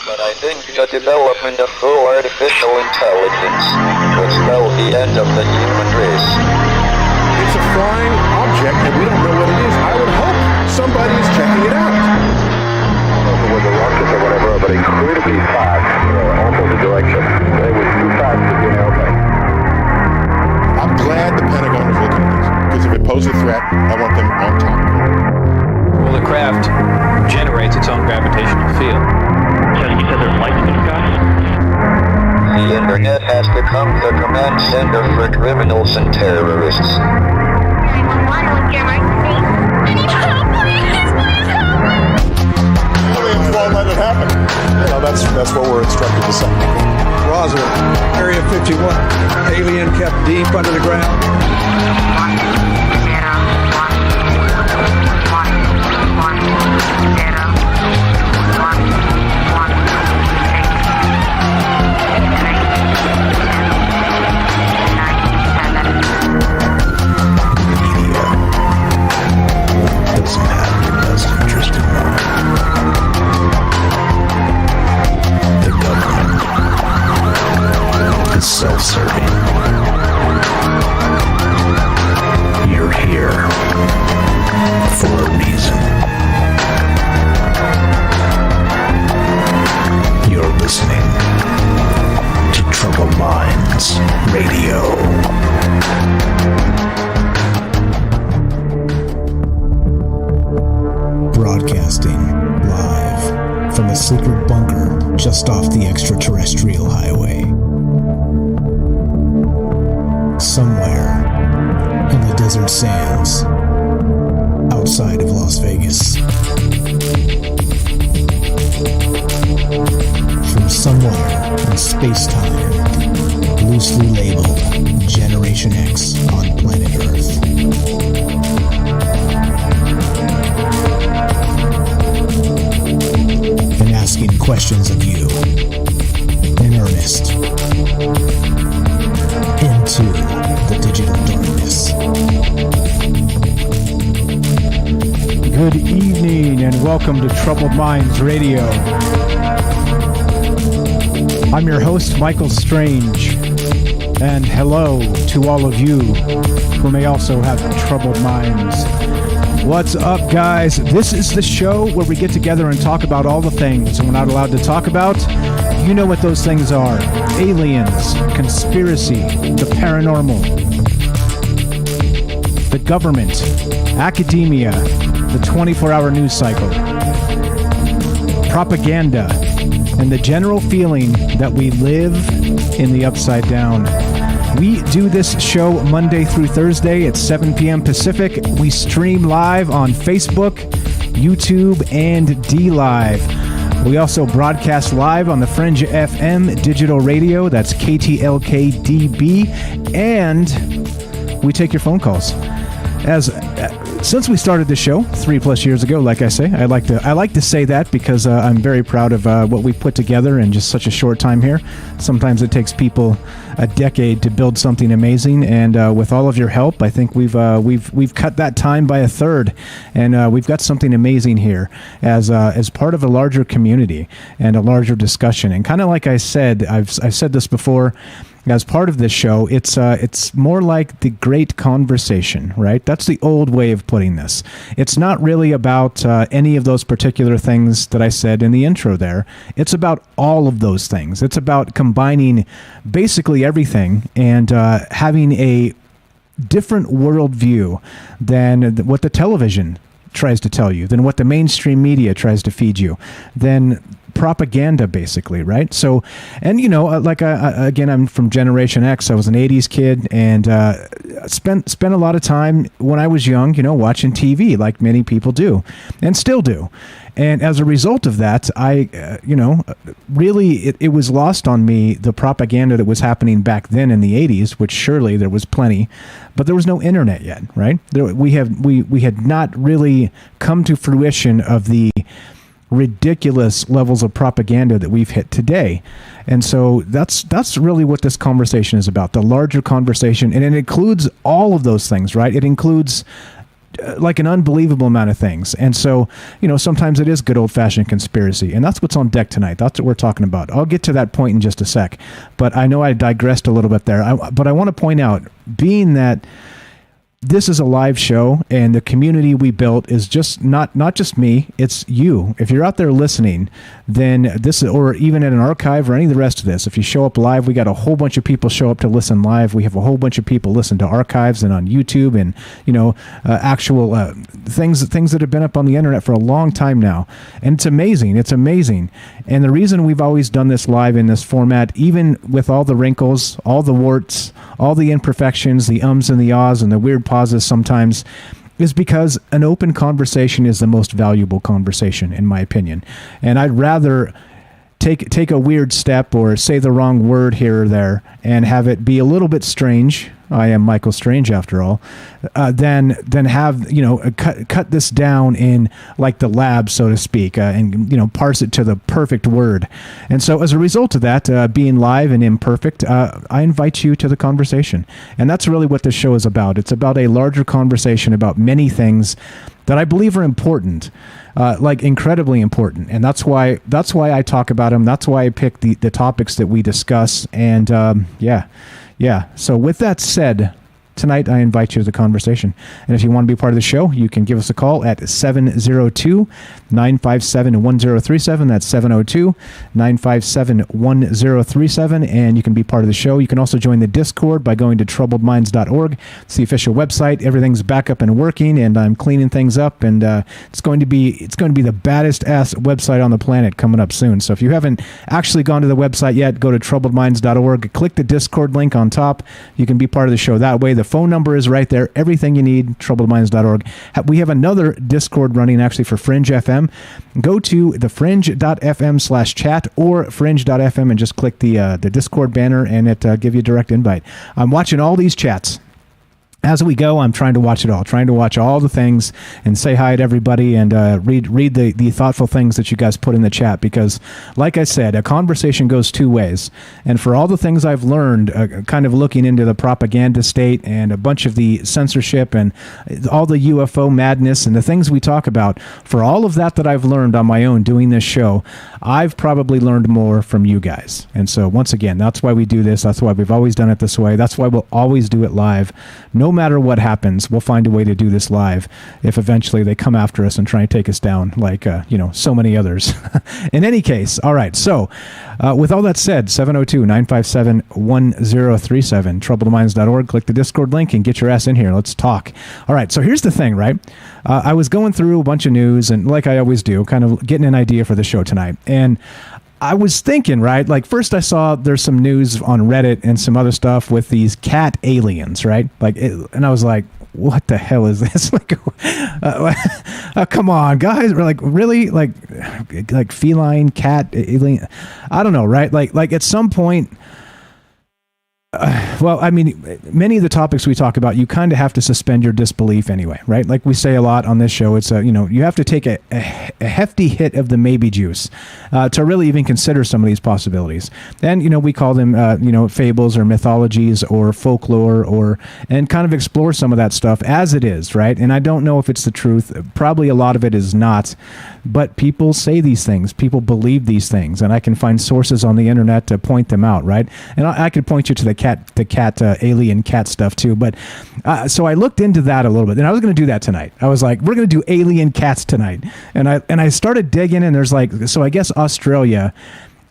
But I think the development of full artificial intelligence will spell the end of the human race. It's a flying object and we don't know what it is. I would hope somebody's checking it out. It was a rocket or whatever, but it could be fast, opposite direction. It was too fast to be an airplane. I'm glad the Pentagon is looking at this, because if it poses a threat, I want them on top of it. Well, the craft generates its own gravitational field. You said there's lights in the sky? The internet has become the command center for criminals and terrorists. 911, what's your emergency? I need help, please, please help! Aliens won't let it happen. You know, that's what we're instructed to say. Roswell, Area 51. Alien kept deep under the ground. 1, 1, 1, 0, 1, 1, 1, 8. The government is self-serving. You're here for a reason. You're listening to Troubled Minds Radio. Broadcasting live from a secret bunker just off the extraterrestrial highway. Somewhere in the desert sands outside of Las Vegas. From somewhere in space-time, loosely labeled Generation X on planet Earth. And asking questions of you in earnest into the digital darkness. Good evening and welcome to Troubled Minds Radio. I'm your host, Michael Strange, and hello to all of you who may also have troubled minds. What's up, guys? This is the show where we get together and talk about all the things we're not allowed to talk about. You know what those things are. Aliens, conspiracy, the paranormal, the government, academia, the 24-hour news cycle, propaganda, and the general feeling that we live in the upside down. We do this show Monday through Thursday at 7 p.m. Pacific. We stream live on Facebook, YouTube, and DLive. We also broadcast live on the Fringe FM digital radio. That's KTLK-DB. And we take your phone calls. Since we started the show 3+ years ago, like I say, I like to say that because I'm very proud of what we put together in just such a short time here. Sometimes it takes people a decade to build something amazing, and with all of your help, I think we've cut that time by a third, and we've got something amazing here as part of a larger community and a larger discussion. And kind of like I said, I've said this before. As part of this show, it's more like the great conversation, right? That's the old way of putting this. It's not really about any of those particular things that I said in the intro there. It's about all of those things. It's about combining basically everything and having a different worldview than what the television tries to tell you, than what the mainstream media tries to feed you, than propaganda, basically, right? So, and you know, again, I'm from Generation X. I was an 80s kid, and spent a lot of time when I was young, you know, watching TV, like many people do, and still do. And as a result of that, I, really, it was lost on me, the propaganda that was happening back then in the 80s, which surely there was plenty, but there was no internet yet, right? We had not really come to fruition of the ridiculous levels of propaganda that we've hit today. And so that's really what this conversation is about, the larger conversation. And it includes all of those things, right? It includes like an unbelievable amount of things. And so, sometimes it is good old-fashioned conspiracy, and that's what's on deck tonight. That's what we're talking about. I'll get to that point in just a sec, but I know I digressed a little bit there. But I want to point out, being that this is a live show and the community we built is just not just me, it's you. If you're out there listening, then this, or even in an archive or any of the rest of this, if you show up live, we got a whole bunch of people show up to listen live. We have a whole bunch of people listen to archives and on YouTube and, actual things that have been up on the internet for a long time now. And it's amazing. It's amazing. And the reason we've always done this live in this format, even with all the wrinkles, all the warts, all the imperfections, the ums and the ahs and the weird pauses sometimes, is because an open conversation is the most valuable conversation, in my opinion. And I'd rather take a weird step or say the wrong word here or there and have it be a little bit strange. I am Michael Strange after all. Then have cut this down in like the lab, so to speak, and parse it to the perfect word. And so as a result of that, being live and imperfect, I invite you to the conversation, and that's really what this show is about. It's about a larger conversation about many things that I believe are important. Like incredibly important, and that's why I talk about them. That's why I pick the topics that we discuss. And yeah. So with that said, tonight I invite you to the conversation. And if you want to be part of the show, you can give us a call at 702-957-1037. That's 702-957-1037. And you can be part of the show. You can also join the Discord by going to troubledminds.org. It's the official website. Everything's back up and working, and I'm cleaning things up, and it's going to be the baddest ass website on the planet coming up soon. So if you haven't actually gone to the website yet, go to troubledminds.org, click the Discord link on top. You can be part of the show that way. The phone number is right there. Everything you need, troubledminds.org. We have another Discord running actually for Fringe FM. Go to thefringe.fm/chat or fringe.fm and just click the Discord banner, and it give you a direct invite. I'm watching all these chats. As we go, I'm trying to watch it all, trying to watch all the things and say hi to everybody and read the thoughtful things that you guys put in the chat, because, like I said, a conversation goes two ways. And for all the things I've learned, kind of looking into the propaganda state and a bunch of the censorship and all the UFO madness and the things we talk about, for all of that I've learned on my own doing this show, I've probably learned more from you guys. And so, once again, that's why we do this. That's why we've always done it this way. That's why we'll always do it live. No matter what happens, we'll find a way to do this live if eventually they come after us and try and take us down like, so many others. In any case, all right. So with all that said, 702-957-1037, troubledminds.org, click the Discord link and get your ass in here. Let's talk. All right. So here's the thing, right? I was going through a bunch of news, and like I always do, kind of getting an idea for the show tonight. And I was thinking, right, like first I saw there's some news on Reddit and some other stuff with these cat aliens, right? And I was like, what the hell is this? Come on, guys. We're like, really? Like feline cat alien? I don't know, right? Like at some point, well, I mean, many of the topics we talk about, you kind of have to suspend your disbelief anyway, right? Like we say a lot on this show, it's you have to take a hefty hit of the maybe juice to really even consider some of these possibilities. And we call them fables or mythologies or folklore, and kind of explore some of that stuff as it is, right? And I don't know if it's the truth. Probably a lot of it is not, but people say these things, people believe these things, and I can find sources on the internet to point them out, right? And I could point you to the alien cat stuff too. But so I looked into that a little bit, and I was going to do that tonight. I was like, we're going to do alien cats tonight. And I started digging, and there's so I guess Australia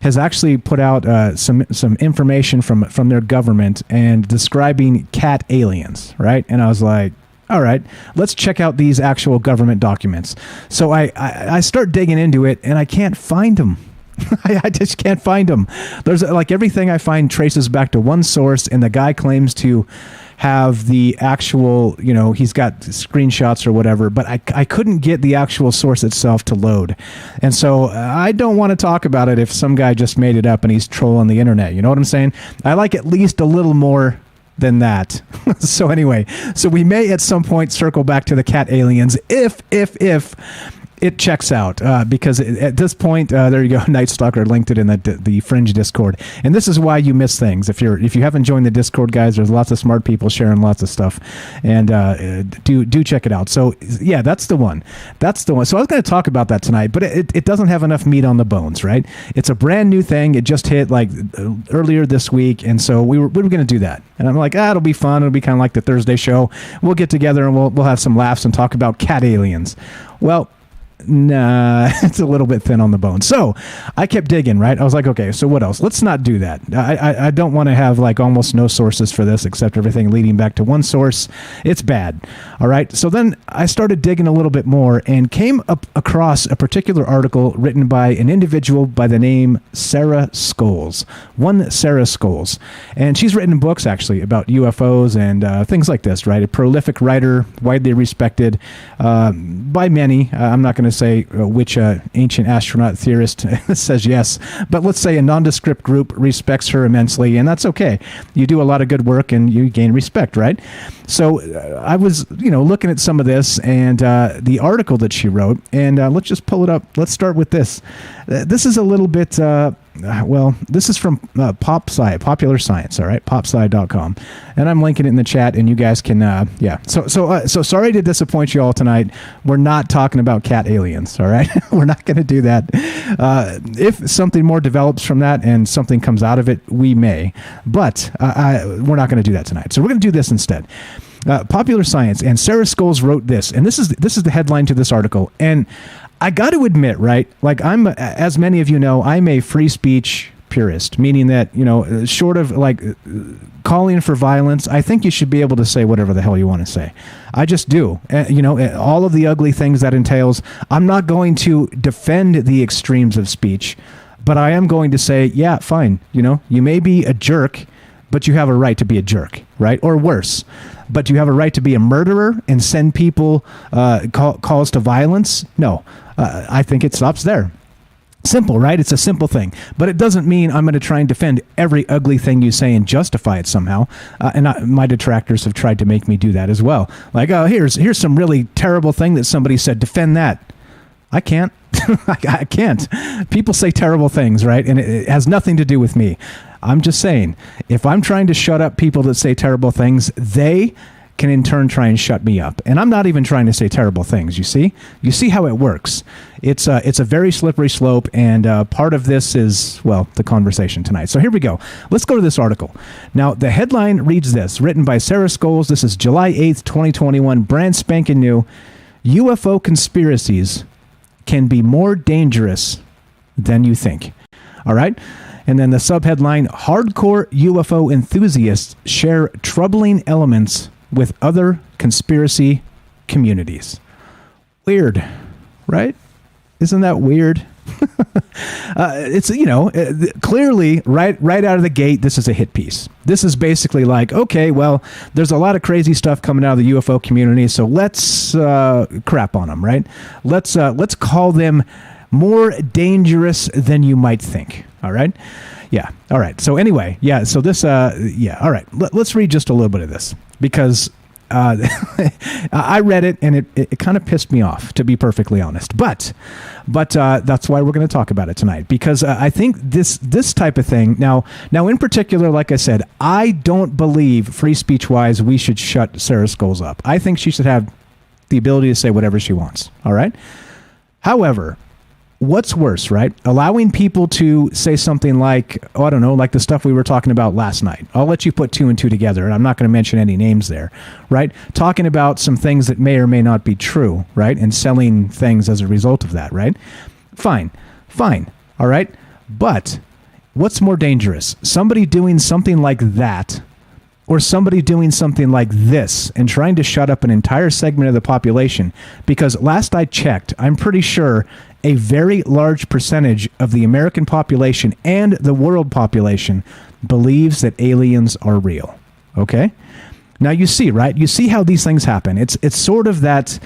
has actually put out some information from their government and describing cat aliens, right? And I was like, all right, let's check out these actual government documents. So I start digging into it, and I can't find them. I just can't find them. There's everything I find traces back to one source, and the guy claims to have the actual, he's got screenshots or whatever, but I couldn't get the actual source itself to load. And so I don't want to talk about it if some guy just made it up and he's trolling the internet. You know what I'm saying? I like at least a little more than that. So anyway, we may at some point circle back to the cat aliens if it checks out because at this point, there you go, Night Stalker linked it in the Fringe Discord, and this is why you miss things. If you haven't joined the Discord, guys, there's lots of smart people sharing lots of stuff, and do check it out. So yeah, that's the one. So I was going to talk about that tonight, but it doesn't have enough meat on the bones, right? It's a brand new thing. It just hit like earlier this week, and so we were going to do that, and I'm like, it'll be fun. It'll be kind of like the Thursday show. We'll get together and we'll have some laughs and talk about cat aliens. Well, nah, it's a little bit thin on the bone. So I kept digging, right? I was like, okay, so what else? Let's not do that. I don't want to have like almost no sources for this except everything leading back to one source. It's bad. All right. So then I started digging a little bit more and came across a particular article written by an individual by the name Sarah Scholes. One Sarah Scholes. And she's written books actually about UFOs and things like this, right? A prolific writer, widely respected by many. I'm not going to say which ancient astronaut theorist says yes, but let's say a nondescript group respects her immensely, and that's okay. You do a lot of good work and you gain respect, right? So I was, looking at some of this and the article that she wrote, and let's just pull it up. Let's start with this. This is a little bit, this is from Popular Science, all right, popsci.com, and I'm linking it in the chat, and you guys can, So sorry to disappoint you all tonight. We're not talking about cat aliens, all right? We're not going to do that. If something more develops from that and something comes out of it, we may, but we're not going to do that tonight. So we're going to do this instead. Popular Science, and Sarah Scholes wrote this, and this is the headline to this article, and I got to admit, right, like as many of you know, I'm a free speech purist, meaning that, short of like calling for violence, I think you should be able to say whatever the hell you want to say. I just do. All of the ugly things that entails. I'm not going to defend the extremes of speech, but I am going to say, yeah, fine. You may be a jerk, but you have a right to be a jerk, right? Or worse. But you have a right to be a murderer and send people calls to violence? No. I think it stops there. Simple, right? It's a simple thing. But it doesn't mean I'm going to try and defend every ugly thing you say and justify it somehow. My detractors have tried to make me do that as well. Like, oh, here's some really terrible thing that somebody said. Defend that. I can't. I can't. People say terrible things, right? And it has nothing to do with me. I'm just saying, if I'm trying to shut up people that say terrible things, they can in turn try and shut me up. And I'm not even trying to say terrible things, you see? You see how it works. It's a very slippery slope, and part of this is, the conversation tonight. So here we go. Let's go to this article. Now, the headline reads this, written by Sarah Scholes. This is July 8th, 2021, brand spanking new. UFO conspiracies can be more dangerous than you think. All right? And then the subheadline, hardcore UFO enthusiasts share troubling elements with other conspiracy communities. Weird, right? Isn't that weird? It's, clearly right out of the gate, this is a hit piece. This is basically like, okay, well, there's a lot of crazy stuff coming out of the UFO community, so let's crap on them, right? Let's call them more dangerous than you might think. All right. Yeah. All right. So anyway, yeah. So this, All right. Let's read just a little bit of this because I read it and it kind of pissed me off, to be perfectly honest. But that's why we're going to talk about it tonight, because I think this type of thing now in particular, like I said, I don't believe free speech wise we should shut Sarah Scholes up. I think she should have the ability to say whatever she wants. All right. However, what's worse, right? Allowing people to say something like, I don't know, like the stuff we were talking about last night. I'll let you put two and two together, and I'm not going to mention any names there, right? Talking about some things that may or may not be true, right? And selling things as a result of that, right? Fine. All right. But what's more dangerous? Somebody doing something like that, or somebody doing something like this and trying to shut up an entire segment of the population? Because last I checked, I'm pretty sure a very large percentage of the American population and the world population believes that aliens are real. Okay? Now you see, right? You see how these things happen. It's sort of that,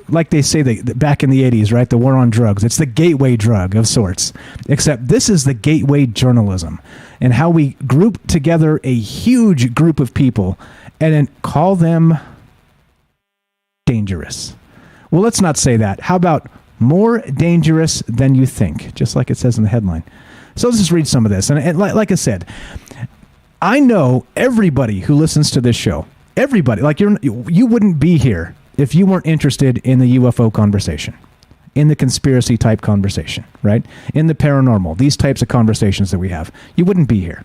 like they say back in the 80s, right? The war on drugs. It's the gateway drug of sorts. Except this is the gateway journalism, and how we group together a huge group of people and then call them dangerous. Well, let's not say that. How about more dangerous than you think? Just like it says in the headline. So let's just read some of this. And like I said, I know everybody who listens to this show. Everybody. Like you wouldn't be here if you weren't interested in the UFO conversation, in the conspiracy type conversation, right? In the paranormal, these types of conversations that we have. You wouldn't be here.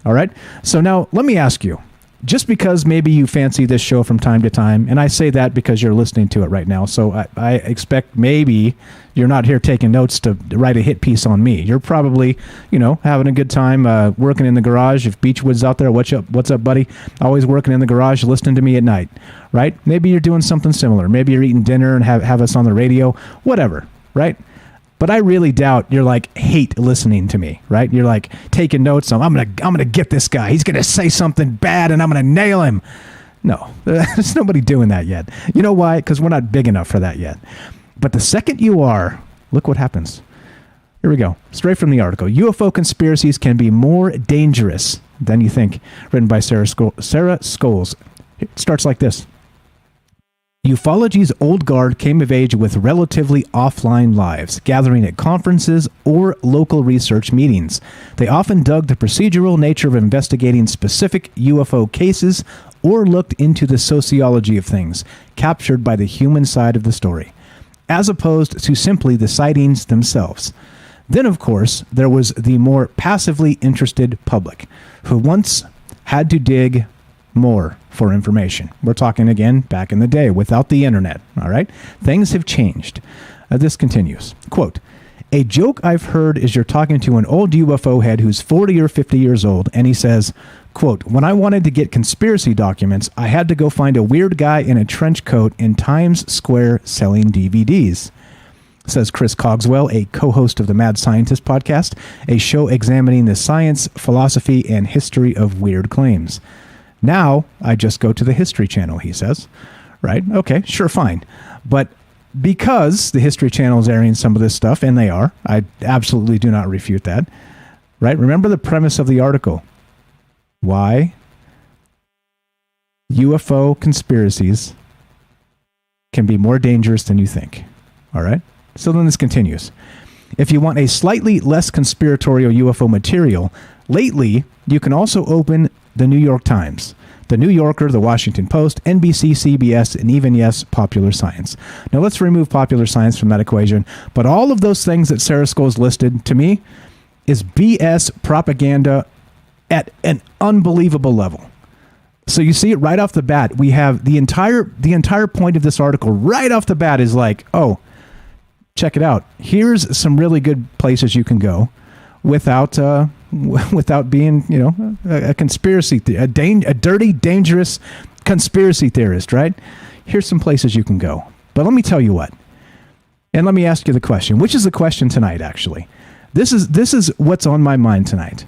All right? So now let me ask you, just because maybe you fancy this show from time to time, and I say that because you're listening to it right now, so I expect maybe you're not here taking notes to write a hit piece on me. You're probably, having a good time working in the garage. If Beechwood's out there, what's up, buddy? Always working in the garage, listening to me at night, right? Maybe you're doing something similar. Maybe you're eating dinner and have us on the radio, whatever, right? But I really doubt you're hate listening to me, right? You're taking notes on, I'm gonna get this guy. He's gonna say something bad and I'm gonna nail him. No, there's nobody doing that yet. You know why? Because we're not big enough for that yet. But the second you are, look what happens. Here we go. Straight from the article. UFO conspiracies can be more dangerous than you think. Written by Sarah Scholes. It starts like this. Ufology's old guard came of age with relatively offline lives, gathering at conferences or local research meetings. They often dug the procedural nature of investigating specific UFO cases or looked into the sociology of things, captured by the human side of the story, as opposed to simply the sightings themselves. Then, of course, there was the more passively interested public, who once had to dig more for information. We're talking again back in the day without the internet. All right. Things have changed. This continues. Quote, a joke I've heard is you're talking to an old UFO head who's 40 or 50 years old, and he says, quote, when I wanted to get conspiracy documents, I had to go find a weird guy in a trench coat in Times Square selling DVDs. Says Chris Cogswell, a co-host of the Mad Scientist podcast, a show examining the science, philosophy, and history of weird claims. Now, I just go to the History Channel, he says. Right? Okay, sure, fine. But because the History Channel is airing some of this stuff, and they are, I absolutely do not refute that. Right? Remember the premise of the article. Why UFO conspiracies can be more dangerous than you think. All right? So then this continues. If you want a slightly less conspiratorial UFO material, lately, you can also open the New York Times, the New Yorker, the Washington Post, NBC, CBS, and even, yes, Popular Science. Now, let's remove Popular Science from that equation, but all of those things that Sarah Scholes listed, to me, is BS propaganda at an unbelievable level. So you see it right off the bat. We have the entire point of this article right off the bat is oh, check it out. Here's some really good places you can go without being, a conspiracy, a dirty, dangerous conspiracy theorist, right? Here's some places you can go. But let me tell you what, and let me ask you the question, which is the question tonight, actually. This is what's on my mind tonight.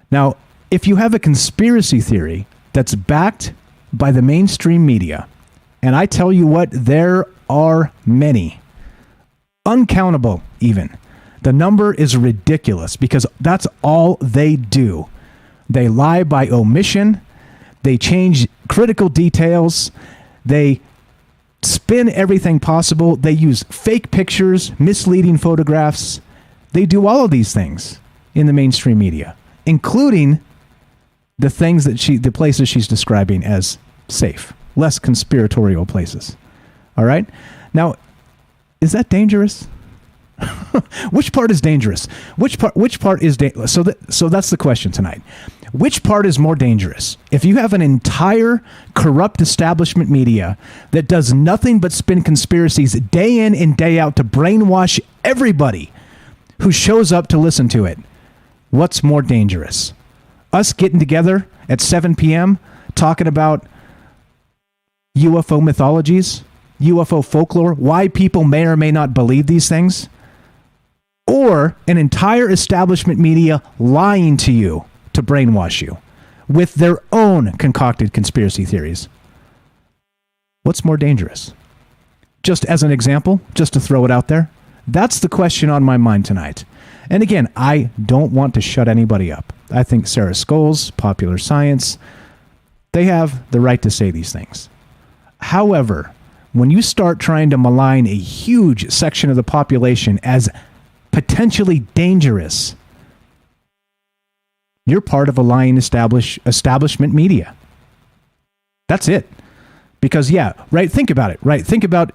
Now, if you have a conspiracy theory that's backed by the mainstream media, and I tell you what, there are many, uncountable even. The number is ridiculous because that's all they do. They lie by omission. They change critical details. They spin everything possible. They use fake pictures, misleading photographs. They do all of these things in the mainstream media, including the things the places she's describing as safe, less conspiratorial places. All right? Now, is that dangerous? Which part is dangerous? Which part is dangerous? So that's the question tonight. Which part is more dangerous? If you have an entire corrupt establishment media that does nothing but spin conspiracies day in and day out to brainwash everybody who shows up to listen to it, what's more dangerous? Us getting together at 7 p.m. talking about UFO mythologies, UFO folklore, why people may or may not believe these things? Or an entire establishment media lying to you to brainwash you with their own concocted conspiracy theories? What's more dangerous? Just as an example, just to throw it out there, that's the question on my mind tonight. And again, I don't want to shut anybody up. I think Sarah Scholes, Popular Science, they have the right to say these things. However, when you start trying to malign a huge section of the population as potentially dangerous, you're part of a lying establishment media. That's it. Because, yeah, right, think about it, right? Think about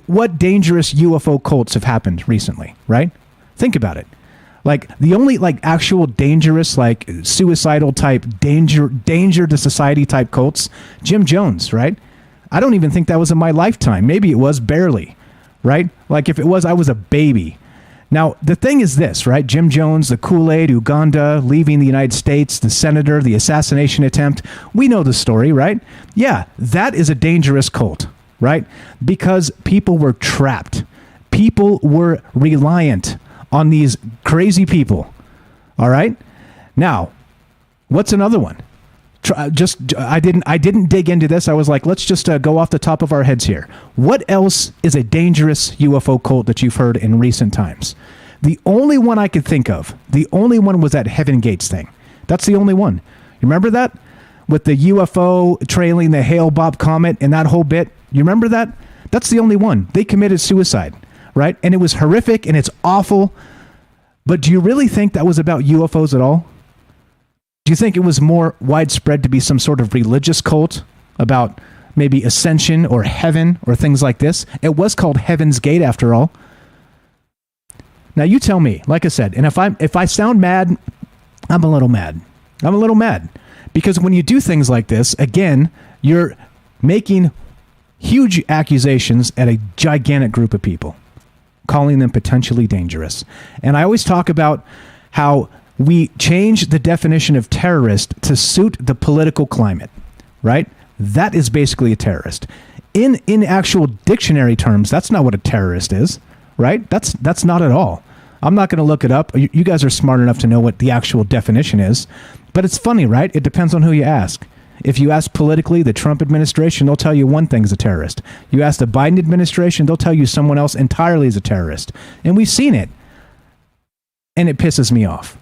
what dangerous UFO cults have happened recently, right? Think about it. Like, the only, like, actual dangerous, like, suicidal type, danger to society type cults, Jim Jones, right? I don't even think that was in my lifetime. Maybe it was, barely, right? Like, if it was, I was a baby. Now, the thing is this, right? Jim Jones, the Kool-Aid, Uganda, leaving the United States, the senator, the assassination attempt. We know the story, right? Yeah, that is a dangerous cult, right? Because people were trapped. People were reliant on these crazy people, all right? Now, what's another one? I didn't dig into this. I was like, let's just go off the top of our heads here. What else is a dangerous UFO cult that you've heard in recent times? The only one I could think of, the only one was that Heaven Gates thing. That's the only one. You remember that? With the UFO trailing the Hale-Bopp comet and that whole bit? You remember that? That's the only one. They committed suicide, right? And it was horrific and it's awful. But do you really think that was about UFOs at all? Do you think it was more widespread to be some sort of religious cult about maybe ascension or heaven or things like this? It was called Heaven's Gate after all. Now you tell me, like I said, and if I sound mad, I'm a little mad. I'm a little mad because when you do things like this, again, you're making huge accusations at a gigantic group of people, calling them potentially dangerous. And I always talk about how we change the definition of terrorist to suit the political climate, right? That is basically a terrorist. In actual dictionary terms, that's not what a terrorist is, right? That's not at all. I'm not going to look it up. You guys are smart enough to know what the actual definition is. But it's funny, right? It depends on who you ask. If you ask politically, the Trump administration, they'll tell you one thing's a terrorist. You ask the Biden administration, they'll tell you someone else entirely is a terrorist. And we've seen it. And it pisses me off.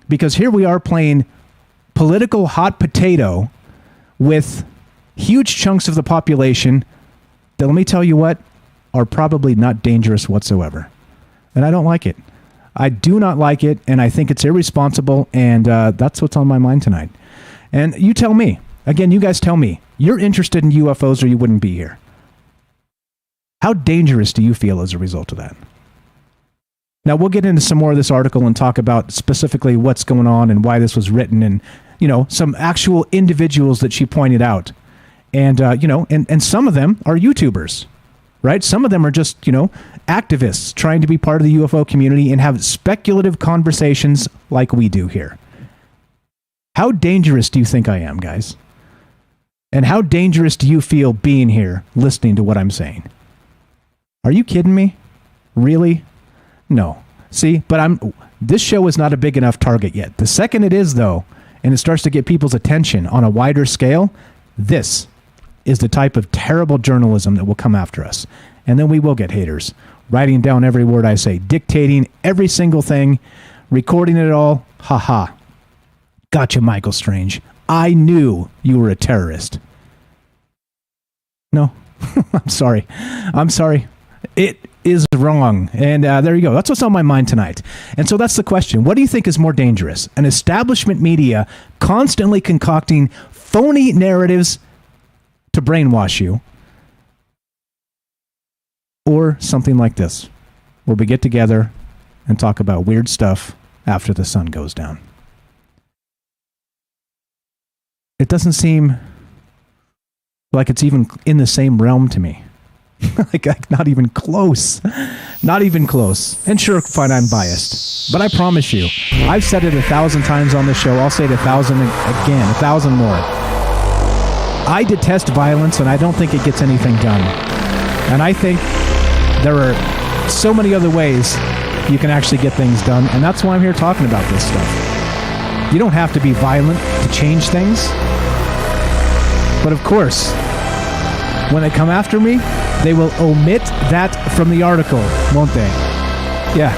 Because here we are playing political hot potato with huge chunks of the population that, let me tell you what, are probably not dangerous whatsoever. And I don't like it. I do not like it, and I think it's irresponsible, and that's what's on my mind tonight. And you tell me. Again, you guys tell me. You're interested in UFOs or you wouldn't be here. How dangerous do you feel as a result of that? Now, we'll get into some more of this article and talk about specifically what's going on and why this was written and, you know, some actual individuals that she pointed out. And, you know, and some of them are YouTubers, right? Some of them are just, you know, activists trying to be part of the UFO community and have speculative conversations like we do here. How dangerous do you think I am, guys? And how dangerous do you feel being here listening to what I'm saying? Are you kidding me? Really? No. See, but this show is not a big enough target yet. The second it is, though, and it starts to get people's attention on a wider scale, this is the type of terrible journalism that will come after us. And then we will get haters, writing down every word I say, dictating every single thing, recording it all. Ha ha. Gotcha, Michael Strange. I knew you were a terrorist. No, I'm sorry. I'm sorry. It is wrong. And there you go. That's what's on my mind tonight. And so that's the question. What do you think is more dangerous? An establishment media constantly concocting phony narratives to brainwash you, or something like this, where we get together and talk about weird stuff after the sun goes down? It doesn't seem like it's even in the same realm to me. like not even close. Not even close. And sure, fine, I'm biased. But I promise you, I've said it 1,000 times on the show. I'll say it 1,000 again, 1,000 more. I detest violence, and I don't think it gets anything done. And I think there are so many other ways you can actually get things done, and that's why I'm here talking about this stuff. You don't have to be violent to change things. But of course, when they come after me, they will omit that from the article, won't they? Yeah.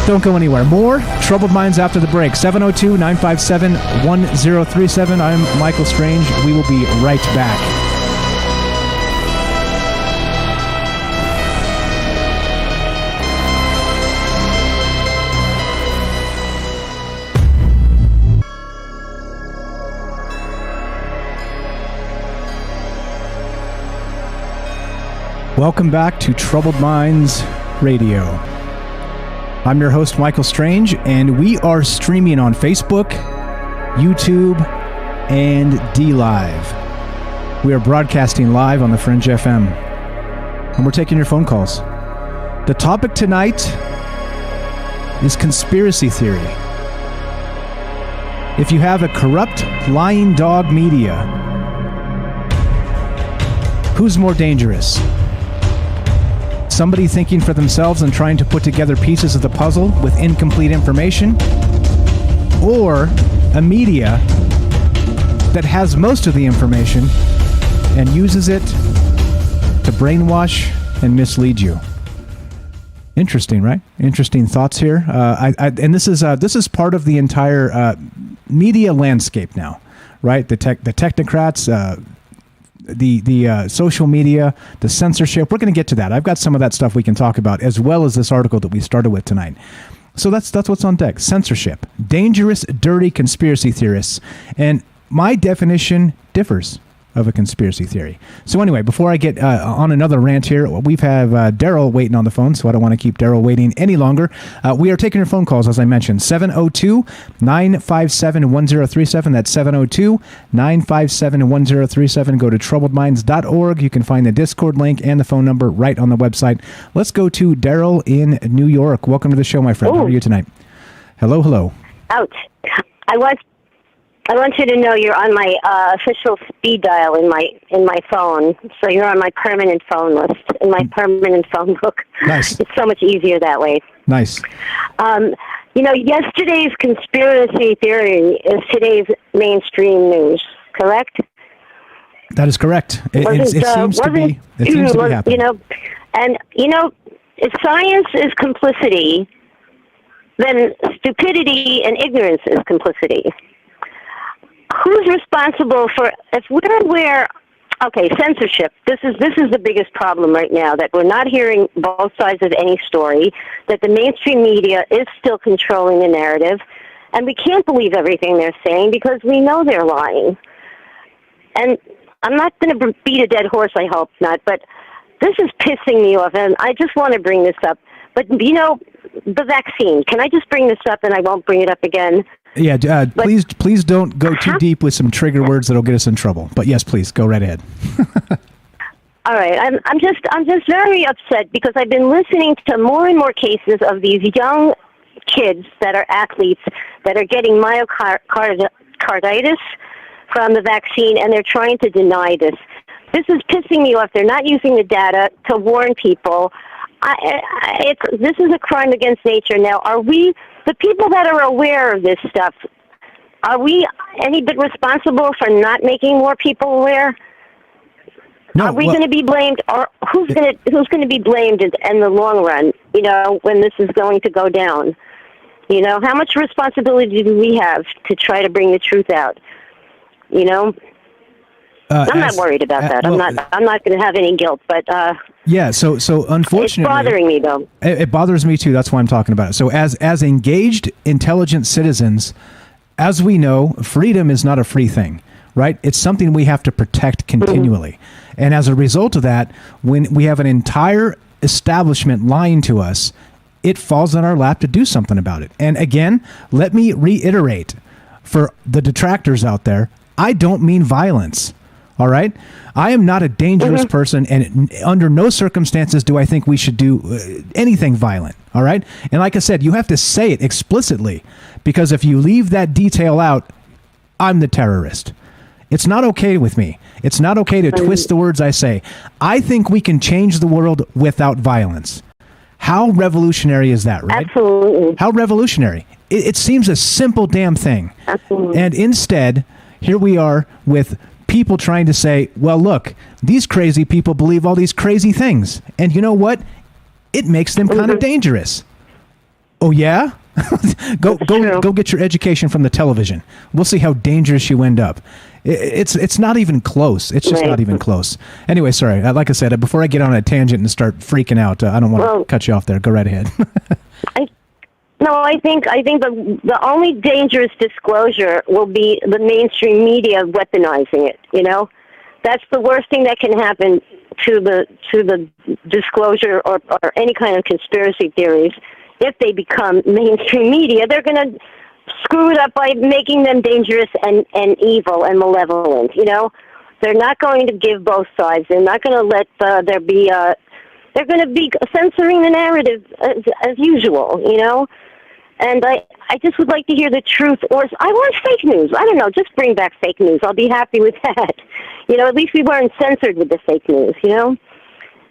Don't go anywhere. More Troubled Minds after the break. 702-957-1037. I'm Michael Strange. We will be right back. Welcome back to Troubled Minds Radio. I'm your host, Michael Strange, and we are streaming on Facebook, YouTube, and DLive. We are broadcasting live on the Fringe FM, and we're taking your phone calls. The topic tonight is conspiracy theory. If you have a corrupt, lying dog media, who's more dangerous? Somebody thinking for themselves and trying to put together pieces of the puzzle with incomplete information? Or a media that has most of the information and uses it to brainwash and mislead you? Interesting, right? Interesting thoughts here. And this is part of the entire media landscape now, right? The technocrats, the social media, the censorship. We're going to get to that. I've got some of that stuff we can talk about, as well as this article that we started with tonight. So that's what's on deck. Censorship. Dangerous, dirty conspiracy theorists. And my definition differs of a conspiracy theory. So anyway, before I get on another rant here, we have Daryl waiting on the phone, so I don't want to keep Daryl waiting any longer. We are taking your phone calls, as I mentioned. 702-957-1037. That's 702-957-1037. Go to troubledminds.org. You can find the Discord link and the phone number right on the website. Let's go to Daryl in New York. Welcome to the show, my friend. Ooh. How are you tonight? Hello. Ouch. I want you to know you're on my official speed dial in my phone, so you're on my permanent phone list, in my permanent phone book. Nice. It's so much easier that way. Nice. Yesterday's conspiracy theory is today's mainstream news, correct? That is correct. It seems to be happening. If science is complicity, then stupidity and ignorance is complicity. Who's responsible for, if we're aware, censorship. This is the biggest problem right now, that we're not hearing both sides of any story, that the mainstream media is still controlling the narrative, and we can't believe everything they're saying because we know they're lying. And I'm not going to beat a dead horse, I hope not, but this is pissing me off, and I just want to bring this up. But, the vaccine, can I just bring this up and I won't bring it up again? Yeah, please don't go too deep with some trigger words that'll get us in trouble. But yes, please go right ahead. All right, I'm just very upset because I've been listening to more and more cases of these young kids that are athletes that are getting myocarditis from the vaccine, and they're trying to deny this. This is pissing me off. They're not using the data to warn people. This is a crime against nature. Now, are we, the people that are aware of this stuff, are we any bit responsible for not making more people aware? No, are we going to be blamed, or who's going to be blamed in the long run? When this is going to go down. How much responsibility do we have to try to bring the truth out? I'm not worried about that. I'm not going to have any guilt, but yeah. So unfortunately, it's bothering me though. It bothers me too. That's why I'm talking about it. So as engaged, intelligent citizens, as we know, freedom is not a free thing, right? It's something we have to protect continually. Mm-hmm. And as a result of that, when we have an entire establishment lying to us, it falls on our lap to do something about it. And again, let me reiterate for the detractors out there, I don't mean violence. All right? I am not a dangerous person, and under no circumstances do I think we should do anything violent. All right? And like I said, you have to say it explicitly, because if you leave that detail out, I'm the terrorist. It's not okay with me. It's not okay to twist the words I say. I think we can change the world without violence. How revolutionary is that, right? Absolutely. How revolutionary. It seems a simple damn thing. Absolutely. And instead, here we are with people trying to say, well, look, these crazy people believe all these crazy things. And you know what? It makes them kind of dangerous. Oh, yeah? Go get your education from the television. We'll see how dangerous you end up. It's not even close. It's just not even close. Anyway, sorry. Like I said, before I get on a tangent and start freaking out, I don't want to cut you off there. Go right ahead. I think the only dangerous disclosure will be the mainstream media weaponizing it. That's the worst thing that can happen the disclosure or any kind of conspiracy theories, if they become mainstream media, they're going to screw it up by making them dangerous and evil and malevolent. You know, they're not going to give both sides. They're not going to let there be. They're going to be censoring the narrative as usual. You know. And I just would like to hear the truth, or I want fake news. I don't know, just bring back fake news. I'll be happy with that. You know, at least we weren't censored with the fake news, you know?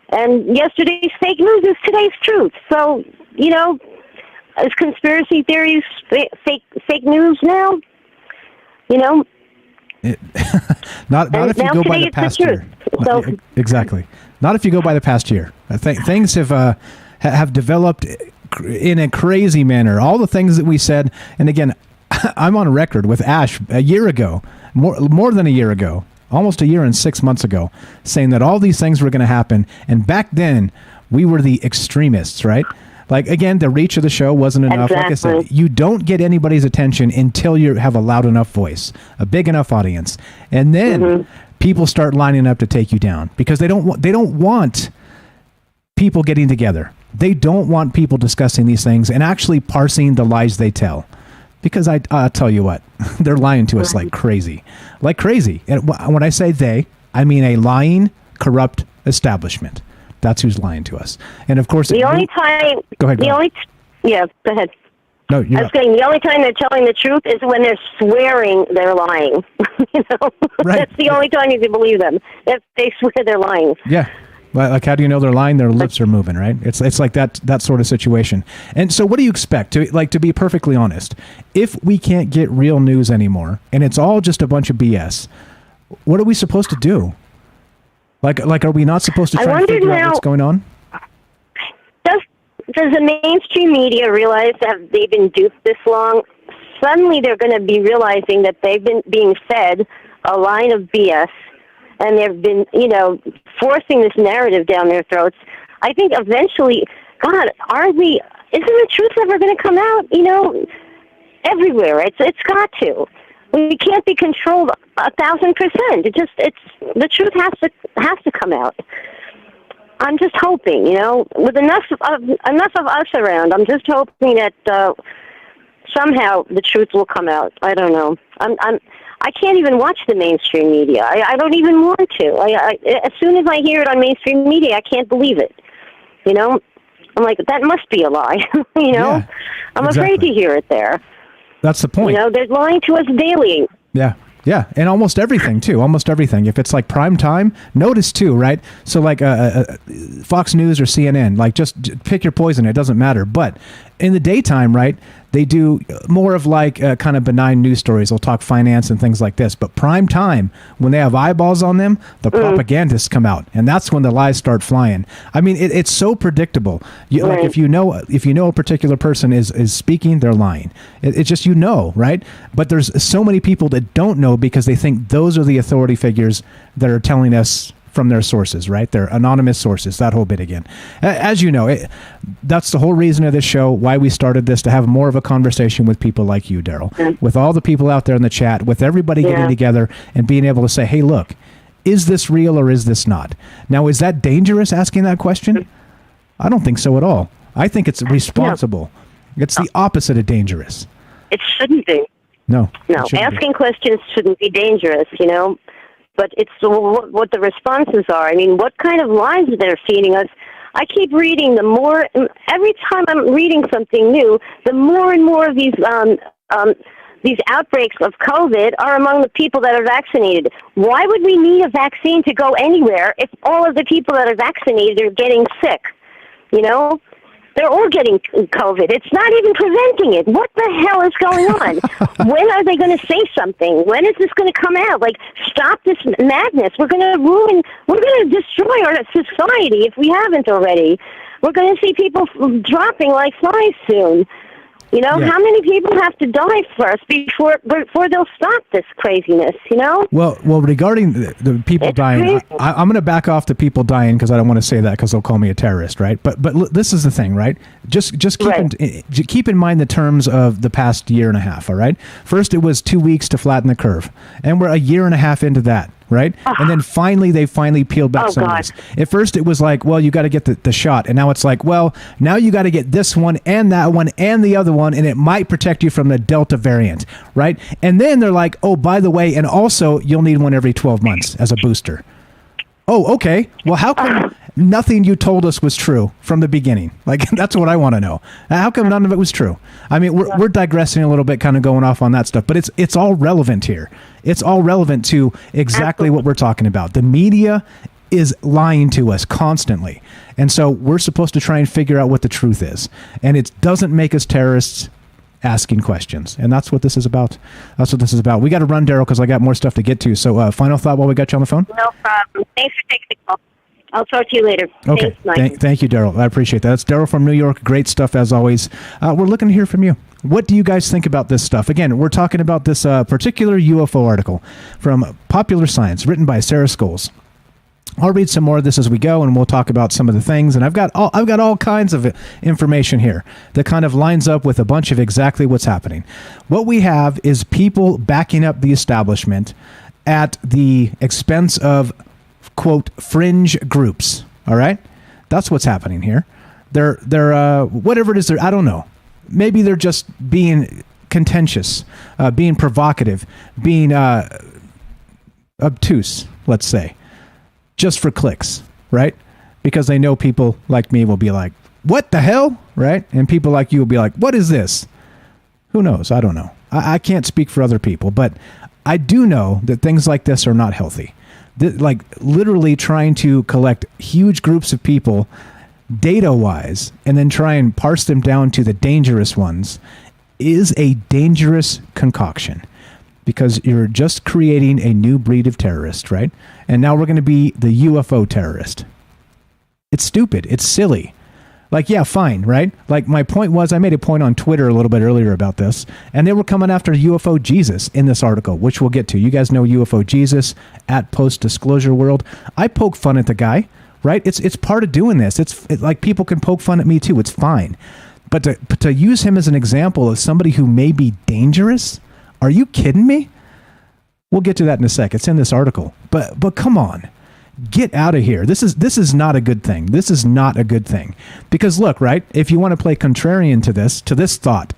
And yesterday's fake news is today's truth. So, you know, is conspiracy theories fake news now? You know? Not if you go by the past year. So, exactly. Not if you go by the past year. Things have developed in a crazy manner. All the things that we said, and again, I'm on record with Ash a year ago, more than a year ago, almost a year and 6 months ago, saying that all these things were going to happen. And back then, we were the extremists, right? Like, again, the reach of the show wasn't enough. Exactly. Like I said, you don't get anybody's attention until you have a loud enough voice, a big enough audience. And then people start lining up to take you down because they don't want people getting together. They don't want people discussing these things and actually parsing the lies they tell. Because I'll tell you what, they're lying to us like crazy. Like crazy. And when I say they, I mean a lying, corrupt establishment. That's who's lying to us. And of course... The only time... Go ahead. Yeah, go ahead. No, I was saying the only time they're telling the truth is when they're swearing they're lying. You know? Right. That's the only time you can believe them. If they swear they're lying. Yeah. Like, how do you know they're lying? Their lips are moving, right? It's like that sort of situation. And so what do you expect? To be perfectly honest, if we can't get real news anymore and it's all just a bunch of BS, what are we supposed to do? Like are we not supposed to try and figure out what's going on? Does the mainstream media realize that they've been duped this long? Suddenly they're going to be realizing that they've been being fed a line of BS, and they've been, you know, forcing this narrative down their throats. I think eventually, God, isn't the truth ever going to come out, you know, everywhere? It's got to. We can't be controlled 1,000%. The truth has to come out. I'm just hoping, you know, with enough of us around, I'm just hoping that somehow the truth will come out. I don't know. I can't even watch the mainstream media. I don't even want to. As soon as I hear it on mainstream media, I can't believe it. You know, I'm like, that must be a lie. You know, Yeah, I'm exactly. afraid to hear it there. That's the point. You know, they're lying to us daily. Yeah. Yeah. And almost everything, too. Almost everything. If it's like prime time, notice, too, right? So like Fox News or CNN, like just pick your poison. It doesn't matter. But in the daytime, right, they do more of like kind of benign news stories. They'll talk finance and things like this. But prime time, when they have eyeballs on them, the propagandists come out. And that's when the lies start flying. I mean, it's so predictable. Like if you know a particular person is speaking, they're lying. It's just, you know, right? But there's so many people that don't know because they think those are the authority figures that are telling us from their sources, right? They're anonymous sources, that whole bit again. As you know, that's the whole reason of this show, why we started this, to have more of a conversation with people like you, Daryl, with all the people out there in the chat, with everybody getting together and being able to say, hey, look, is this real or is this not? Now, is that dangerous, asking that question? I don't think so at all. I think it's responsible. No. It's the opposite of dangerous. It shouldn't be. No. Asking questions shouldn't be dangerous, you know. But it's what the responses are. I mean, what kind of lies they're feeding us. I keep reading every time I'm reading something new, the more and more of these outbreaks of COVID are among the people that are vaccinated. Why would we need a vaccine to go anywhere if all of the people that are vaccinated are getting sick? You know? They're all getting COVID. It's not even preventing it. What the hell is going on? When are they going to say something? When is this going to come out? Like, stop this madness. We're going to destroy our society if we haven't already. We're going to see people dropping like flies soon. You know, how many people have to die first before they'll stop this craziness, you know? Well, regarding the people dying, I'm going to back off the people dying because I don't want to say that because they'll call me a terrorist, right? But this is the thing, right? Just keep in mind the terms of the past year and a half, all right? First, it was 2 weeks to flatten the curve, and we're a year and a half into that. right? And then finally they peeled back some of this. At first it was like, well, you got to get the shot. And now it's like, well, now you got to get this one and that one and the other one, and it might protect you from the Delta variant, right? And then they're like, oh, by the way, and also you'll need one every 12 months as a booster. Oh, okay. Well, how come nothing you told us was true from the beginning? Like, that's what I want to know. How come none of it was true? I mean, we're digressing a little bit, kind of going off on that stuff, but it's all relevant here. It's all relevant to exactly what we're talking about. The media is lying to us constantly. And so we're supposed to try and figure out what the truth is. And it doesn't make us terrorists asking questions. And that's what this is about. That's what this is about. We got to run, Daryl, because I got more stuff to get to. So final thought while we got you on the phone? No problem. Thanks for taking the call. I'll talk to you later. Okay. Thanks, Mike. Thank you, Daryl. I appreciate that. That's Daryl from New York. Great stuff, as always. We're looking to hear from you. What do you guys think about this stuff? Again, we're talking about this particular UFO article from Popular Science, written by Sarah Scholes. I'll read some more of this as we go, and we'll talk about some of the things. And I've got all kinds of information here that kind of lines up with a bunch of exactly what's happening. What we have is people backing up the establishment at the expense of, quote, fringe groups. All right, that's what's happening here. They're whatever it is. I don't know. Maybe they're just being contentious, being provocative, being obtuse. Let's say. Just for clicks, right? Because they know people like me will be like, what the hell? Right? And people like you will be like, what is this? Who knows? I don't know. I can't speak for other people, but I do know that things like this are not healthy. Like literally trying to collect huge groups of people data-wise and then try and parse them down to the dangerous ones is a dangerous concoction. Because you're just creating a new breed of terrorist, right? And now we're going to be the UFO terrorist. It's stupid. It's silly. Like, yeah, fine, right? Like, my point was, I made a point on Twitter a little bit earlier about this, and they were coming after UFO Jesus in this article, which we'll get to. You guys know UFO Jesus at Post Disclosure World. I poke fun at the guy, right? It's part of doing this. It's like people can poke fun at me too. It's fine. But to use him as an example of somebody who may be dangerous... Are you kidding me? We'll get to that in a sec. It's in this article. But come on. Get out of here. This is not a good thing. This is not a good thing. Because look, right? If you want to play contrarian to this thought,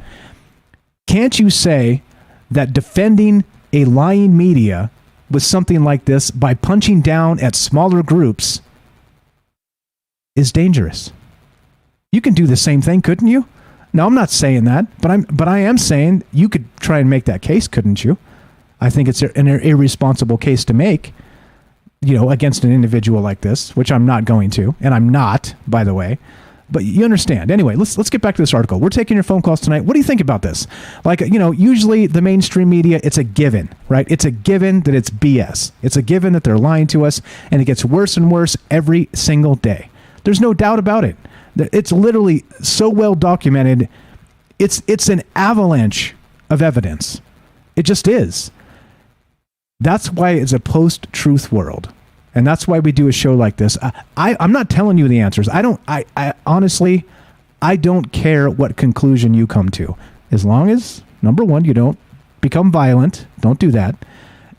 can't you say that defending a lying media with something like this by punching down at smaller groups is dangerous? You can do the same thing, couldn't you? No, I'm not saying that, but I am saying you could try and make that case, couldn't you? I think it's an irresponsible case to make, against an individual like this, which I'm not going to, and I'm not, by the way. But you understand. Anyway, let's get back to this article. We're taking your phone calls tonight. What do you think about this? Like, usually the mainstream media, it's a given, right? It's a given that it's BS. It's a given that they're lying to us, and it gets worse and worse every single day. There's no doubt about it. It's literally so well documented. It's an avalanche of evidence. It just is. That's why it's a post-truth world. And that's why we do a show like this. I'm not telling you the answers. I honestly, I don't care what conclusion you come to. As long as, number one, you don't become violent. Don't do that.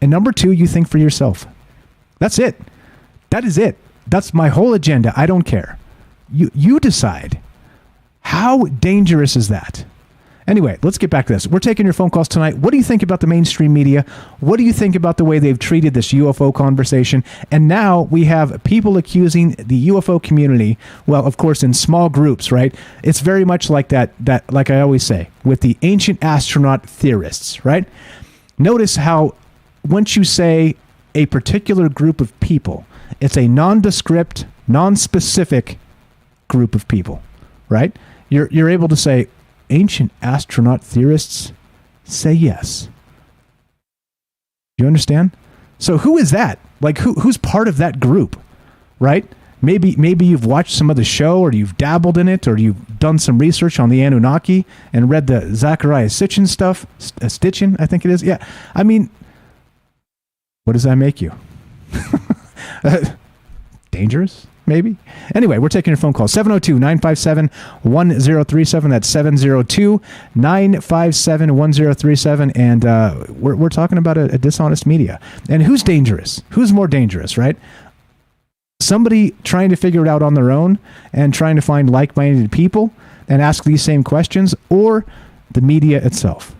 And number two, you think for yourself. That's it. That is it. That's my whole agenda. I don't care. You decide. How dangerous is that? Anyway, let's get back to this. We're taking your phone calls tonight. What do you think about the mainstream media? What do you think about the way they've treated this UFO conversation? And now we have people accusing the UFO community, well, of course, in small groups, right? It's very much like that, like I always say, with the ancient astronaut theorists, right? Notice how once you say a particular group of people, it's a nondescript, non-specific group of people, right? You're able to say, ancient astronaut theorists say yes. You understand? So who is that? Like who's part of that group, right? Maybe you've watched some of the show, or you've dabbled in it, or you've done some research on the Anunnaki and read the Zachariah Sitchin stuff. Stitchin, I think it is. Yeah. I mean, what does that make you? Dangerous? maybe. Anyway, we're taking your phone call. 702-957-1037. That's 702-957-1037. And we're talking about a dishonest media. And who's dangerous? Who's more dangerous, right? Somebody trying to figure it out on their own and trying to find like-minded people and ask these same questions, or the media itself,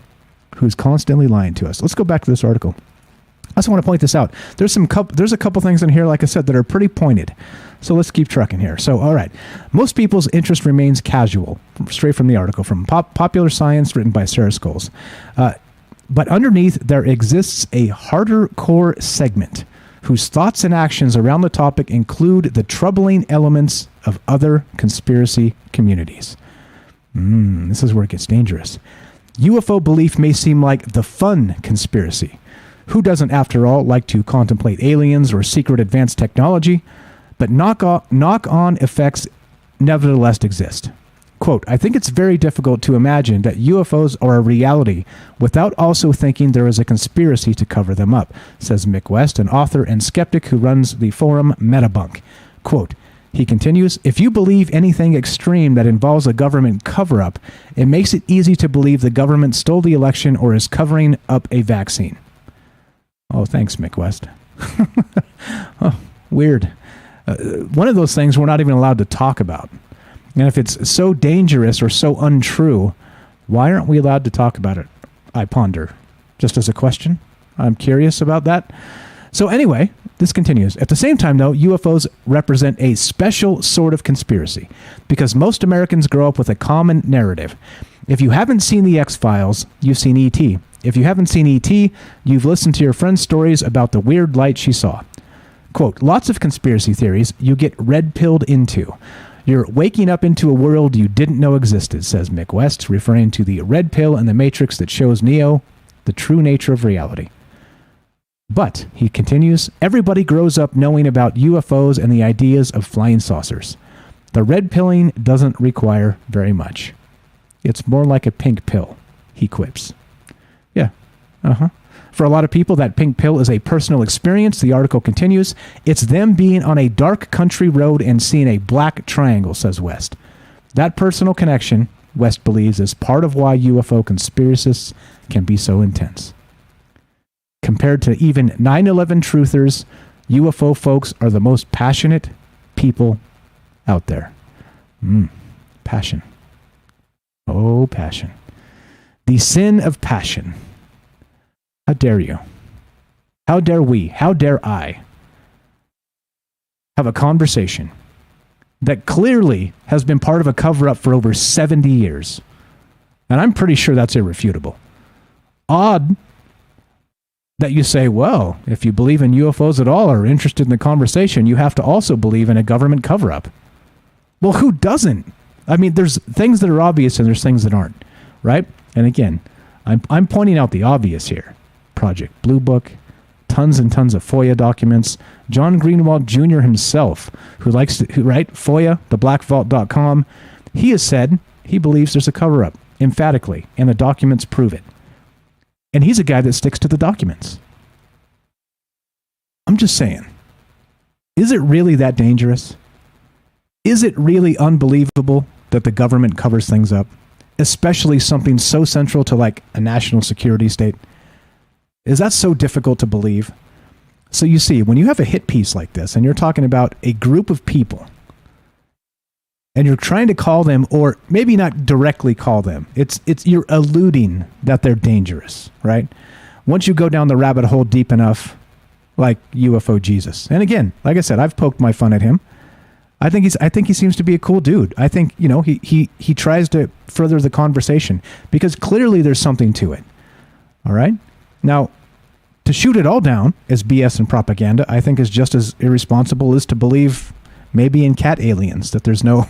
who's constantly lying to us. Let's go back to this article. I also want to point this out. There's a couple things in here, like I said, that are pretty pointed. So let's keep trucking here. So, all right. Most people's interest remains casual, straight from the article, from Popular Science, written by Sarah Scholes. But underneath, there exists a harder core segment whose thoughts and actions around the topic include the troubling elements of other conspiracy communities. This is where it gets dangerous. UFO belief may seem like the fun conspiracy. Who doesn't, after all, like to contemplate aliens or secret advanced technology? But knock-on effects nevertheless exist. Quote, I think it's very difficult to imagine that UFOs are a reality without also thinking there is a conspiracy to cover them up, says Mick West, an author and skeptic who runs the forum Metabunk. Quote, he continues, if you believe anything extreme that involves a government cover-up, it makes it easy to believe the government stole the election or is covering up a vaccine. Oh, thanks, Mick West. Oh, weird. One of those things we're not even allowed to talk about. And if it's so dangerous or so untrue, why aren't we allowed to talk about it? I ponder. Just as a question. I'm curious about that. So anyway, this continues. At the same time, though, UFOs represent a special sort of conspiracy because most Americans grow up with a common narrative. If you haven't seen the X-Files, you've seen E.T. If you haven't seen E.T., you've listened to your friend's stories about the weird light she saw. Quote, lots of conspiracy theories you get red-pilled into. You're waking up into a world you didn't know existed, says Mick West, referring to the red pill in the Matrix that shows Neo the true nature of reality. But, he continues, everybody grows up knowing about UFOs and the ideas of flying saucers. The red pilling doesn't require very much. It's more like a pink pill, he quips. Yeah, For a lot of people, that pink pill is a personal experience. The article continues, it's them being on a dark country road and seeing a black triangle, says West. That personal connection, West believes, is part of why UFO conspiracists can be so intense. Compared to even 9/11 truthers, UFO folks are the most passionate people out there. Passion. Oh, passion. The sin of passion. How dare you? How dare we? How dare I have a conversation that clearly has been part of a cover-up for over 70 years? And I'm pretty sure that's irrefutable. Odd that you say, well, if you believe in UFOs at all or are interested in the conversation, you have to also believe in a government cover-up. Well, who doesn't? I mean, there's things that are obvious and there's things that aren't, right? And again, I'm pointing out the obvious here. Project Blue Book, tons and tons of FOIA documents. John Greenwald Jr. himself, who likes to write FOIA, theblackvault.com, he has said he believes there's a cover-up, emphatically, and the documents prove it. And he's a guy that sticks to the documents. I'm just saying, is it really that dangerous? Is it really unbelievable that the government covers things up, especially something so central to like a national security state? Is that so difficult to believe? So you see, when you have a hit piece like this and you're talking about a group of people and you're trying to call them, or maybe not directly call them, it's you're alluding that they're dangerous, right? Once you go down the rabbit hole deep enough, like UFO Jesus. And again, like I said, I've poked my fun at him. I think he seems to be a cool dude. I think, he tries to further the conversation because clearly there's something to it. All right? Now, to shoot it all down as BS and propaganda, I think is just as irresponsible as to believe maybe in cat aliens that there's no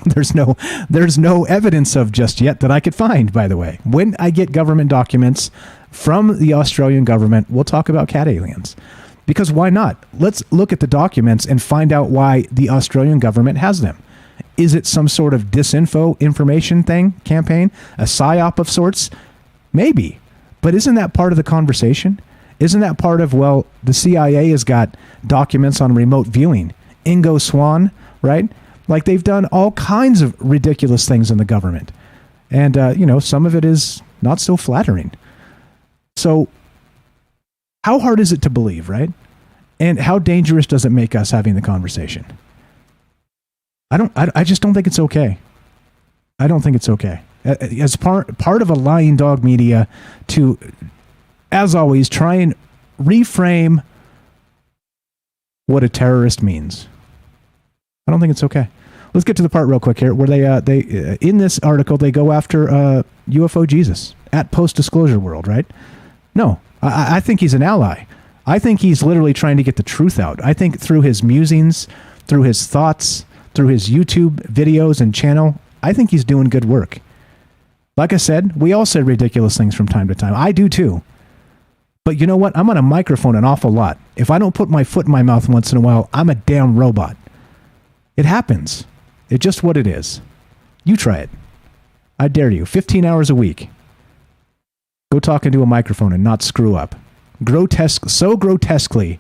evidence of just yet that I could find, by the way. When I get government documents from the Australian government, we'll talk about cat aliens. Because why not? Let's look at the documents and find out why the Australian government has them. Is it some sort of disinfo information campaign? A psyop of sorts? Maybe. But isn't that part of the conversation? Isn't that part of, well, the CIA has got documents on remote viewing. Ingo Swann, right? Like they've done all kinds of ridiculous things in the government. And, some of it is not so flattering. So how hard is it to believe, right? And how dangerous does it make us having the conversation? I just don't think it's okay. I don't think it's okay. As part of a lying dog media to, as always, try and reframe what a terrorist means. I don't think it's okay. Let's get to the part real quick here where they in this article, they go after UFO Jesus at Post-Disclosure World, right? No, I think he's an ally. I think he's literally trying to get the truth out. I think through his musings, through his thoughts, through his YouTube videos and channel, I think he's doing good work. Like I said, we all say ridiculous things from time to time. I do too. But you know what? I'm on a microphone an awful lot. If I don't put my foot in my mouth once in a while, I'm a damn robot. It happens. It's just what it is. You try it. I dare you. 15 hours a week. Go talk into a microphone and not screw up. So grotesquely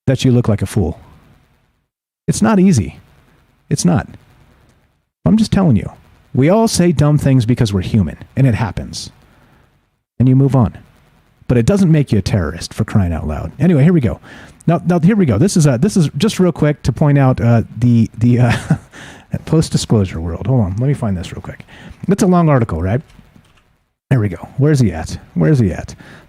that you look like a fool. It's not easy. It's not. I'm just telling you. We all say dumb things because we're human, and it happens. And you move on. But it doesn't make you a terrorist, for crying out loud. Anyway, here we go. Now here we go. This is just real quick to point out the Post-Disclosure World. Hold on, let me find this real quick. It's a long article, right? There we go. Where's he at?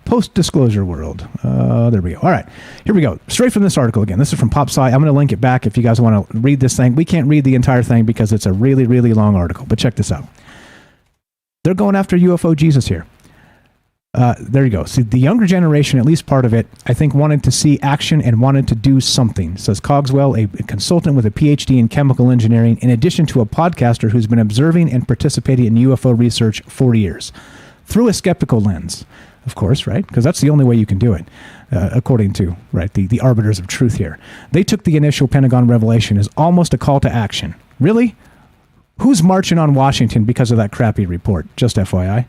Post-Disclosure World. There we go. All right, here we go. Straight from this article again. This is from PopSci. I'm going to link it back if you guys want to read this thing. We can't read the entire thing because it's a really, really long article. But check this out. They're going after UFO Jesus here. There you go. See, the younger generation, at least part of it, I think wanted to see action and wanted to do something, says Cogswell, a consultant with a PhD in chemical engineering, in addition to a podcaster who's been observing and participating in UFO research for years. Through a skeptical lens, of course, right? Because that's the only way you can do it, according to, right, the arbiters of truth here. They took the initial Pentagon revelation as almost a call to action. Really? Who's marching on Washington because of that crappy report? Just FYI.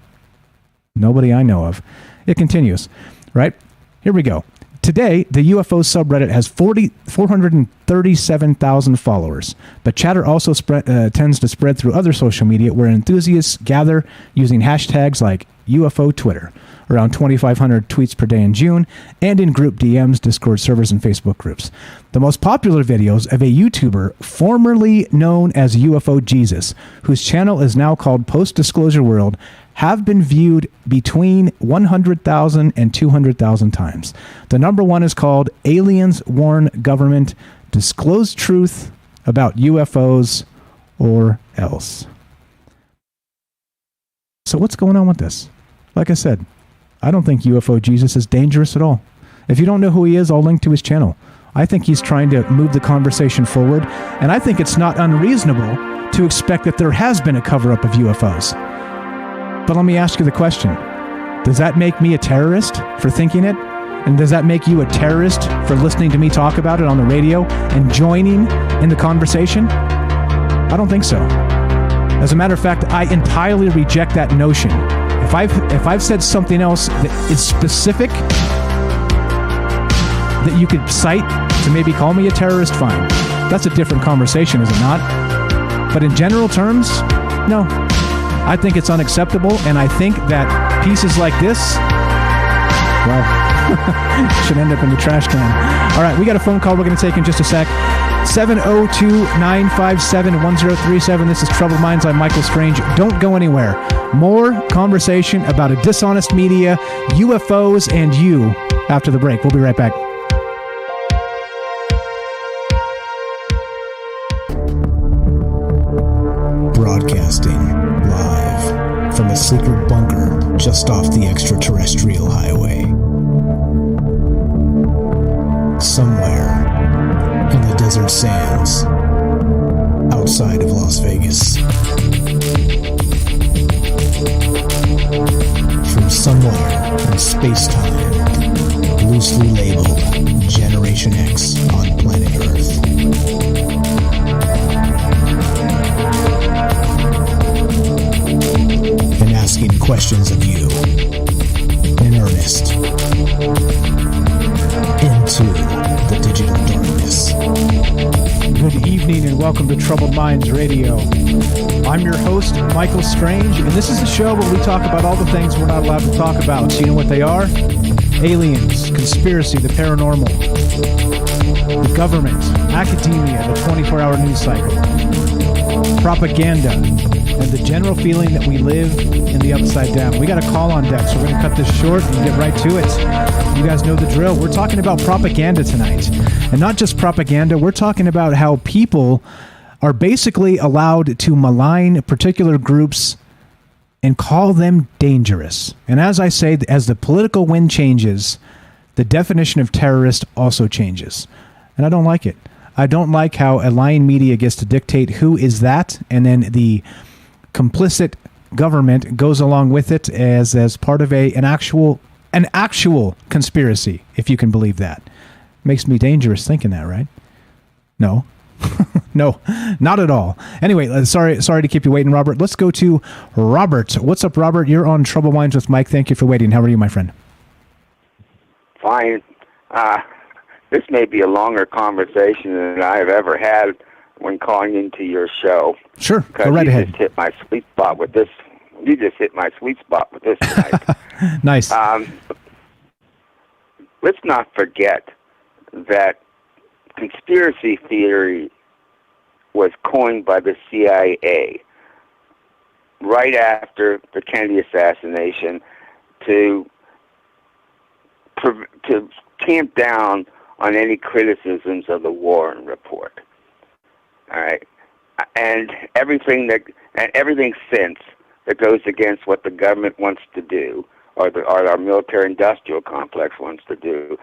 Nobody I know of. It continues, right? Here we go. Today, the UFO subreddit has 437,000 followers, but chatter also tends to spread through other social media where enthusiasts gather using hashtags like UFO Twitter, around 2,500 tweets per day in June, and in group DMs, Discord servers, and Facebook groups. The most popular videos of a YouTuber formerly known as UFO Jesus, whose channel is now called Post-Disclosure World, have been viewed between 100,000 and 200,000 times. The number one is called Aliens Warn Government, Disclose Truth About UFOs or Else. So what's going on with this? Like I said, I don't think UFO Jesus is dangerous at all. If you don't know who he is, I'll link to his channel. I think he's trying to move the conversation forward, and I think it's not unreasonable to expect that there has been a cover-up of UFOs. But let me ask you the question. Does that make me a terrorist for thinking it? And does that make you a terrorist for listening to me talk about it on the radio and joining in the conversation? I don't think so. As a matter of fact, I entirely reject that notion. If I've said something else that is specific that you could cite to maybe call me a terrorist, fine. That's a different conversation, is it not? But in general terms, no. I think it's unacceptable, and I think that pieces like this, well, should end up in the trash can. All right, we got a phone call we're going to take in just a sec. 702-957-1037. This is Troubled Minds. I'm Michael Strange. Don't go anywhere. More conversation about a dishonest media, UFOs, and you after the break. We'll be right back. Broadcasting live from a secret bunker just off the extraterrestrial highway. Somewhere in the desert sands outside of Las Vegas. From somewhere in space-time, loosely labeled Generation X on planet Earth. And asking questions of you in earnest into the digital darkness. Good evening and welcome to Troubled Minds Radio. I'm your host, Michael Strange, and this is the show where we talk about all the things we're not allowed to talk about. So you know what they are? Aliens, conspiracy, the paranormal, the government, academia, the 24-hour news cycle, propaganda, and the general feeling that we live in the upside down. We got a call on deck, so we're going to cut this short and get right to it. You guys know the drill. We're talking about propaganda tonight. And not just propaganda, we're talking about how people are basically allowed to malign particular groups and call them dangerous. And as I say, as the political wind changes, the definition of terrorist also changes. And I don't like it. I don't like how a lying media gets to dictate who is that, and then the complicit government goes along with it as part of an actual conspiracy, if you can believe that. Makes me dangerous thinking that, right? No. No, not at all. Anyway, sorry to keep you waiting, Robert. Let's go to Robert. What's up, Robert? You're on Trouble Minds with Mike. Thank you for waiting. How are you, my friend? Fine. This may be a longer conversation than I've ever had when calling into your show. Sure, go right ahead. You just hit my sweet spot with this. Tonight. Nice. Let's not forget that conspiracy theory was coined by the CIA right after the Kennedy assassination to tamp down on any criticisms of the Warren Report. All right, and everything since that goes against what the government wants to do, or our military-industrial complex wants to do,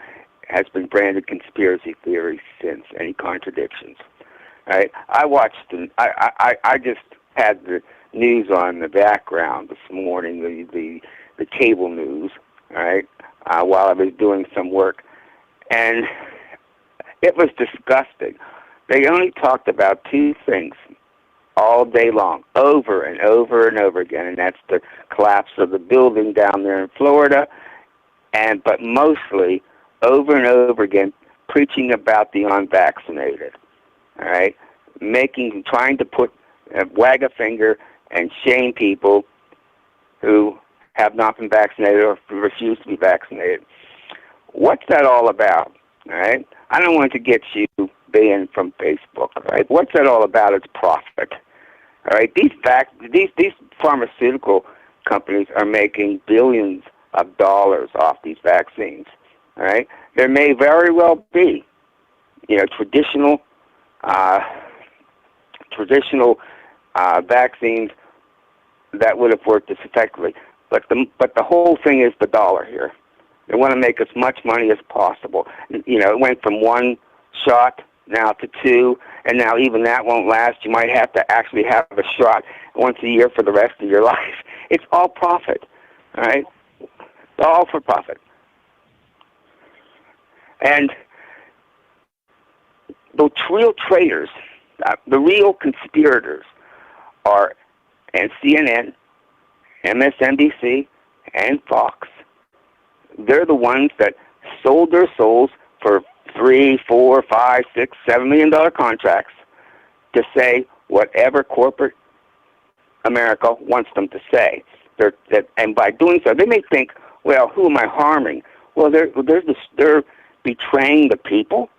has been branded conspiracy theory since. Any contradictions? All right, I just had the news on the background this morning, the cable news. All right, while I was doing some work, and it was disgusting. They only talked about two things all day long, over and over and over again, and that's the collapse of the building down there in Florida, but mostly over and over again preaching about the unvaccinated. All right, trying to wag a finger and shame people who have not been vaccinated or refuse to be vaccinated. What's that all about? All right, I don't want to get you banned from Facebook. All right, what's that all about? It's profit. All right, these pharmaceutical companies are making billions of dollars off these vaccines. All right, there may very well be, traditional vaccines that would have worked as effectively, but the whole thing is the dollar here. They want to make as much money as possible. It went from one shot now to two, and now even that won't last. You might have to actually have a shot once a year for the rest of your life. It's all profit, all right? It's all for profit. And the real traitors, the real conspirators are CNN, MSNBC, and Fox. They're the ones that sold their souls for $3, $4, $5, $6, $7 million contracts to say whatever corporate America wants them to say. And by doing so, they may think, well, who am I harming? Well, they're betraying the people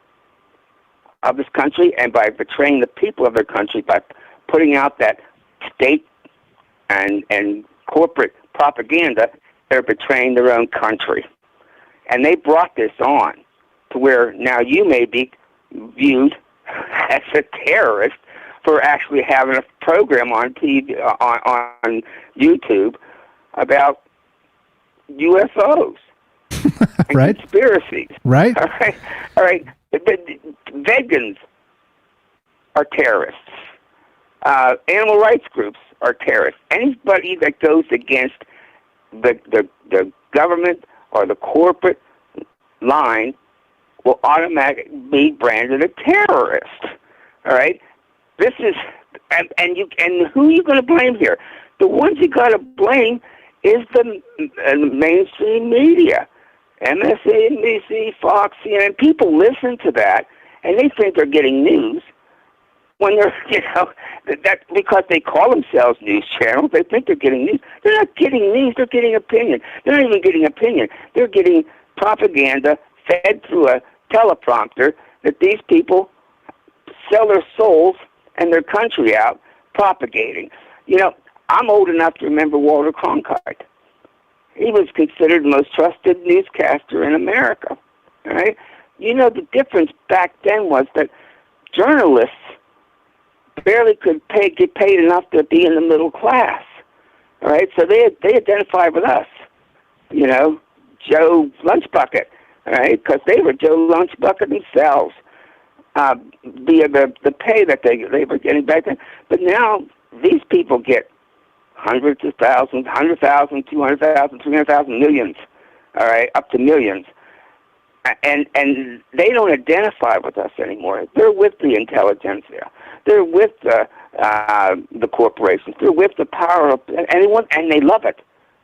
of this country, and by betraying the people of their country, by putting out that state and corporate propaganda, they're betraying their own country. And they brought this on to where now you may be viewed as a terrorist for actually having a program on TV, on YouTube about UFOs and right. Conspiracies. Right. All right. Vegans are terrorists. Animal rights groups are terrorists. Anybody that goes against the government or the corporate line will automatically be branded a terrorist. All right. This is and who are you going to blame here? The ones you got to blame is the mainstream media, MSNBC, Fox, CNN. People listen to that and they think they're getting news, when they're, that because they call themselves news channels, they think they're getting news. They're not getting news. They're getting opinion. They're not even getting opinion. They're getting propaganda fed through a teleprompter that these people sell their souls and their country out propagating. I'm old enough to remember Walter Cronkite. He was considered the most trusted newscaster in America. All right? The difference back then was that journalists barely could get paid enough to be in the middle class. All right? So they identified with us. Joe Lunchbucket. All right? Because they were Joe Lunchbucket themselves. The pay that they were getting back then. But now these people get hundreds of thousands, 100,000, 200,000, 300,000, millions, all right, up to millions. And they don't identify with us anymore. They're with the intelligentsia. They're with the corporations. They're with the power of anyone, and they love it.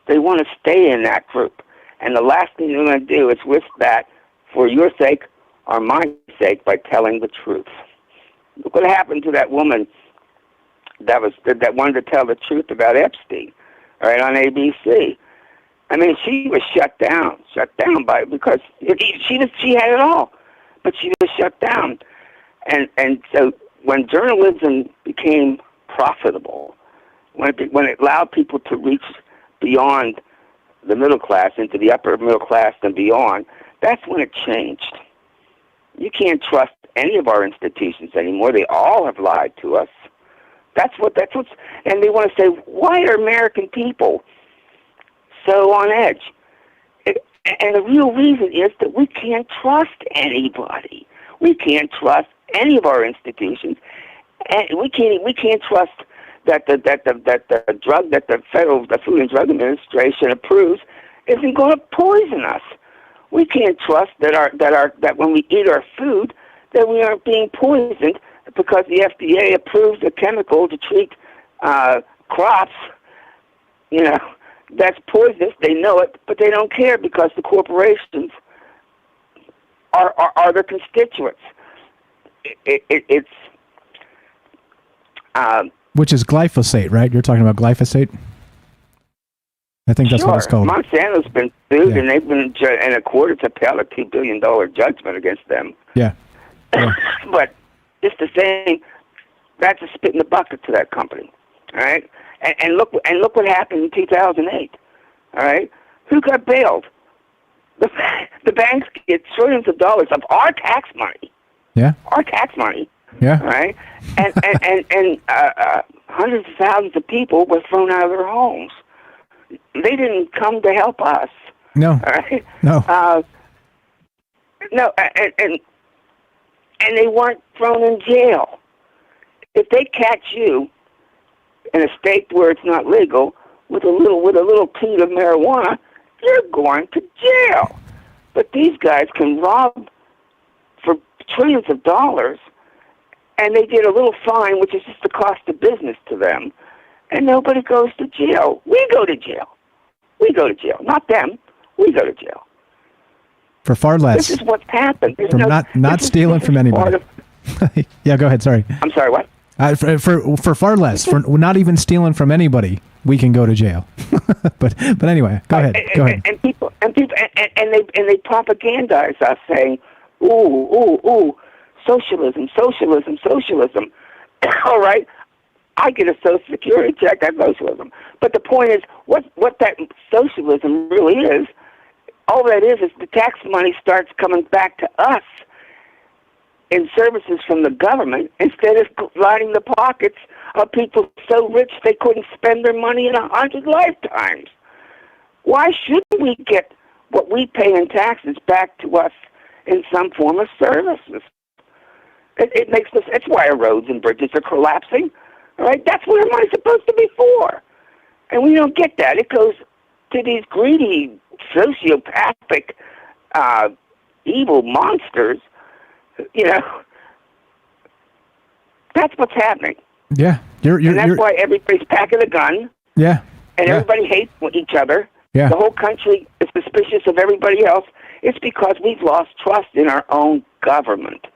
They want to stay in that group. And the last thing they're going to do is risk that for your sake or my sake by telling the truth. Look what happened to that woman that wanted to tell the truth about Epstein, all right, on ABC. I mean, she was shut down because she had it all, but she was shut down. And so when journalism became profitable, when it allowed people to reach beyond the middle class into the upper middle class and beyond, that's when it changed. You can't trust any of our institutions anymore. They all have lied to us. That's what's, and they want to say, why are American people so on edge? And the real reason is that we can't trust anybody. We can't trust any of our institutions, and we can't trust that the drug that the Food and Drug Administration approves isn't going to poison us. We can't trust that when we eat our food that we aren't being poisoned because the FDA approves a chemical to treat crops, that's poisonous. They know it, but they don't care because the corporations are their constituents. It's which is glyphosate, right? You're talking about glyphosate? I think that's what it's called. Monsanto's been sued, and they've been in a court to pay out a $2 billion judgment against them. Yeah. But it's the same. That's a spit in the bucket to that company. All right. And look what happened in 2008. All right. Who got bailed? The banks get trillions of dollars of our tax money. Yeah. Our tax money. Yeah. All right. And hundreds of thousands of people were thrown out of their homes. They didn't come to help us. No. All right. No. No. And they weren't thrown in jail. If they catch you in a state where it's not legal with a little toot of marijuana, you're going to jail. But these guys can rob for trillions of dollars, and they get a little fine, which is just the cost of business to them, and nobody goes to jail. We go to jail. We go to jail. Not them. We go to jail. For far less. This is what's happened. From not stealing from anybody. Yeah, go ahead. Sorry. I'm sorry. What? For far less. For not even stealing from anybody, we can go to jail. but anyway, go ahead. Go ahead. And they propagandize us saying, ooh, socialism. All right. I get a Social Security check. That's socialism. But the point is, what that socialism really is. All that is the tax money starts coming back to us in services from the government instead of lining the pockets of people so rich they couldn't spend their money in 100 lifetimes. Why shouldn't we get what we pay in taxes back to us in some form of services? It makes us. That's why our roads and bridges are collapsing. All right, that's what our money's supposed to be for, and we don't get that. It goes to these greedy, sociopathic, evil monsters. That's what's happening. Yeah, and that's why everybody's packing a gun. Yeah, and everybody hates each other. Yeah, the whole country is suspicious of everybody else. It's because we've lost trust in our own government.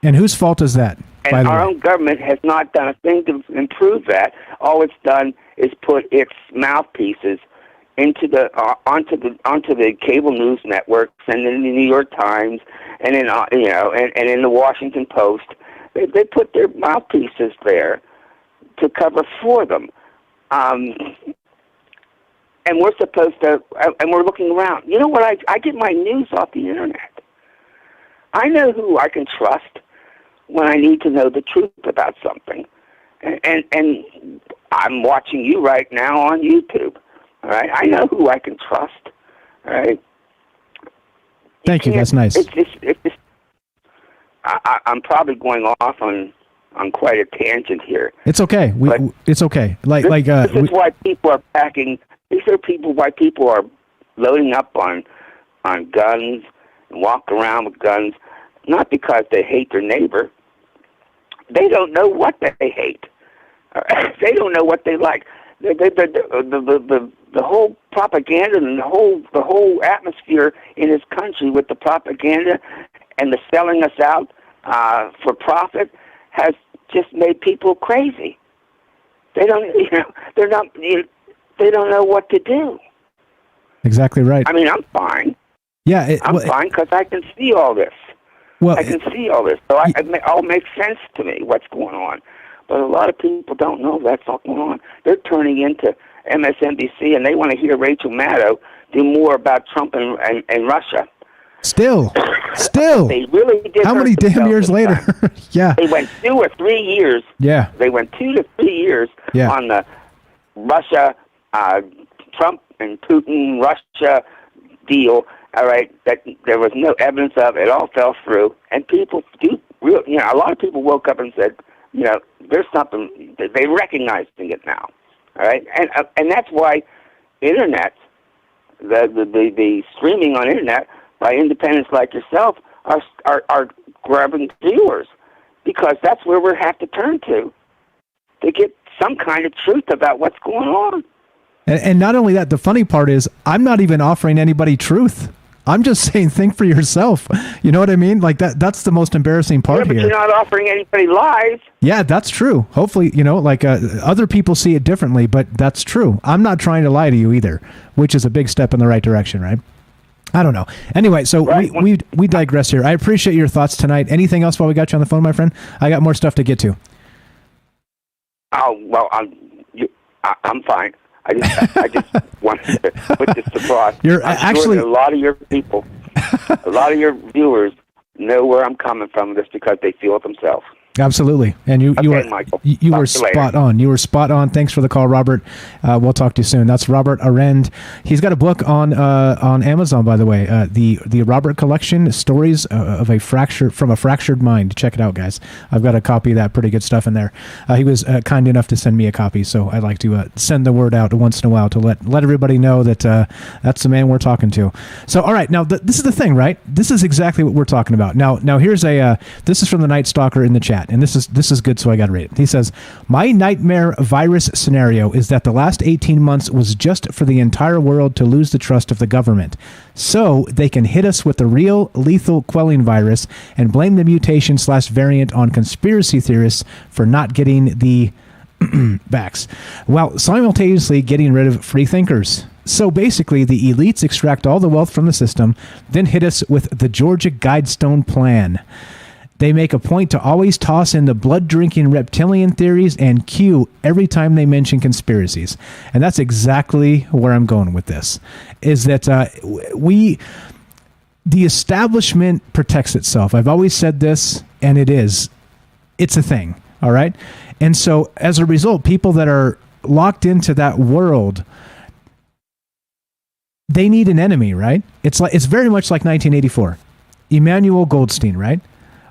And whose fault is that? And our own government has not done a thing to improve that. All it's done is put its mouthpieces into the onto the cable news networks and in the New York Times and in and in the Washington Post. They put their mouthpieces there to cover for them. And we're supposed to, and we're looking around. You know what? I get my news off the internet. I know who I can trust when I need to know the truth about something. And I'm watching you right now on YouTube. All right? I know who I can trust. All right? Thank you. That's nice. It's just, I'm probably going off on quite a tangent here. It's okay. It's okay. This is why people are packing. These are why people are loading up on guns and walk around with guns, not because they hate their neighbor. They don't know what they hate. They don't know what they like. The whole propaganda and the whole atmosphere in this country with the propaganda and the selling us out for profit has just made people crazy. They don't know what to do. Exactly right. I mean, I'm fine. Yeah, I'm fine because I can see all this. Well, I can see all this, so it all makes sense to me what's going on. But a lot of people don't know that's all going on. They're turning into MSNBC, and they want to hear Rachel Maddow do more about Trump and Russia. Still. They really did. How many damn years later? Yeah. They went 2 or 3 years. Yeah. They went 2 to 3 years on the Russia, Trump and Putin, Russia deal. All right, that there was no evidence of it. All fell through, and people do. A lot of people woke up and said, there's something. They recognizing it now. All right, and that's why internet, the streaming on internet by independents like yourself are grabbing viewers, because that's where we have to turn to get some kind of truth about what's going on. And not only that, the funny part is I'm not even offering anybody truth. I'm just saying, think for yourself. You know what I mean? Like that's the most embarrassing part but here. You're not offering anybody lies. Yeah, that's true. Hopefully, other people see it differently, but that's true. I'm not trying to lie to you either, which is a big step in the right direction, right? I don't know. Anyway, so right. we digress here. I appreciate your thoughts tonight. Anything else while we got you on the phone, my friend? I got more stuff to get to. Oh, well, I'm fine. I just wanted to put this across. I'm sure that a lot of your people, a lot of your viewers know where I'm coming from just because they feel it themselves. Absolutely. And you were spot on. You were spot on. Thanks for the call, Robert. We'll talk to you soon. That's Robert Arend. He's got a book on Amazon, by the way, the Robert Collection, Stories of a Fractured Mind. Check it out, guys. I've got a copy of that. Pretty good stuff in there. He was kind enough to send me a copy, so I'd like to send the word out once in a while to let everybody know that that's the man we're talking to. So, all right, now this is the thing, right? This is exactly what we're talking about. Now here's this is from the Night Stalker in the chat. And this is good, so I got to read it. He says, my nightmare virus scenario is that the last 18 months was just for the entire world to lose the trust of the government, so they can hit us with the real lethal quelling virus and blame the mutation/variant on conspiracy theorists for not getting the backs, while simultaneously getting rid of free thinkers. So basically, the elites extract all the wealth from the system, then hit us with the Georgia Guidestone Plan. They make a point to always toss in the blood-drinking reptilian theories and Q every time they mention conspiracies. And that's exactly where I'm going with this, is that the establishment protects itself. I've always said this, and it's a thing, all right? And so as a result, people that are locked into that world, they need an enemy, right? It's very much like 1984. Emmanuel Goldstein, right?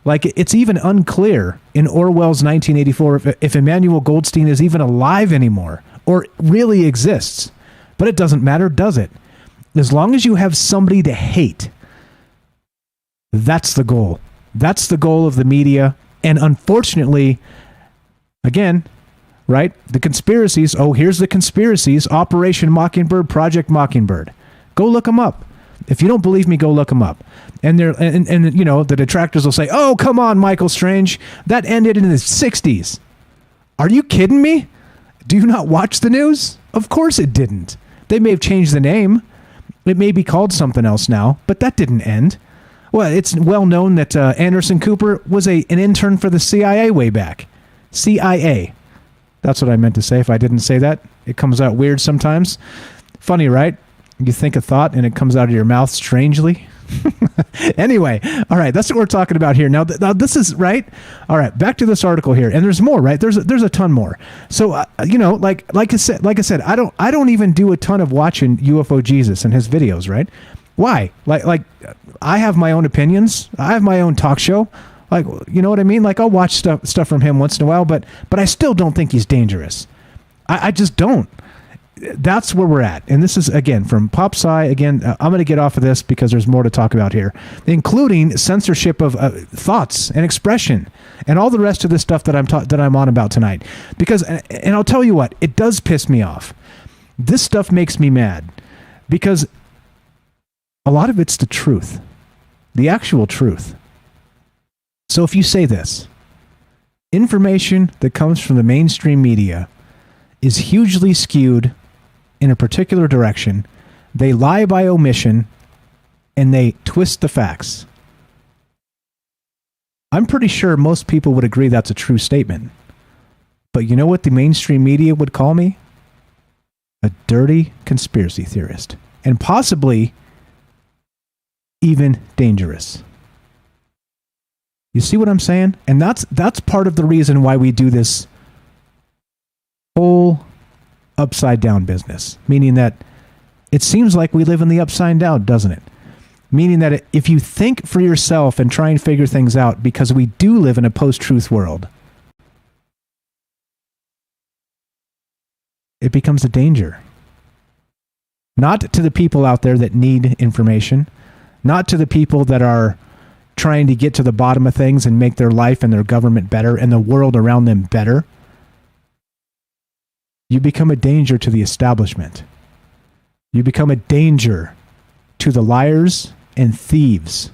Like, it's even unclear in Orwell's 1984 if Emmanuel Goldstein is even alive anymore or really exists. But it doesn't matter, does it? As long as you have somebody to hate, that's the goal. That's the goal of the media. And unfortunately, again, right, the conspiracies, here's the conspiracies, Operation Mockingbird, Project Mockingbird. Go look them up. If you don't believe me, go look them up. And you know, the detractors will say, "Oh, come on, Michael Strange, that ended in the 60s." Are you kidding me? Do you not watch the news? Of course it didn't. They may have changed the name. It may be called something else now, but that didn't end. Well, it's well known that Anderson Cooper was an intern for the CIA way back. CIA. That's what I meant to say. If I didn't say that, it comes out weird sometimes. Funny, right? You think a thought and it comes out of your mouth strangely. Anyway, all right, that's what we're talking about here. Now this is right. All right, back to this article here, and there's more, right? There's a ton more. So you know, like I said, I don't even do a ton of watching UFO Jesus and his videos, right? Why? Like I have my own opinions. I have my own talk show. Like, you know what I mean? Like, I'll watch stuff from him once in a while, but I still don't think he's dangerous. I just don't. That's where we're at. And this is, again, from Pop Sci. Again, I'm going to get off of this because there's more to talk about here, including censorship of thoughts and expression and all the rest of the stuff that I'm on about tonight. Because, and I'll tell you what, it does piss me off. This stuff makes me mad because a lot of it's the truth, the actual truth. So if you say this, information that comes from the mainstream media is hugely skewed in a particular direction, they lie by omission, and they twist the facts. I'm pretty sure most people would agree that's a true statement. But you know what the mainstream media would call me? A dirty conspiracy theorist. And possibly even dangerous. You see what I'm saying? And that's part of the reason why we do this whole upside down business. Meaning that it seems like we live in the upside down, doesn't it? Meaning that if you think for yourself and try and figure things out, because we do live in a post-truth world, it becomes a danger. Not to the people out there that need information, not to the people that are trying to get to the bottom of things and make their life and their government better and the world around them better. You become a danger to the establishment. You become a danger to the liars and thieves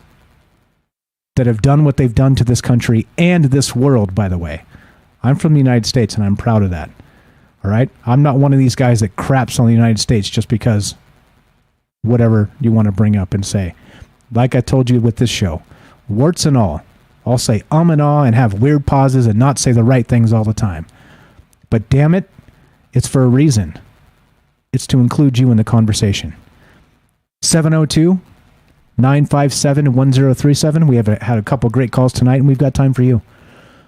that have done what they've done to this country and this world, by the way. I'm from the United States and I'm proud of that. All right? I'm not one of these guys that craps on the United States just because whatever you want to bring up and say. Like I told you with this show, warts and all, I'll say and ah and have weird pauses and not say the right things all the time. But damn it, it's for a reason. It's to include you in the conversation. 702-957-1037. We have had a couple great calls tonight, and we've got time for you.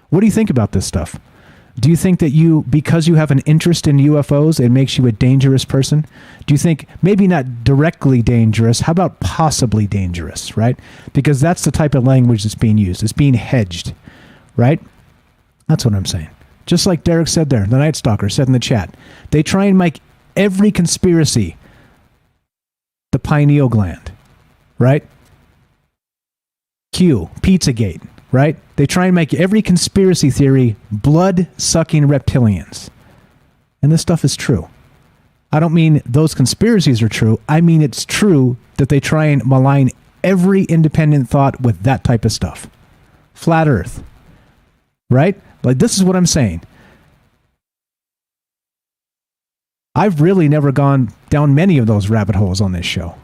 What do you think about this stuff? Do you think that because you have an interest in UFOs, it makes you a dangerous person? Do you think maybe not directly dangerous? How about possibly dangerous, right? Because that's the type of language that's being used. It's being hedged, right? That's what I'm saying. Just like Derek said there, the Night Stalker said in the chat, they try and make every conspiracy the pineal gland, right? Pizzagate, right? They try and make every conspiracy theory blood-sucking reptilians. And this stuff is true. I don't mean those conspiracies are true. I mean it's true that they try and malign every independent thought with that type of stuff. Flat Earth, right? Like, this is what I'm saying. I've really never gone down many of those rabbit holes on this show.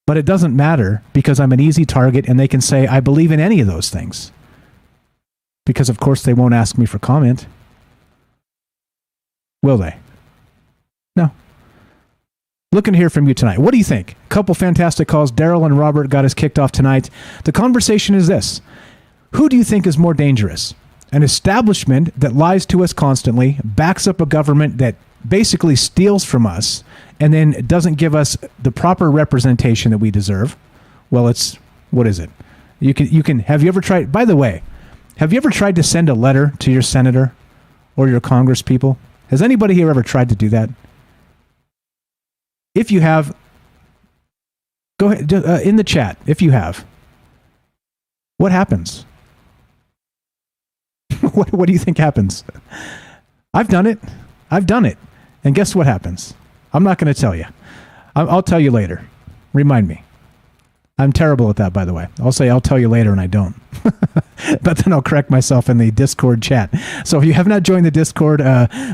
But it doesn't matter because I'm an easy target and they can say I believe in any of those things. Because, of course, they won't ask me for comment. Will they? No. Looking to hear from you tonight. What do you think? A couple fantastic calls. Daryl and Robert got us kicked off tonight. The conversation is this. Who do you think is more dangerous? An establishment that lies to us constantly, backs up a government that basically steals from us, and then doesn't give us the proper representation that we deserve. Well, what is it? You can, have you ever tried, by the way, have you ever tried to send a letter to your senator or your Congress people? Has anybody here ever tried to do that? If you have, go ahead, in the chat, if you have. What happens? What do you think happens? I've done it. And guess what happens? I'm not going to tell you. I'll tell you later. Remind me. I'm terrible at that, by the way. I'll say I'll tell you later, and I don't. But then I'll correct myself in the Discord chat. So if you have not joined the Discord,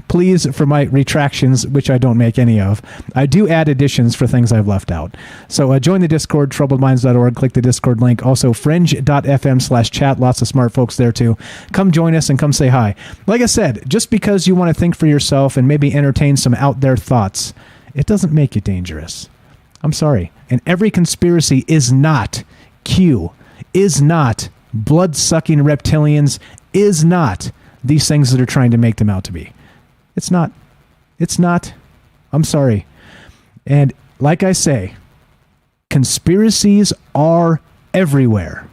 please, for my retractions, which I don't make any of, I do add additions for things I've left out. So join the Discord, troubledminds.org. Click the Discord link. Also, fringe.fm/chat. Lots of smart folks there, too. Come join us and come say hi. Like I said, just because you want to think for yourself and maybe entertain some out there thoughts, it doesn't make you dangerous. I'm sorry. And every conspiracy is not Q, is not blood-sucking reptilians, is not these things that are trying to make them out to be. It's not. It's not. I'm sorry. And like I say, conspiracies are everywhere.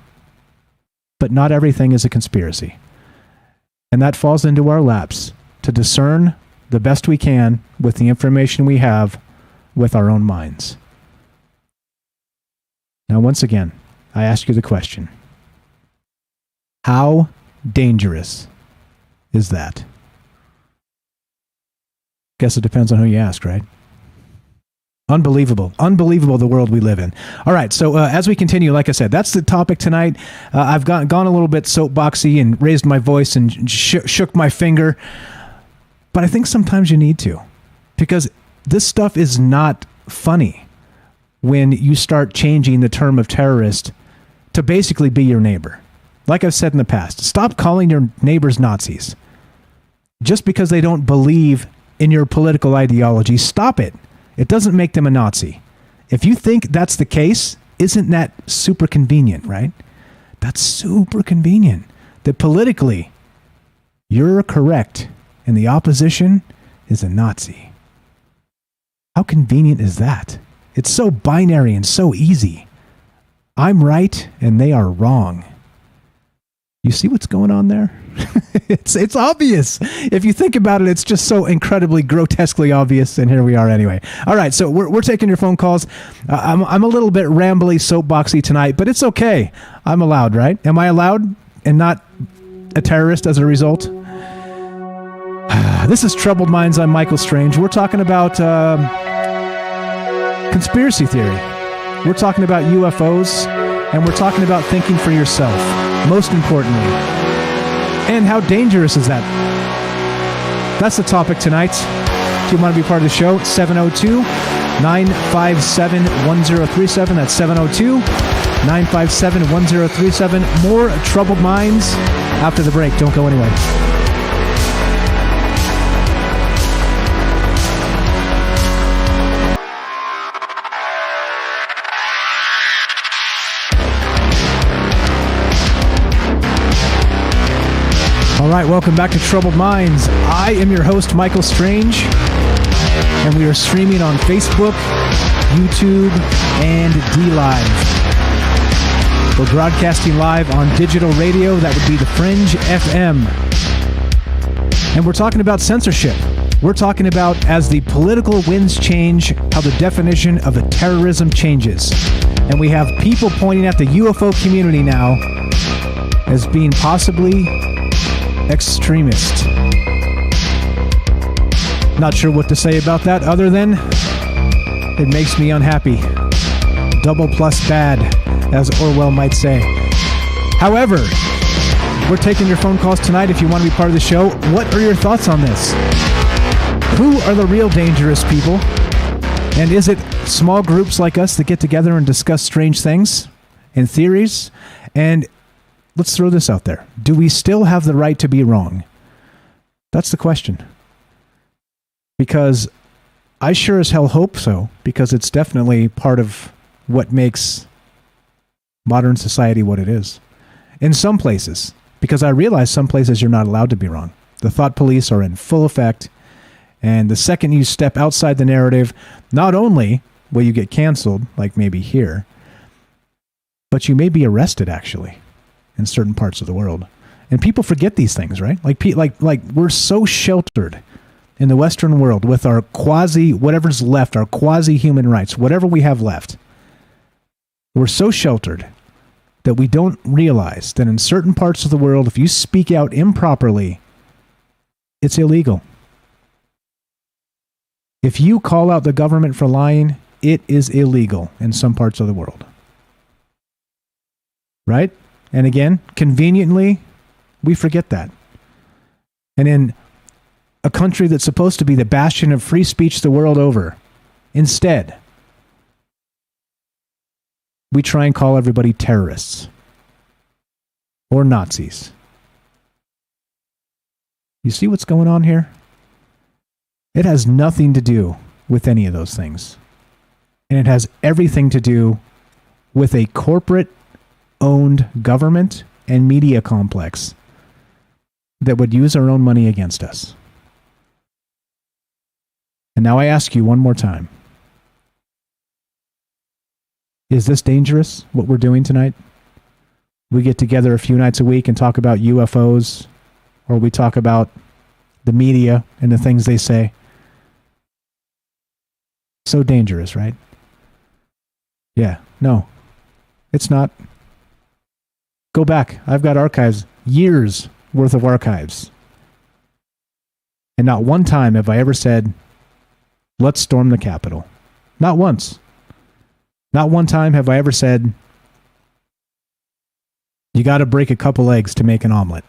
But not everything is a conspiracy. And that falls into our laps to discern the best we can with the information we have with our own minds. Now, once again, I ask you the question. How dangerous is that? Guess it depends on who you ask, right? Unbelievable. Unbelievable the world we live in. All right, so as we continue, like I said, that's the topic tonight. I've gone a little bit soapboxy and raised my voice and shook my finger. But I think sometimes you need to. Because this stuff is not funny when you start changing the term of terrorist to basically be your neighbor. Like I've said in the past, stop calling your neighbors Nazis. Just because they don't believe in your political ideology, stop it. It doesn't make them a Nazi. If you think that's the case, isn't that super convenient, right? That's super convenient. That politically, you're correct and the opposition is a Nazi. How convenient is that? It's so binary and so easy. I'm right and they are wrong. You see what's going on there? It's obvious. If you think about it, it's just so incredibly grotesquely obvious, and here we are anyway. All right, so we're taking your phone calls. I'm a little bit rambly, soapboxy tonight, but it's okay. I'm allowed, right? Am I allowed and not a terrorist as a result? This is Troubled Minds. I'm Michael Strange. We're talking about conspiracy theory. We're talking about UFOs, and we're talking about thinking for yourself, most importantly. And how dangerous is that? That's the topic tonight. If you want to be part of the show, 702-957-1037. That's 702-957-1037. More Troubled Minds after the break. Don't go anywhere. All right, welcome back to Troubled Minds. I am your host, Michael Strange, and we are streaming on Facebook, YouTube, and DLive. We're broadcasting live on digital radio. That would be the Fringe FM. And we're talking about censorship. We're talking about, as the political winds change, how the definition of a terrorism changes. And we have people pointing at the UFO community now as being possibly extremist. Not sure what to say about that other than it makes me unhappy. Double plus bad, as Orwell might say. However, we're taking your phone calls tonight if you want to be part of the show. What are your thoughts on this? Who are the real dangerous people? And is it small groups like us that get together and discuss strange things and theories? And let's throw this out there. Do we still have the right to be wrong? That's the question. Because I sure as hell hope so, because it's definitely part of what makes modern society what it is. In some places, because I realize some places you're not allowed to be wrong. The thought police are in full effect, and the second you step outside the narrative, not only will you get canceled, like maybe here, but you may be arrested, actually, in certain parts of the world. And people forget these things, right? Like we're so sheltered in the Western world with our whatever's left, our quasi-human rights, whatever we have left. We're so sheltered that we don't realize that in certain parts of the world, if you speak out improperly, it's illegal. If you call out the government for lying, it is illegal in some parts of the world. right? And again, conveniently, we forget that. And in a country that's supposed to be the bastion of free speech the world over, instead, we try and call everybody terrorists or Nazis. You see what's going on here? It has nothing to do with any of those things. And it has everything to do with a corporate-owned government and media complex that would use our own money against us. And now I ask you one more time. Is this dangerous, what we're doing tonight? We get together a few nights a week and talk about UFOs, or we talk about the media and the things they say. So dangerous, right? Yeah, no, it's not. Go back. I've got archives, years worth of archives. And not one time have I ever said, let's storm the Capitol. Not once. Not one time have I ever said, you got to break a couple eggs to make an omelet.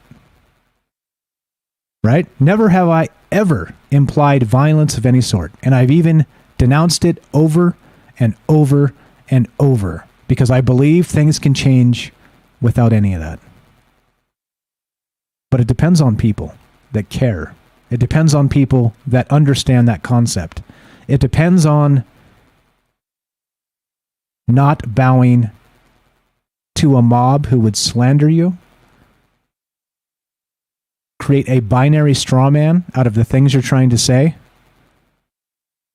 Right? Never have I ever implied violence of any sort. And I've even denounced it over and over and over because I believe things can change without any of that. But it depends on people that care. It depends on people that understand that concept. It depends on not bowing to a mob who would slander you, create a binary straw man out of the things you're trying to say,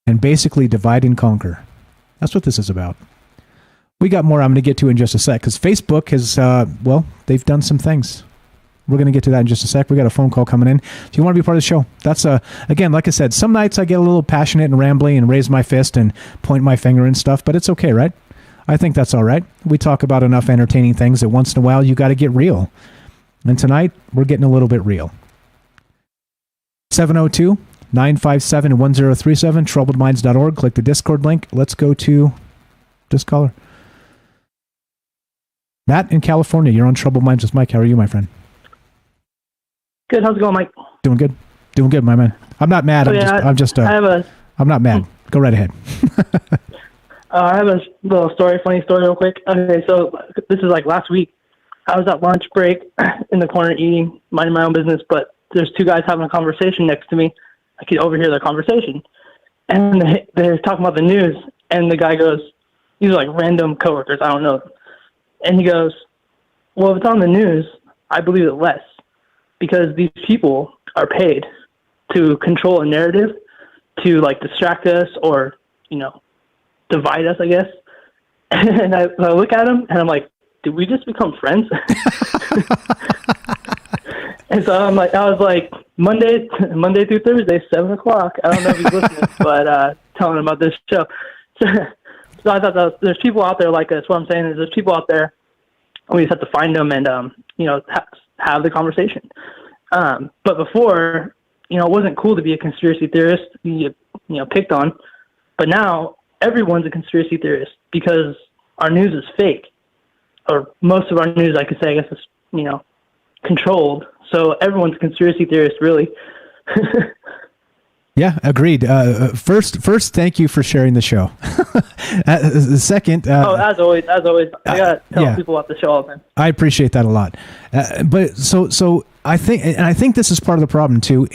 and basically divide and conquer. That's what this is about. We got more I'm going to get to in just a sec, because Facebook has, they've done some things. We're going to get to that in just a sec. We got a phone call coming in. If you want to be part of the show, that's, again, like I said, some nights I get a little passionate and rambly and raise my fist and point my finger and stuff, but it's okay, right? I think that's all right. We talk about enough entertaining things that once in a while you got to get real. And tonight, we're getting a little bit real. 702-957-1037, troubledminds.org. Click the Discord link. Let's go to this caller. Matt in California, you're on Troubled Minds with Mike. How are you, my friend? Good. How's it going, Mike? Doing good. Doing good, my man. I'm not mad. I'm not mad. Go right ahead. I have a little story, funny story real quick. Okay, so this is like last week. I was at lunch break in the corner eating, minding my own business, but there's two guys having a conversation next to me. I could overhear their conversation. And they're talking about the news, and the guy goes, these are like random coworkers, I don't know. And he goes, well, if it's on the news, I believe it less, because these people are paid to control a narrative, to like distract us or, divide us, I guess. And I look at him and I'm like, did we just become friends? And so I was like, Monday through Thursday, 7:00. I don't know if he's listening, but telling him about this show. So I thought there's people out there like us. What I'm saying is there's people out there, and we just have to find them and, have the conversation. But before, it wasn't cool to be a conspiracy theorist, picked on. But now everyone's a conspiracy theorist because our news is fake. Or most of our news, I could say, I guess, is, controlled. So everyone's a conspiracy theorist, really. Yeah, agreed. First, thank you for sharing the show. Second, as always, I gotta tell people about the show all the time. I appreciate that a lot. But so I think this is part of the problem too,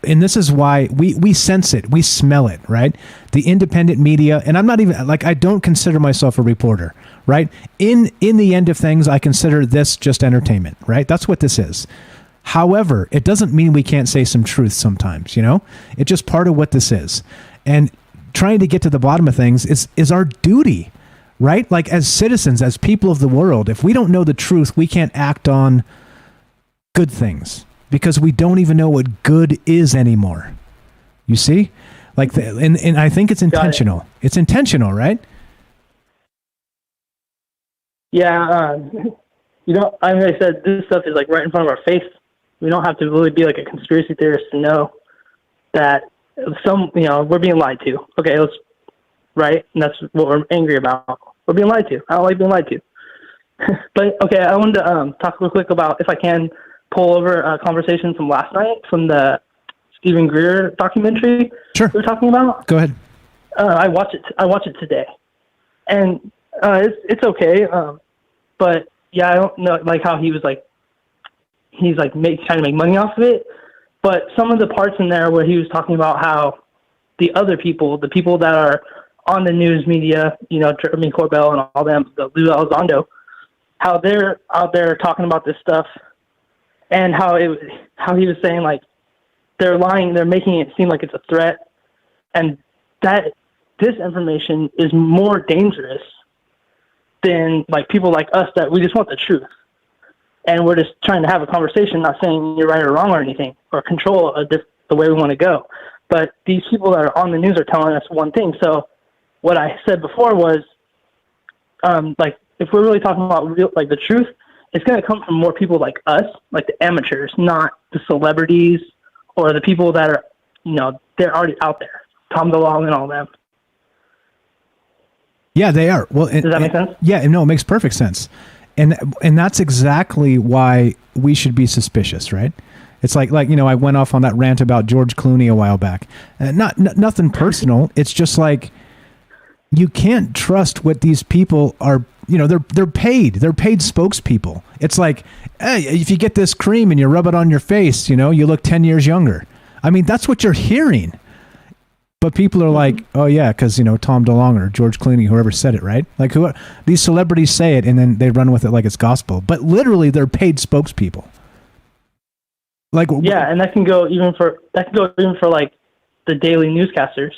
and this is why we sense it, we smell it, right? The independent media, and I'm not even I don't consider myself a reporter, right? In the end of things, I consider this just entertainment, right? That's what this is. However, it doesn't mean we can't say some truth sometimes, It's just part of what this is. And trying to get to the bottom of things is our duty, right? Like as citizens, as people of the world, if we don't know the truth, we can't act on good things because we don't even know what good is anymore. You see? And I think it's intentional. It's intentional, right? Yeah. Like I said, this stuff is like right in front of our face. We don't have to really be like a conspiracy theorist to know that we're being lied to. Okay, right? And that's what we're angry about. We're being lied to. I don't like being lied to. But okay, I wanted to talk real quick about, if I can, pull over a conversation from last night from the Stephen Greer documentary. Sure. We were talking about. Go ahead. I watched it today, and it's okay. But yeah, I don't know, like how he was like, he's like trying to make money off of it. But some of the parts in there where he was talking about how the other people, the people that are on the news media, Jeremy Corbell and all them, the Lou Elizondo, how they're out there talking about this stuff, and how he was saying, like, they're lying, they're making it seem like it's a threat, and that disinformation is more dangerous than like people like us that we just want the truth. And we're just trying to have a conversation, not saying you're right or wrong or anything, or control the way we want to go. But these people that are on the news are telling us one thing. So what I said before was, like, if we're really talking about the truth, it's going to come from more people like us, like the amateurs, not the celebrities or the people that are, they're already out there. Tom DeLonge and all them. Yeah, they are. Well, does that make sense? Yeah, no, it makes perfect sense. And that's exactly why we should be suspicious, right? It's like I went off on that rant about George Clooney a while back. Nothing personal. It's just like, you can't trust what these people are. They're paid. They're paid spokespeople. It's like, hey, if you get this cream and you rub it on your face, you look 10 years younger. I mean, that's what you're hearing. But people are like, oh yeah, because Tom DeLonge or George Clooney, whoever said it, right? Like, these celebrities say it and then they run with it like it's gospel. But literally, they're paid spokespeople. Like, yeah, and that can go even for like the daily newscasters.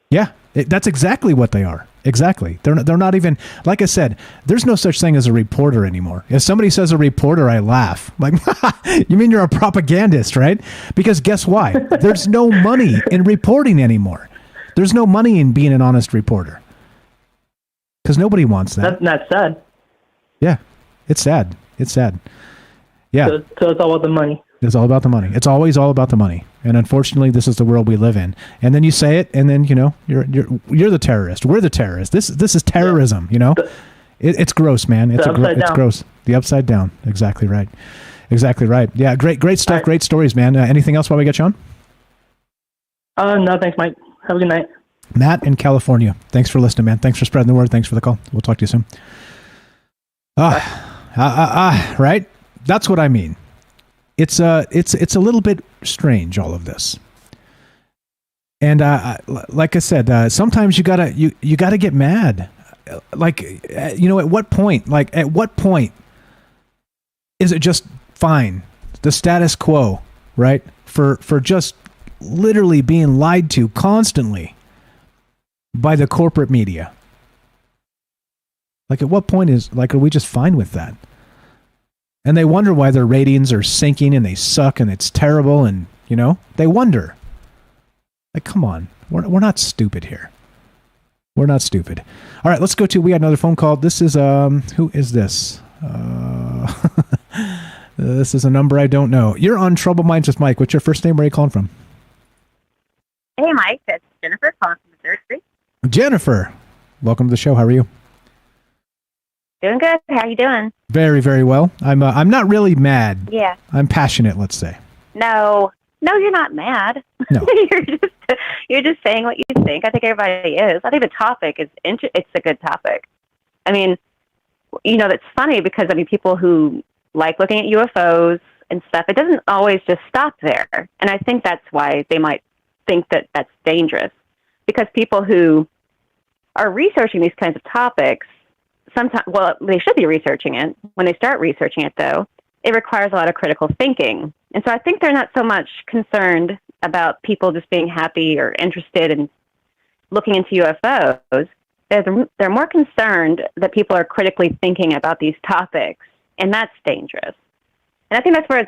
Yeah, that's exactly what they are. Exactly. They're not even, like I said, there's no such thing as a reporter anymore. If somebody says a reporter, I laugh. Like, you mean you're a propagandist, right? Because guess why? There's no money in reporting anymore. There's no money in being an honest reporter. Because nobody wants that. That's sad. Yeah, it's sad. It's sad. Yeah. So it's all about the money. It's all about the money. It's always all about the money. And unfortunately, this is the world we live in. And then you say it, and then you're the terrorist. We're the terrorist. This is terrorism. It's gross, man. It's gross. The upside down. Exactly right. Exactly right. Yeah, great stuff. Right. Great stories, man. Anything else while we get you on? No, thanks, Mike. Have a good night. Matt in California. Thanks for listening, man. Thanks for spreading the word. Thanks for the call. We'll talk to you soon. Right. That's what I mean. It's a little bit strange, all of this. And like I said, sometimes you gotta get mad. Like, at what point? Like, at what point is it just fine, the status quo, right? For just literally being lied to constantly by the corporate media. Like, at what point are we just fine with that? And they wonder why their ratings are sinking and they suck and it's terrible, and they wonder. Like, come on, we're not stupid here. We're not stupid. All right, let's go to. We got another phone call. This is who is this? This is a number I don't know. You're on Trouble Minds with Mike. What's your first name? Where are you calling from? Hey, Mike. It's Jennifer calling from Missouri. Jennifer, welcome to the show. How are you? Doing good. How you doing? Very, very well. I'm not really mad. Yeah. I'm passionate, let's say. No, you're not mad. No. you're just saying what you think. I think everybody is. I think the topic is it's a good topic. I mean, that's funny because people who like looking at UFOs and stuff, it doesn't always just stop there. And I think that's why they might think that that's dangerous, because people who are researching these kinds of topics, sometimes, well, they should be researching it. When they start researching it, though, it requires a lot of critical thinking. And so I think they're not so much concerned about people just being happy or interested in looking into UFOs. They're more concerned that people are critically thinking about these topics, and that's dangerous. And I think that's where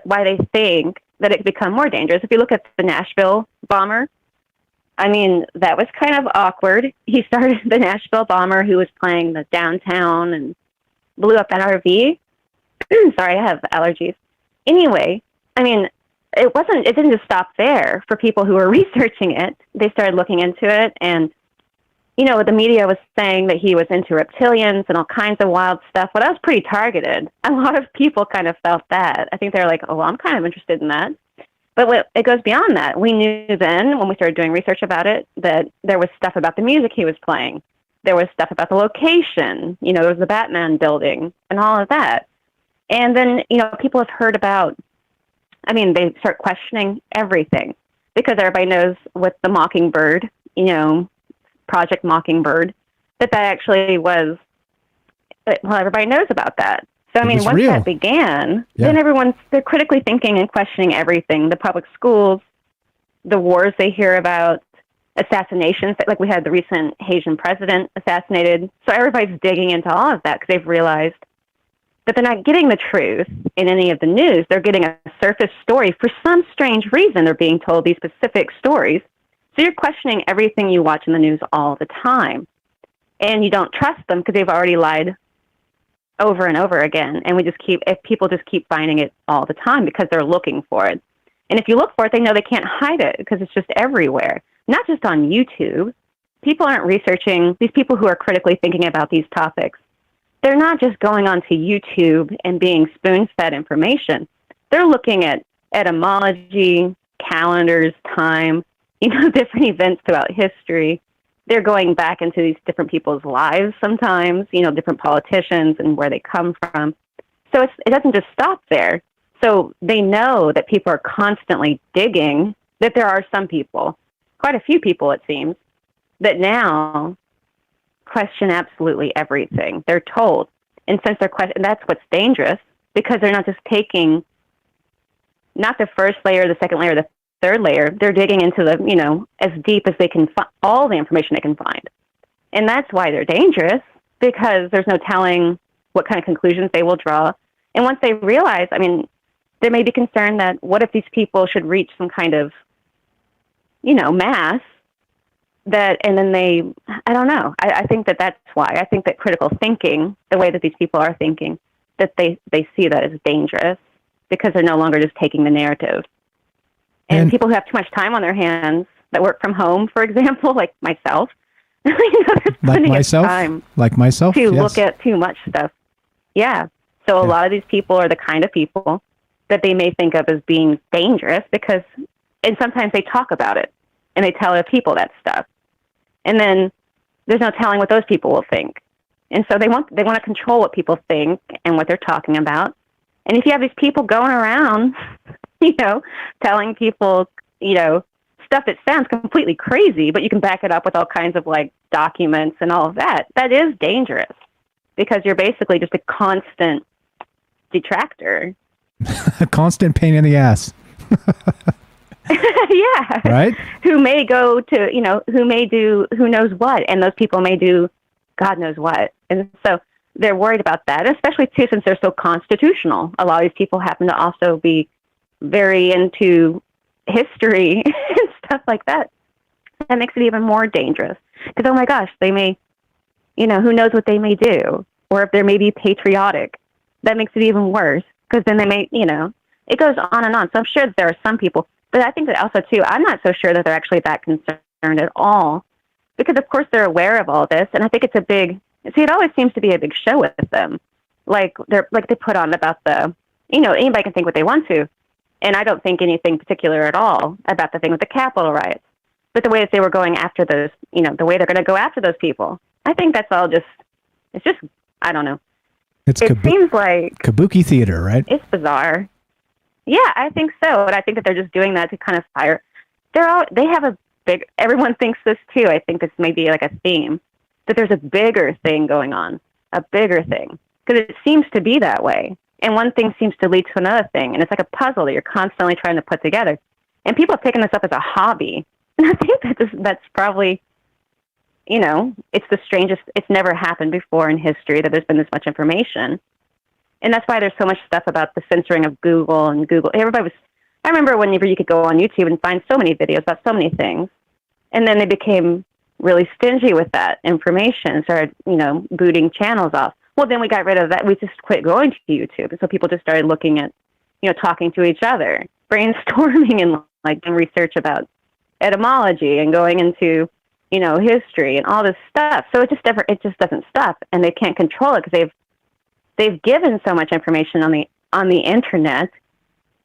why they think that it could become more dangerous. If you look at the Nashville bomber, that was kind of awkward. He started the Nashville bomber who was playing the downtown and blew up that RV. Sorry, I have allergies. Anyway, it didn't just stop there for people who were researching it. They started looking into it, and, the media was saying that he was into reptilians and all kinds of wild stuff. Well, that was pretty targeted. A lot of people kind of felt that. I think they're like, oh, well, I'm kind of interested in that. But it goes beyond that. We knew then, when we started doing research about it, that there was stuff about the music he was playing. There was stuff about the location. There was the Batman building and all of that. And then, people have heard about, they start questioning everything because everybody knows with the Mockingbird, Project Mockingbird, that actually was, well, everybody knows about that. So, once real. that began, then they're critically thinking and questioning everything. The public schools, the wars they hear about, assassinations, like we had the recent Haitian president assassinated. So everybody's digging into all of that because they've realized that they're not getting the truth in any of the news. They're getting a surface story. For some strange reason, they're being told these specific stories. So you're questioning everything you watch in the news all the time. And you don't trust them because they've already lied over and over again. And people just keep finding it all the time because they're looking for it. And if you look for it, they know they can't hide it because it's just everywhere. Not just on YouTube. People aren't researching, these people who are critically thinking about these topics, they're not just going onto YouTube and being spoon-fed information. They're looking at etymology, calendars, time, different events throughout history. They're going back into these different people's lives sometimes, different politicians and where they come from. So it doesn't just stop there. So they know that people are constantly digging, that there are some people, quite a few people it seems, that now question absolutely everything. They're told. And since they're that's what's dangerous, because they're not just taking not the first layer, the second layer, the third layer. They're digging into the, as deep as they can find, all the information they can find. And that's why they're dangerous, because there's no telling what kind of conclusions they will draw. And once they realize, they may be concerned that what if these people should reach some kind of, mass and then I don't know. I think that's why. I think that critical thinking, the way that these people are thinking, that they see that as dangerous because they're no longer just taking the narrative. And people who have too much time on their hands that work from home, for example, like myself, there's plenty of time to look at too much stuff. Yeah. So a lot of these people are the kind of people that they may think of as being dangerous and sometimes they talk about it and they tell other people that stuff. And then there's no telling what those people will think. And so they want to control what people think and what they're talking about. And if you have these people going around, telling people, stuff that sounds completely crazy, but you can back it up with all kinds of documents and all of that, that is dangerous because you're basically just a constant detractor. A constant pain in the ass. Yeah. Right? Who may go to, who may do who knows what, and those people may do God knows what. And so they're worried about that, especially too since they're so constitutional. A lot of these people happen to also be very into history and stuff like that. That makes it even more dangerous. Because, oh my gosh, they may, who knows what they may do. Or if they may be patriotic, that makes it even worse. Because then they may, it goes on and on. So I'm sure that there are some people. But I think that also, too, I'm not so sure that they're actually that concerned at all. Because, of course, they're aware of all this. And I think it's a big, it always seems to be a big show with them. They put on about the, anybody can think what they want to. And I don't think anything particular at all about the thing with the Capitol riots. But the way that they were going after those, the way they're going to go after those people, I think that's all it's just, I don't know. It seems like kabuki theater, right? It's bizarre. Yeah, I think so. And I think that they're just doing that to kind of fire. They have a big, everyone thinks this too. I think this may be like a theme, that there's a bigger thing going on, a bigger thing. Because it seems to be that way. And one thing seems to lead to another thing. And it's like a puzzle that you're constantly trying to put together. And people have taken this up as a hobby. And I think that's probably, it's the strangest, it's never happened before in history that there's been this much information. And that's why there's so much stuff about the censoring of Google and Google. I remember whenever you could go on YouTube and find so many videos about so many things. And then they became really stingy with that information and started, booting channels off. Well, then we got rid of that. We just quit going to YouTube. And so people just started looking at, talking to each other, brainstorming and doing research about etymology and going into, history and all this stuff. So it just doesn't stop, and they can't control it because they've given so much information on the internet.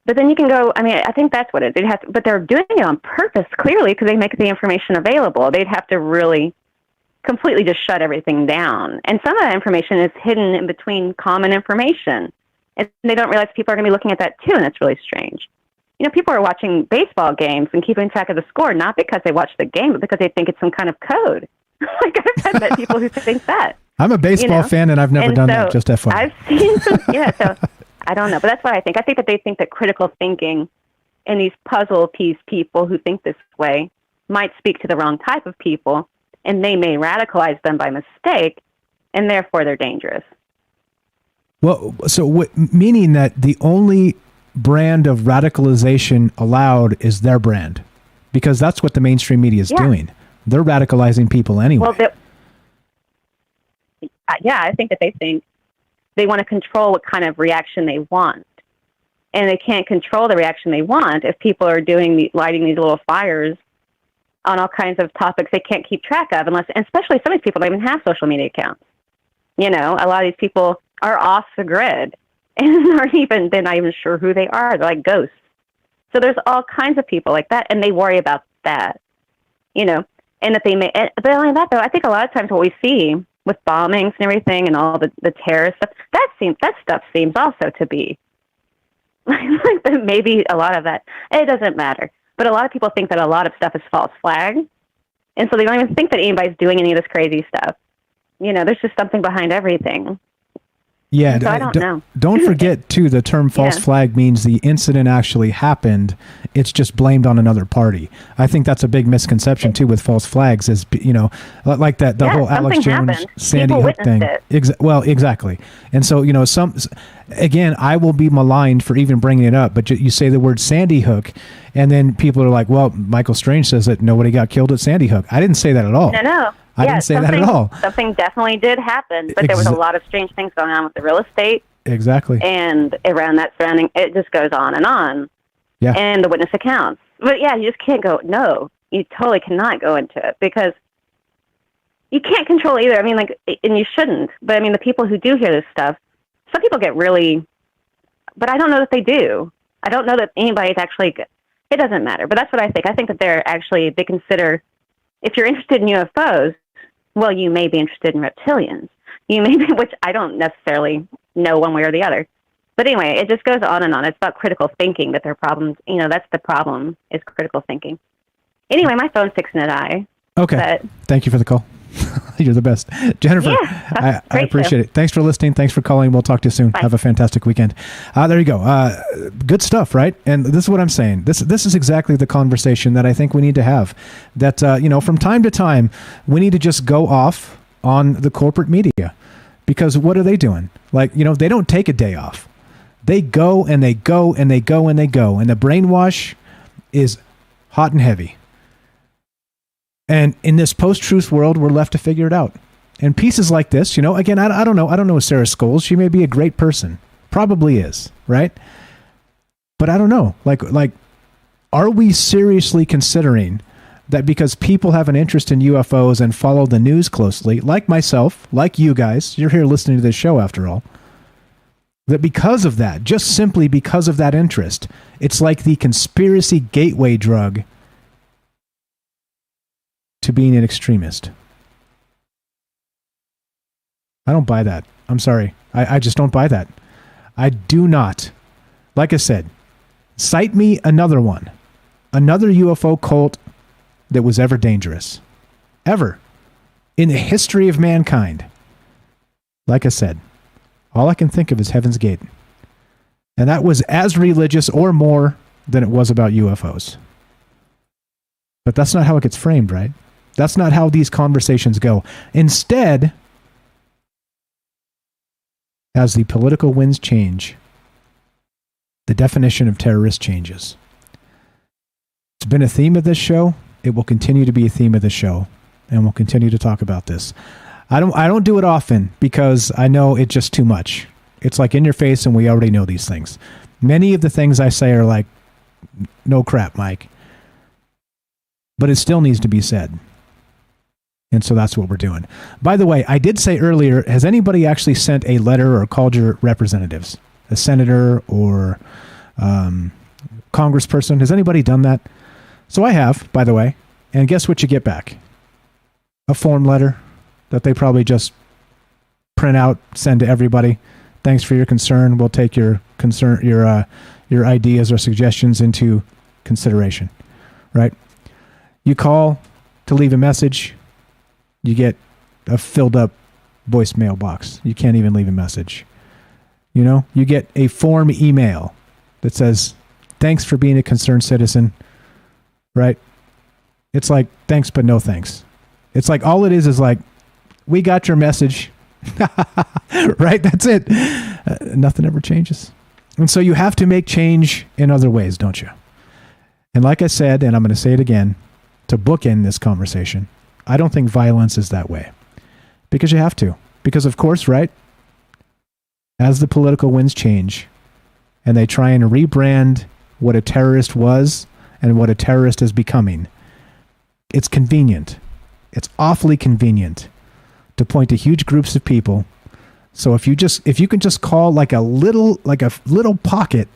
But then you can go, I think that's what it is. But they're doing it on purpose, clearly, because they make the information available. They'd have to really completely just shut everything down. And some of that information is hidden in between common information. And they don't realize people are going to be looking at that too, and it's really strange. People are watching baseball games and keeping track of the score, not because they watch the game, but because they think it's some kind of code. Like, I've met people who think that. I'm a baseball fan, and I've never done that, just FYI. I've seen some, so I don't know, but that's what I think. I think that they think that critical thinking and these puzzle piece people who think this way might speak to the wrong type of people, and they may radicalize them by mistake, and therefore they're dangerous. Well, so meaning that the only brand of radicalization allowed is their brand, because that's what the mainstream media is doing. They're radicalizing people anyway. Well, I think that they think they want to control what kind of reaction they want. And they can't control the reaction they want if people are lighting these little fires on all kinds of topics they can't keep track of, and especially some of these people don't even have social media accounts. A lot of these people are off the grid and they're not even sure who they are. They're like ghosts. So there's all kinds of people like that, and they worry about that, and that they may, but not only that though, I think a lot of times what we see with bombings and everything and all the terrorist stuff, that stuff seems also to be like maybe a lot of that, it doesn't matter. But a lot of people think that a lot of stuff is false flag. And so they don't even think that anybody's doing any of this crazy stuff. There's just something behind everything. Yeah, so I don't know. Don't forget, too, the term false flag means the incident actually happened. It's just blamed on another party. I think that's a big misconception, too, with false flags is, like that, the whole Alex Jones, happened. Sandy Hook thing. Well, exactly. And so, again, I will be maligned for even bringing it up, but you say the word Sandy Hook, and then people are like, well, Michael Strange says that nobody got killed at Sandy Hook. I didn't say that at all. No. I didn't say that at all. Something definitely did happen, but there was a lot of strange things going on with the real estate. Exactly. And around that surrounding, it just goes on and on. Yeah. And the witness accounts. But you just can't go, no, you totally cannot go into it because you can't control either. And you shouldn't. But the people who do hear this stuff, some people get really, but I don't know that they do. I don't know that anybody's actually, it doesn't matter. But that's what I think. I think that they consider, if you're interested in UFOs, well, you may be interested in reptilians. You may be, which I don't necessarily know one way or the other. But anyway, it just goes on and on. It's about critical thinking that their problems, that's the problem, is critical thinking. Anyway, my phone's fixing to die. Okay. Thank you for the call. You're the best. Jennifer, I appreciate it. Thanks for listening. Thanks for calling. We'll talk to you soon. Bye. Have a fantastic weekend. There you go. Good stuff, right? And this is what I'm saying. This is exactly the conversation that I think we need to have. That, from time to time, we need to just go off on the corporate media. Because what are they doing? They don't take a day off. They go and they go and they go and they go. And the brainwash is hot and heavy. And in this post-truth world, we're left to figure it out. And pieces like this, again, I don't know. I don't know Sarah Scholes. She may be a great person. Probably is, right? But I don't know. Like, are we seriously considering that because people have an interest in UFOs and follow the news closely, like myself, like you guys, you're here listening to this show after all, that because of that, just simply because of that interest, it's like the conspiracy gateway drug to being an extremist. I don't buy that. I'm sorry. I just don't buy that. I do not. Like I said, cite me another one. Another UFO cult that was ever dangerous. Ever. In the history of mankind. Like I said, all I can think of is Heaven's Gate. And that was as religious or more than it was about UFOs. But that's not how it gets framed, right? That's not how these conversations go. Instead, as the political winds change, the definition of terrorist changes. It's been a theme of this show. It will continue to be a theme of this show, and we'll continue to talk about this. I don't do it often because I know it's just too much. It's like in your face, and we already know these things. Many of the things I say are like, no crap, Mike. But it still needs to be said. And so that's what we're doing. By the way, I did say earlier, has anybody actually sent a letter or called your representatives? A senator or congressperson? Has anybody done that? So I have, by the way. And guess what you get back? A form letter that they probably just print out, send to everybody. Thanks for your concern. We'll take your concern, your ideas or suggestions into consideration. Right? You call to leave a message. You get a filled up voicemail box. You can't even leave a message. You know, you get a form email that says, thanks for being a concerned citizen. Right? It's like, thanks, but no thanks. It's like, all it is like, we got your message. Right? That's it. Nothing ever changes. And so you have to make change in other ways, don't you? And like I said, and I'm going to say it again, to bookend this conversation, I don't think violence is that way. Because you have to. Because of course, right? As the political winds change and they try and rebrand what a terrorist was and what a terrorist is becoming, it's convenient. It's awfully convenient to point to huge groups of people. So if you can just call like a little pocket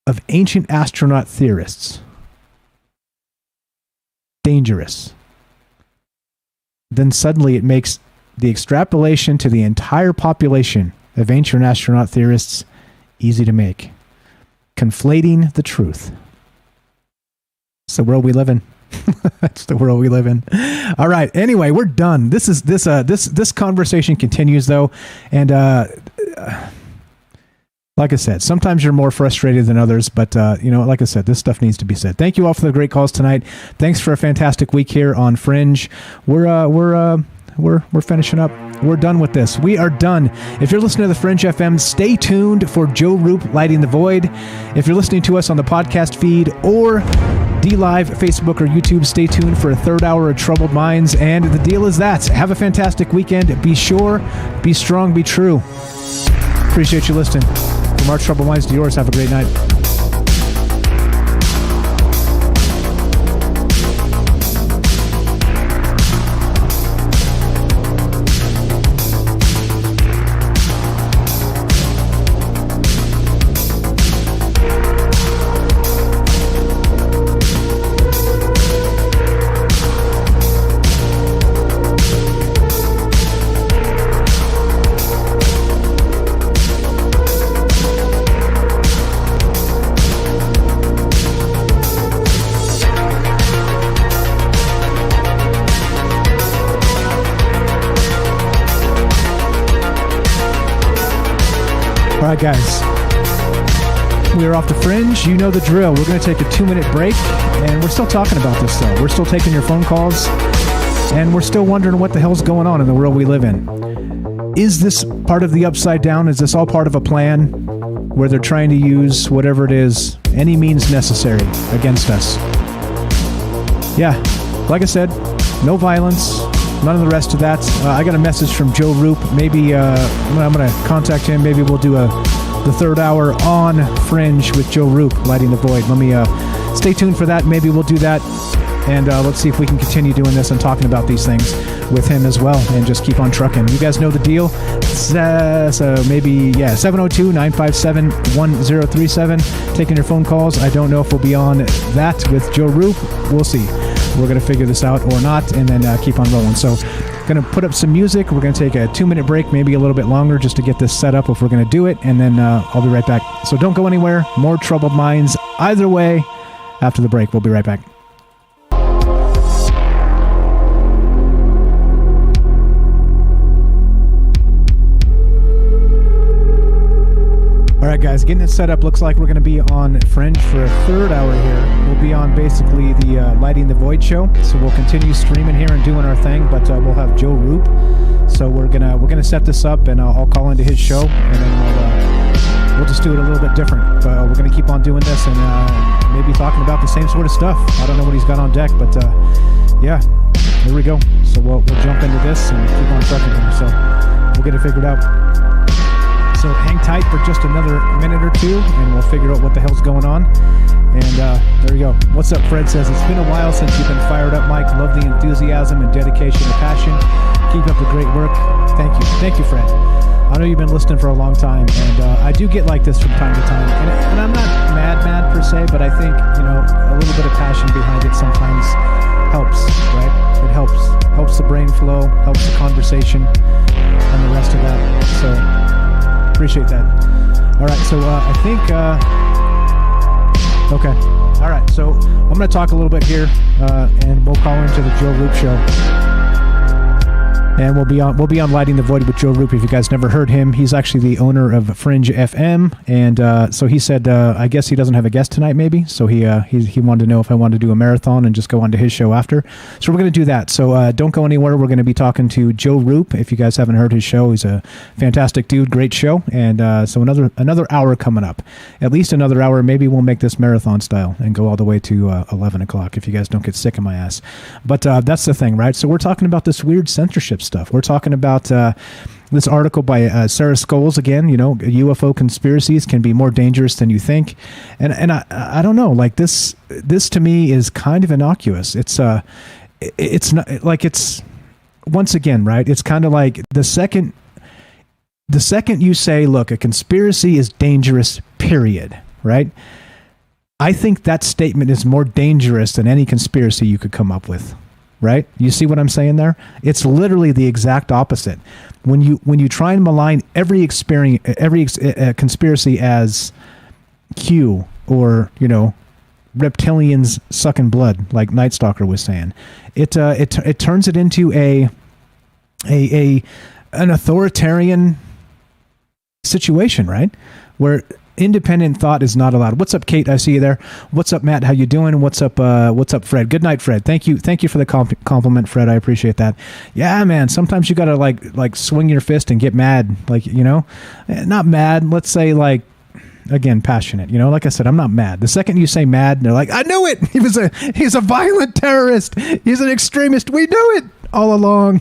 of ancient astronaut theorists dangerous, then suddenly it makes the extrapolation to the entire population of ancient astronaut theorists easy to make. Conflating the truth. It's the world we live in. That's the world we live in. All right. Anyway, we're done. This conversation continues though, and like I said, sometimes you're more frustrated than others, but like I said, this stuff needs to be said. Thank you all for the great calls tonight. Thanks for a fantastic week here on Fringe. We're finishing up. We're done with this. We are done. If you're listening to the Fringe FM, stay tuned for Joe Rupe Lighting the Void. If you're listening to us on the podcast feed or DLive, Facebook, or YouTube, stay tuned for a third hour of Troubled Minds. And the deal is that. Have a fantastic weekend. Be sure, be strong, be true. Appreciate you listening. From our Troubled Minds to yours, have a great night. All right, guys, we are off the Fringe. You know the drill. We're going to take a 2-minute break, and we're still talking about this, though. We're still taking your phone calls, and we're still wondering what the hell's going on in the world we live in. Is this part of the Upside Down? Is this all part of a plan where they're trying to use whatever it is, any means necessary against us? Yeah, like I said, no violence. None of the rest of that. I got a message from Joe Rupe. Maybe I'm going to contact him. Maybe we'll do the third hour on Fringe with Joe Rupe, Lighting the Void. Let me stay tuned for that. Maybe we'll do that. And let's see if we can continue doing this and talking about these things with him as well and just keep on trucking. You guys know the deal. So maybe, 702-957-1037. Taking your phone calls. I don't know if we'll be on that with Joe Rupe. We'll see. We're going to figure this out or not, and then keep on rolling. So going to put up some music. We're going to take a 2-minute break, maybe a little bit longer, just to get this set up if we're going to do it, and then I'll be right back. So don't go anywhere. More Troubled Minds either way after the break. We'll be right back. All right, guys, getting it set up. Looks like we're going to be on Fringe for a third hour here. We'll be on basically the Lighting the Void show. So we'll continue streaming here and doing our thing, but we'll have Joe Rupe. So we're gonna set this up, and I'll call into his show, and then we'll just do it a little bit different. But we're gonna keep on doing this and maybe talking about the same sort of stuff. I don't know what he's got on deck, but yeah, here we go. So we'll jump into this and keep on trucking here. So we'll get it figured out. So hang tight for just another minute or two, and we'll figure out what the hell's going on. And there we go. What's up, Fred says, it's been a while since you've been fired up, Mike. Love the enthusiasm and dedication and passion. Keep up the great work. Thank you. Thank you, Fred. I know you've been listening for a long time, and I do get like this from time to time. And I'm not mad per se, but I think, a little bit of passion behind it sometimes helps, right? It helps the brain flow, helps the conversation, and the rest of that. So appreciate that. All right, so I think okay. All right, so I'm going to talk a little bit here, and we'll call into the Joe Rupe Show. And we'll be on Lighting the Void with Joe Rupe. If you guys never heard him, he's actually the owner of Fringe FM, and so he said, I guess he doesn't have a guest tonight, maybe. So he wanted to know if I wanted to do a marathon and just go on to his show after. So we're going to do that. So don't go anywhere. We're going to be talking to Joe Rupe. If you guys haven't heard his show, he's a fantastic dude, great show. And so another hour coming up, at least another hour. Maybe we'll make this marathon style and go all the way to 11 o'clock if you guys don't get sick of my ass. But that's the thing, right? So we're talking about this weird censorship stuff. We're talking about this article by Sarah Scholes again. UFO conspiracies can be more dangerous than you think, and I don't know. Like this to me is kind of innocuous. It's not like it's once again, right? It's kind of like the second you say, look, a conspiracy is dangerous, period, right? I think that statement is more dangerous than any conspiracy you could come up with. Right? You see what I'm saying there? It's literally the exact opposite. When you try and malign every conspiracy as Q or reptilians sucking blood, like Night Stalker was saying, it turns it into an authoritarian situation, right? Where independent thought is not allowed. What's up, Kate? I see you there. What's up, Matt? How you doing? What's up, Fred? Good night, Fred. Thank you for the compliment, Fred. I appreciate that. Yeah, man. Sometimes you gotta like swing your fist and get mad, not mad. Let's say again, passionate. Like I said, I'm not mad. The second you say mad, they're like, I knew it. He's a violent terrorist. He's an extremist. We knew it all along,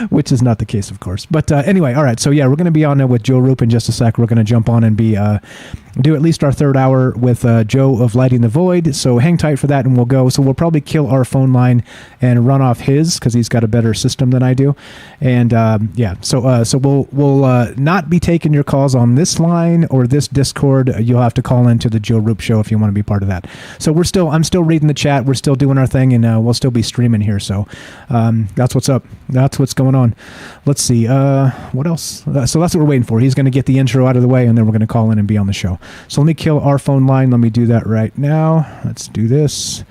which is not the case, of course. But anyway, all right. So yeah, we're going to be on with Joe Rupe in just a sec. We're going to jump on and do at least our third hour with Joe of Lighting the Void. So hang tight for that, and we'll go. So we'll probably kill our phone line and run off his because he's got a better system than I do. And yeah, so we'll not be taking your calls on this line or this Discord. You'll have to call into the Joe Rupe Show if you want to be part of that. So I'm still reading the chat. We're still doing our thing, and we'll still be streaming here. So that's what's up. That's what's going on. Let's see. What else? So that's what we're waiting for. He's going to get the intro out of the way, and then we're going to call in and be on the show. So let me kill our phone line. Let me do that right now. Let's do this.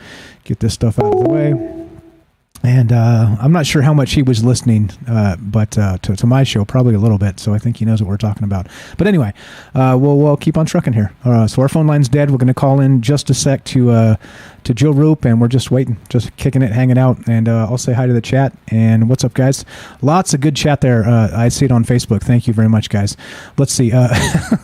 Get this stuff out of the way. And I'm not sure how much he was listening, but to my show, probably a little bit. So I think he knows what we're talking about. But anyway, we'll keep on trucking here. So our phone line's dead. We're going to call in just a sec to Joe Rupe, and we're just waiting, just kicking it, hanging out. And I'll say hi to the chat. And what's up, guys? Lots of good chat there. I see it on Facebook. Thank you very much, guys. Let's see.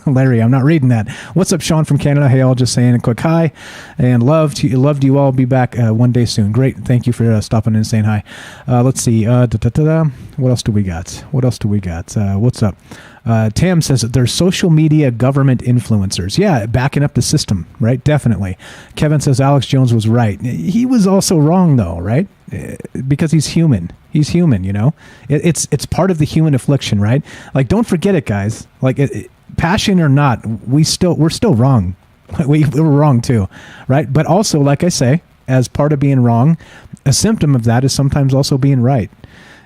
Larry, I'm not reading that. What's up, Sean from Canada? Hey, all, just saying a quick hi. And loved you all. Be back one day soon. Great. Thank you for stopping in. Saying hi. Let's see. What else do we got? What's up? Tam says that there's social media government influencers. Yeah, backing up the system, right? Definitely. Kevin says Alex Jones was right. He was also wrong, though, right? Because he's human. He's human, It's part of the human affliction, right? Like, don't forget it, guys. Like, passion or not, we're still wrong. We were wrong too, right? But also, like I say, as part of being wrong, a symptom of that is sometimes also being right.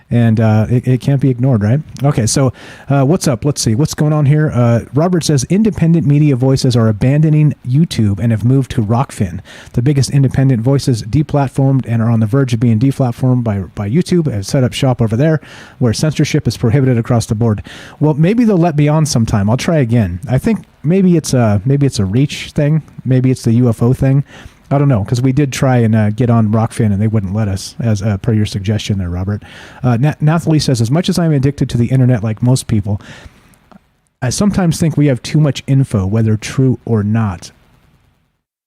And it can't be ignored, right? Okay, so what's up? Let's see. What's going on here? Robert says, independent media voices are abandoning YouTube and have moved to Rockfin. The biggest independent voices deplatformed and are on the verge of being deplatformed by YouTube. Have set up shop over there where censorship is prohibited across the board. Well, maybe they'll let me on sometime. I'll try again. I think maybe it's a Reach thing. Maybe it's the UFO thing. I don't know, because we did try and get on Rockfin and they wouldn't let us, as per your suggestion there, Robert. Nathalie says, as much as I'm addicted to the internet like most people, I sometimes think we have too much info, whether true or not,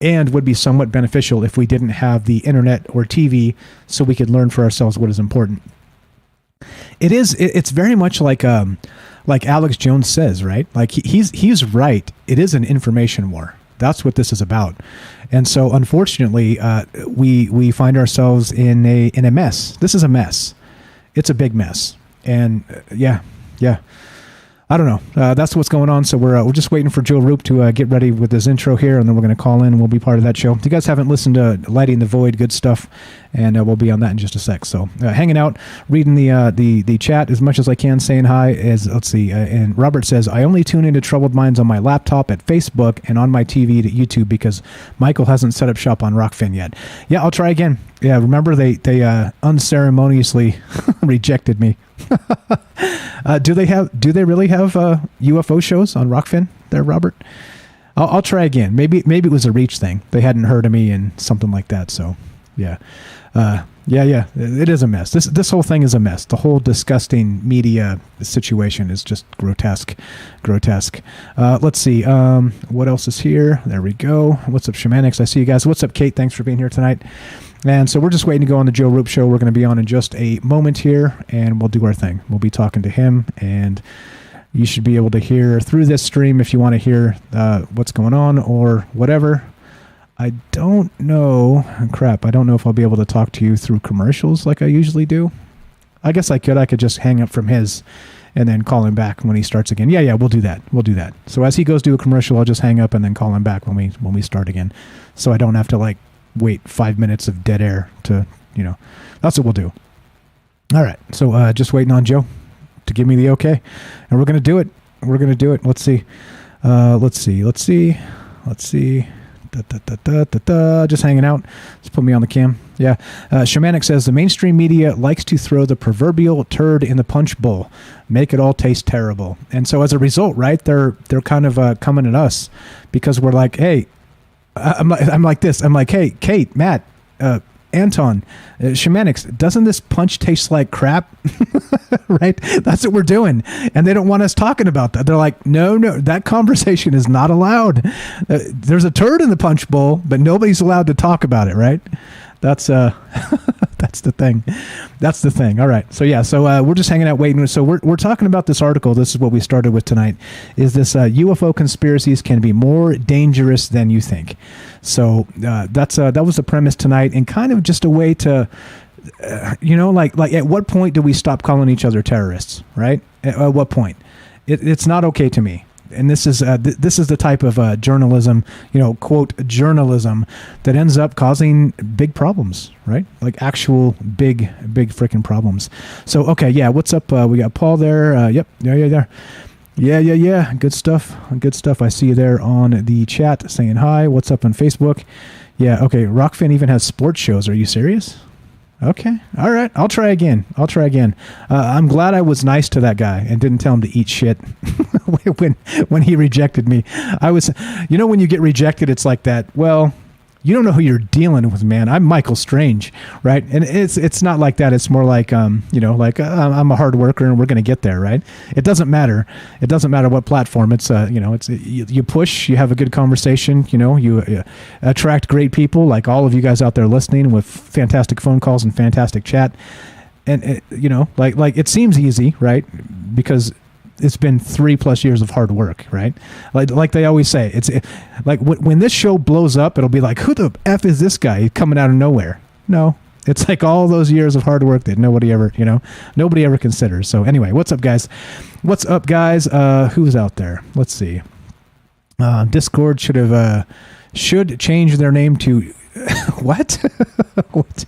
and would be somewhat beneficial if we didn't have the internet or TV so we could learn for ourselves what is important. It's very much like Alex Jones says, right? Like he's right. It is an information war. That's what this is about. And so, unfortunately, we find ourselves in a mess. This is a mess. It's a big mess. And yeah. I don't know. That's what's going on. So we're just waiting for Joe Rupe to get ready with his intro here, and then we're going to call in and we'll be part of that show. If you guys haven't listened to Lighting the Void, good stuff, and we'll be on that in just a sec. So hanging out, reading the chat as much as I can, saying hi. Let's see. And Robert says, I only tune into Troubled Minds on my laptop at Facebook and on my TV to YouTube because Michael hasn't set up shop on Rockfin yet. Yeah, I'll try again. Yeah, remember they unceremoniously rejected me. Do they really have UFO shows on Rockfin there, Robert? I'll try again. Maybe it was a reach thing. They hadn't heard of me and something like that. So yeah. It is a mess. This whole thing is a mess. The whole disgusting media situation is just grotesque. Let's see. What else is here? There we go. What's up, Shamanics? I see you guys. What's up, Kate? Thanks for being here tonight. And so we're just waiting to go on the Joe Rupe show. We're going to be on in just a moment here, and we'll do our thing. We'll be talking to him, and you should be able to hear through this stream if you want to hear what's going on or whatever. I don't know. Crap. I don't know if I'll be able to talk to you through commercials like I usually do. I guess I could. I could just hang up from his and then call him back when he starts again. Yeah, we'll do that. So as he goes to a commercial, I'll just hang up and then call him back when we start again. So I don't have to wait 5 minutes of dead air to, that's what we'll do. All right. So just waiting on Joe to give me the okay. And we're going to do it. Let's see. Just hanging out. Just put me on the cam. Yeah. Shamanic says the mainstream media likes to throw the proverbial turd in the punch bowl, make it all taste terrible. And so as a result, right, they're kind of coming at us because we're like, hey, I'm like this. I'm like, hey, Kate, Matt, Anton, Shamanics, doesn't this punch taste like crap? Right? That's what we're doing. And they don't want us talking about that. They're like, no, that conversation is not allowed. There's a turd in the punch bowl, but nobody's allowed to talk about it, right? That's that's the thing. All right. So yeah, we're just hanging out waiting. So we're talking about this article. This is what we started with tonight. Is this UFO conspiracies can be more dangerous than you think. So that was the premise tonight, and kind of just a way to like at what point do we stop calling each other terrorists, right? At what point? It's not okay to me. And this is the type of journalism, quote, journalism that ends up causing big problems, right? Like actual big freaking problems. So, okay, yeah, what's up? We got Paul there. Yep, there. Yeah. Good stuff. I see you there on the chat saying hi. What's up on Facebook? Yeah, okay, Rockfin even has sports shows. Are you serious? Okay. All right. I'll try again. I'm glad I was nice to that guy and didn't tell him to eat shit when he rejected me. I was, when you get rejected, it's like that. Well, you don't know who you're dealing with, man. I'm Michael Strange, right? And it's not like that. It's more like, I'm a hard worker and we're going to get there, right? It doesn't matter. It doesn't matter what platform. It's, you push, you have a good conversation, you attract great people like all of you guys out there listening with fantastic phone calls and fantastic chat. And, it seems easy, right? Because it's been 3+ years of hard work, right? Like they always say, it's like when this show blows up, it'll be like, who the F is this guy coming out of nowhere? No, it's like all those years of hard work that nobody ever considers. So anyway, what's up, guys? Who's out there? Let's see. Discord should change their name to what? What?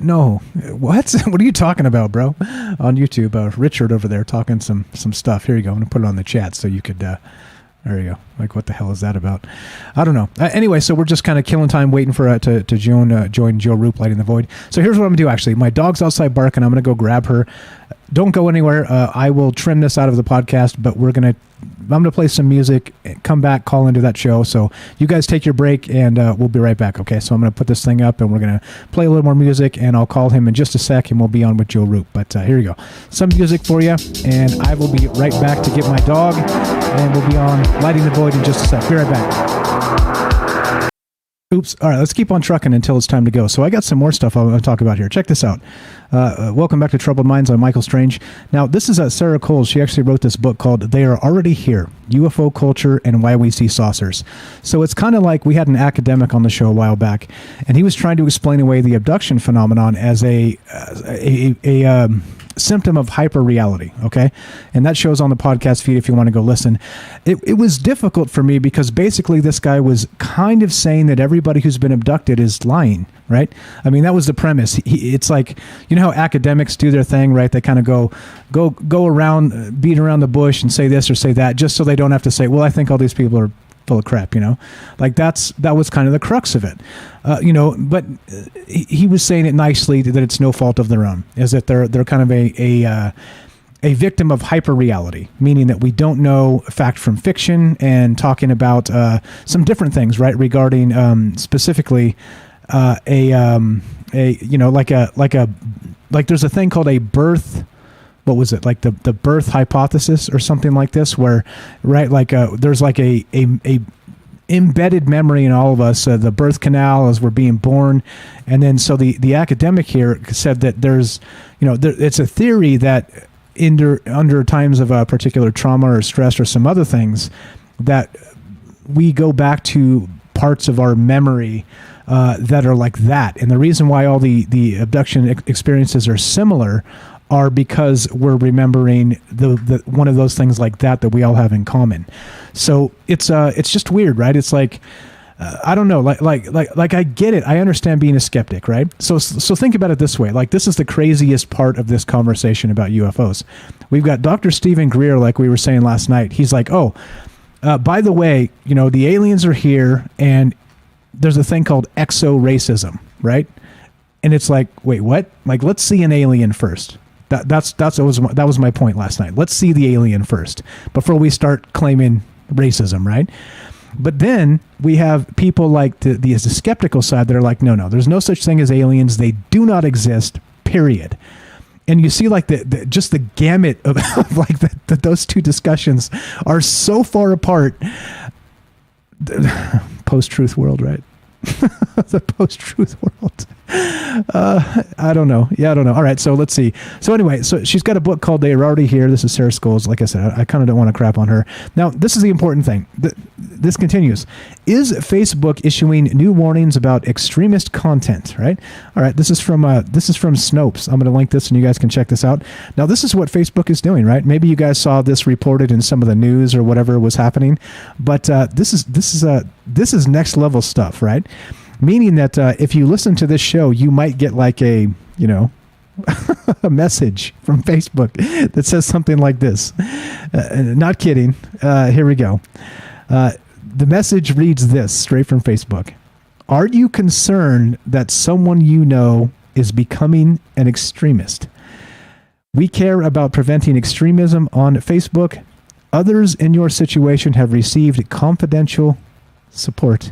No. What? What are you talking about, bro? On YouTube, Richard over there talking some stuff. Here you go. I'm gonna put it on the chat so you could. There you go. Like, what the hell is that about? I don't know. Anyway, so we're just kind of killing time waiting for to join Joe Rupe Lighting the Void. So here's what I'm gonna do. Actually, my dog's outside barking. I'm gonna go grab her. Don't go anywhere. I will trim this out of the podcast, but I'm gonna play some music, come back, call into that show. So you guys take your break, and we'll be right back. Okay. So I'm gonna put this thing up, and we're gonna play a little more music, and I'll call him in just a sec, and we'll be on with Joe Rupe. But here you go, some music for you, and I will be right back to get my dog, and we'll be on Lighting the Void in just a sec. Be right back. Oops. All right, let's keep on trucking until it's time to go. So I got some more stuff I want to talk about here. Check this out. Welcome back to Troubled Minds. I'm Michael Strange. Now, this is Sarah Coles. She actually wrote this book called They Are Already Here, UFO Culture and Why We See Saucers. So it's kind of like we had an academic on the show a while back, and he was trying to explain away the abduction phenomenon as a symptom of hyper-reality, okay? And that shows on the podcast feed if you want to go listen. It was difficult for me because basically this guy was kind of saying that everybody who's been abducted is lying, right? I mean, that was the premise. It's like, you know how academics do their thing, right? They kind of go around, beat around the bush and say this or say that just so they don't have to say, well, I think all these people are full of crap, you know, like that was kind of the crux of it, you know, but he was saying it nicely that it's no fault of their own, is that they're kind of a victim of hyper reality, meaning that we don't know fact from fiction, and talking about some different things, right, regarding specifically you know, like there's a thing called a birth. What was it, like the birth hypothesis or something like this, where, right, like there's like a embedded memory in all of us, the birth canal as we're being born, and then so the academic here said that there's, you know, it's a theory that under times of a particular trauma or stress or some other things, that we go back to parts of our memory that are like that, and the reason why all the abduction experiences are similar are because we're remembering the one of those things like that we all have in common. So it's just weird, right? It's like I don't know, like I get it. I understand being a skeptic, right? So think about it this way. Like, this is the craziest part of this conversation about UFOs. We've got Dr. Stephen Greer, like we were saying last night. He's like, oh, by the way, you know, the aliens are here, and there's a thing called exo-racism, right? And it's like, wait, what? Like, let's see an alien first. That was my point last night. Let's see the alien first before we start claiming racism, right? But then we have people like the skeptical side that are like, no, there's no such thing as aliens. They do not exist, period. And you see, like, just the gamut of like those two discussions are so far apart. Post-truth world, right? The post-truth world. I don't know. Yeah, I don't know. All right, so let's see. So anyway, so she's got a book called They Are Already Here. This is Sarah Scholes. Like I said, I kind of don't want to crap on her. Now, this is the important thing. This continues. Is Facebook issuing new warnings about extremist content? Right. All right. This is from Snopes. I'm going to link this, and you guys can check this out. Now, this is what Facebook is doing. Right. Maybe you guys saw this reported in some of the news or whatever was happening, but this is next level stuff. Right. Meaning that if you listen to this show, you might get like a a message from Facebook that says something like this. Not kidding. Here we go. The message reads this straight from Facebook. Are you concerned that someone you know is becoming an extremist? We care about preventing extremism on Facebook. Others in your situation have received confidential support.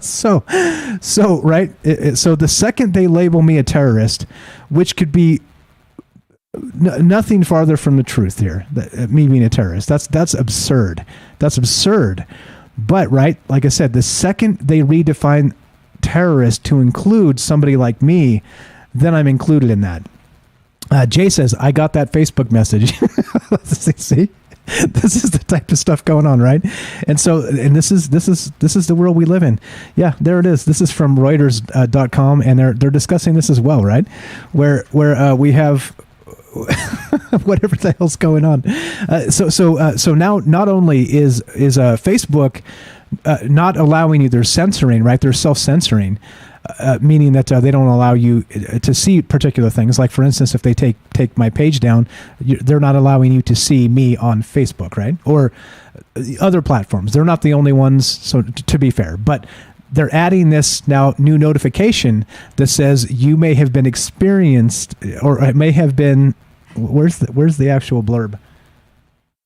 So right. So the second they label me a terrorist, which could be nothing farther from the truth here, me being a terrorist, that's absurd. That's absurd. But right, like I said, the second they redefine terrorist to include somebody like me, then I'm included in that. Jay says, I got that Facebook message. See? This is the type of stuff going on, right? And so, and this is the world we live in. Yeah, there it is. This is from Reuters.com, and they're discussing this as well, right? Where we have whatever the hell's going on. So now not only is Facebook not allowing you, they're censoring, right? They're self-censoring. Meaning that they don't allow you to see particular things. Like, for instance, if they take my page down, they're not allowing you to see me on Facebook, right? Or other platforms. They're not the only ones, so to be fair. But they're adding this now new notification that says you may have been experienced, or it may have been, where's the actual blurb?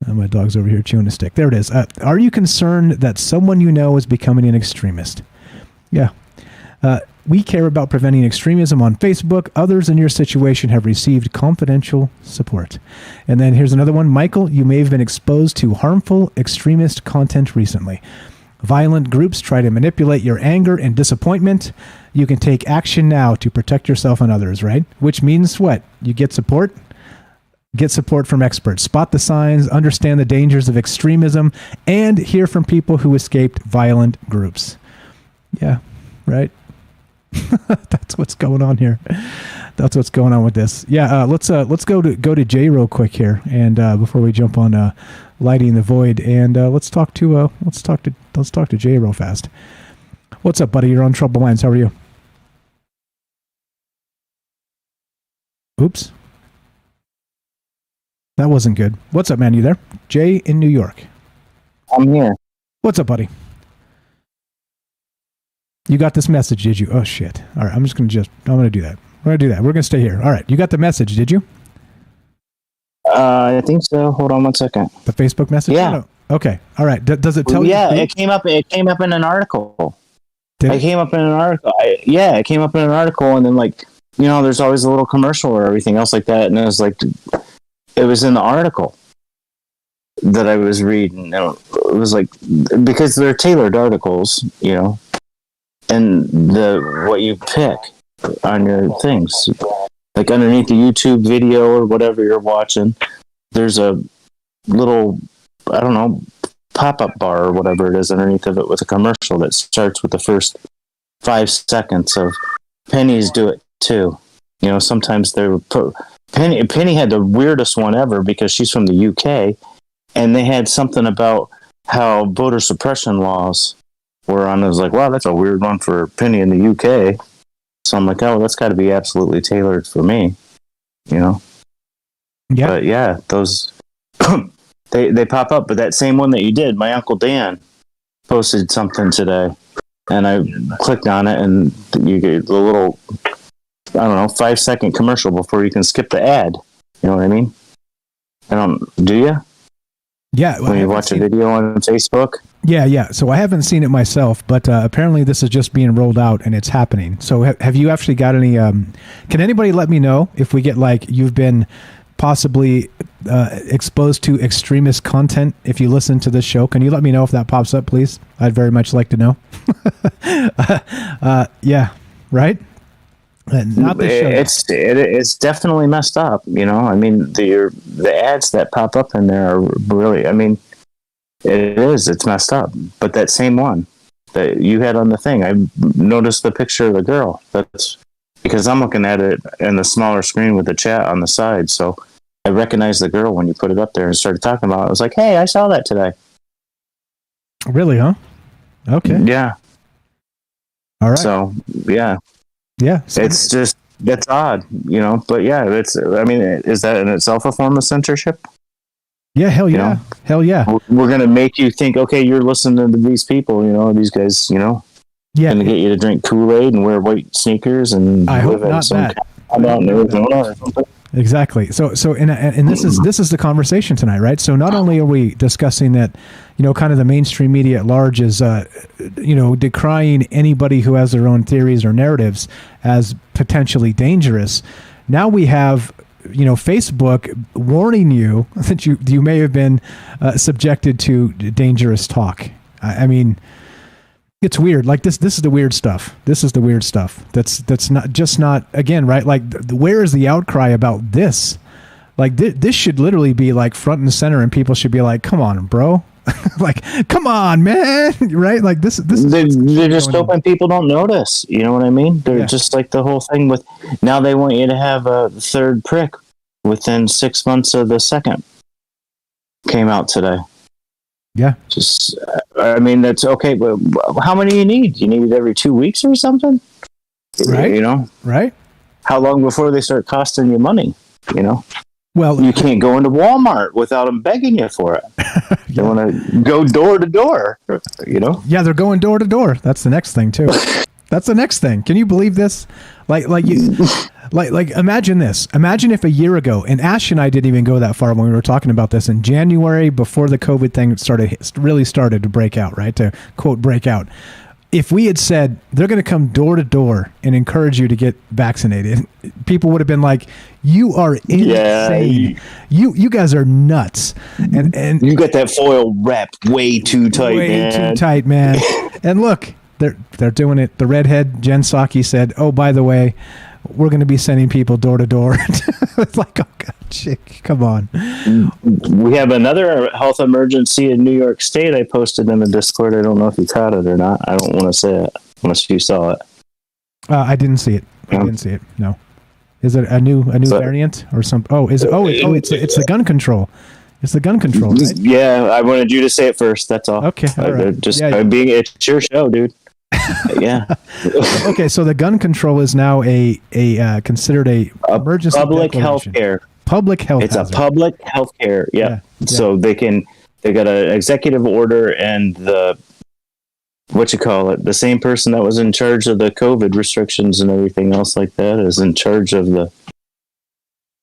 Oh, my dog's over here chewing a stick. There it is. Are you concerned that someone you know is becoming an extremist? Yeah. We care about preventing extremism on Facebook. Others in your situation have received confidential support. And then here's another one. Michael, you may have been exposed to harmful extremist content recently. violent groups try to manipulate your anger and disappointment, you can take action now to protect yourself and others, right? Which means what? You get support? Get support from experts. Spot the signs, understand the dangers of extremism, and hear from people who escaped violent groups. Yeah, right? That's what's going on here. That's what's going on with this. Yeah, let's go to Jay real quick here, and before we jump on lighting the void, and let's talk to Jay real fast. What's up, buddy? You're on Trouble Lines. How are you? Oops, that wasn't good. What's up, man? You there? Jay in New York. I'm here. What's up, buddy? You got this message, did you? Oh shit! All right, I'm going to do that. We're going to stay here. All right, you got the message, did you? I think so. Hold on 1 second. The Facebook message? Yeah. No. Okay. All right. Does it tell you? Yeah, it came up in an article. It came up in an article. It came up in an article, and then there's always a little commercial or everything else like that, and it was it was in the article that I was reading. And it was because they're tailored articles, and what you pick on your things, like underneath the YouTube video or whatever you're watching, there's a little, I don't know, pop-up bar or whatever it is underneath of it with a commercial that starts with the first 5 seconds of Penny's do it too. Sometimes they're Penny had the weirdest one ever because she's from the UK, and they had something about how voter suppression laws were on. I was like, wow, that's a weird one for Penny in the UK. So I'm like, oh, that's got to be absolutely tailored for me, Yeah. But yeah, those they pop up. But that same one that you did, my Uncle Dan posted something today, and I clicked on it, and you get the little, 5-second commercial before you can skip the ad. You know what I mean? Do you? Yeah. When you watch a video on Facebook? Yeah. So I haven't seen it myself, but apparently this is just being rolled out and it's happening. So have you actually got any, can anybody let me know if we get you've been possibly exposed to extremist content if you listen to this show? Can you let me know if that pops up, please? I'd very much like to know. Yeah, right? Not this show. It's definitely messed up, I mean, the ads that pop up in there are really, it's messed up. But that same one that you had on the thing, I noticed the picture of the girl. That's because I'm looking at it in the smaller screen with the chat on the side. So I recognized the girl when you put it up there and started talking about it. I was like, hey, I saw that today. Really, huh? Okay. Yeah. All right. So, yeah. Yeah. It's just, that's odd, but yeah, is that in itself a form of censorship? Yeah, hell yeah. Hell yeah. We're going to make you think, okay, you're listening to these people, these guys, going to get you to drink Kool-Aid and wear white sneakers and I hope not that. Out in Arizona or something. Exactly. So and this is the conversation tonight, right? So not only are we discussing that, kind of the mainstream media at large is, decrying anybody who has their own theories or narratives as potentially dangerous. Now we have, Facebook warning you that you may have been subjected to dangerous talk. I mean, it's weird. This is the weird stuff. This is the weird stuff. That's not again, right? Where is the outcry about this? This should literally be front and center, and people should be like, "Come on, bro." Come on, man. Right? This they're just hoping people don't notice. You know what I mean? They're just the whole thing with, now they want you to have a third prick within 6 months of the second. Came out today. Yeah. Just, that's okay, but how many you need? You need it every 2 weeks or something? Right. Right. How long before they start costing you money? Well, you can't go into Walmart without them begging you for it. They want to go door to door, Yeah, they're going door to door. That's the next thing too. That's the next thing. Can you believe this? Imagine this. Imagine if a year ago, and Ash and I didn't even go that far when we were talking about this in January before the COVID thing started to break out, right? To quote, break out. if we had said they're going to come door to door and encourage you to get vaccinated, people would have been like, "You are insane. You guys are nuts." And you got that foil wrapped way too tight, way too tight, man. And look, they're doing it. The redhead Jen Psaki said, "Oh, by the way, we're going to be sending people door to door." It's like, oh god, chick, come on. We have another health emergency in New York State. I posted in the Discord. I don't know if you caught it or not. I don't want to say it unless you saw it. I didn't see it. I didn't see it. No. Is it a new variant or some? Oh, is it? Oh, it's the gun control. It's the gun control, right? Yeah, I wanted you to say it first. That's all. Okay, all right. It's your show, dude. Yeah. Okay, so the gun control is now a considered a emergency public health care. Public health. It's hazard. a public health care. Yeah. So they got an executive order, and the same person that was in charge of the COVID restrictions and everything else like that is in charge of the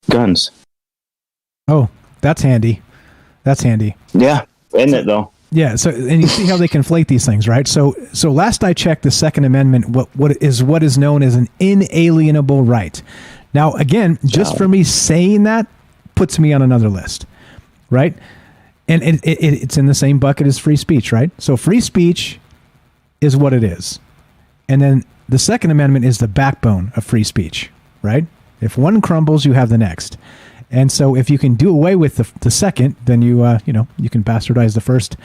guns. Oh, that's handy. That's handy. Yeah, isn't it though? Yeah, so and you see how they conflate these things, right? So last I checked, the Second Amendment what is known as an inalienable right. Now, again, just for me saying that puts me on another list, right? And it's in the same bucket as free speech, right? So free speech is what it is. And then the Second Amendment is the backbone of free speech, right? If one crumbles, you have the next. And so if you can do away with the second, then you can bastardize the first.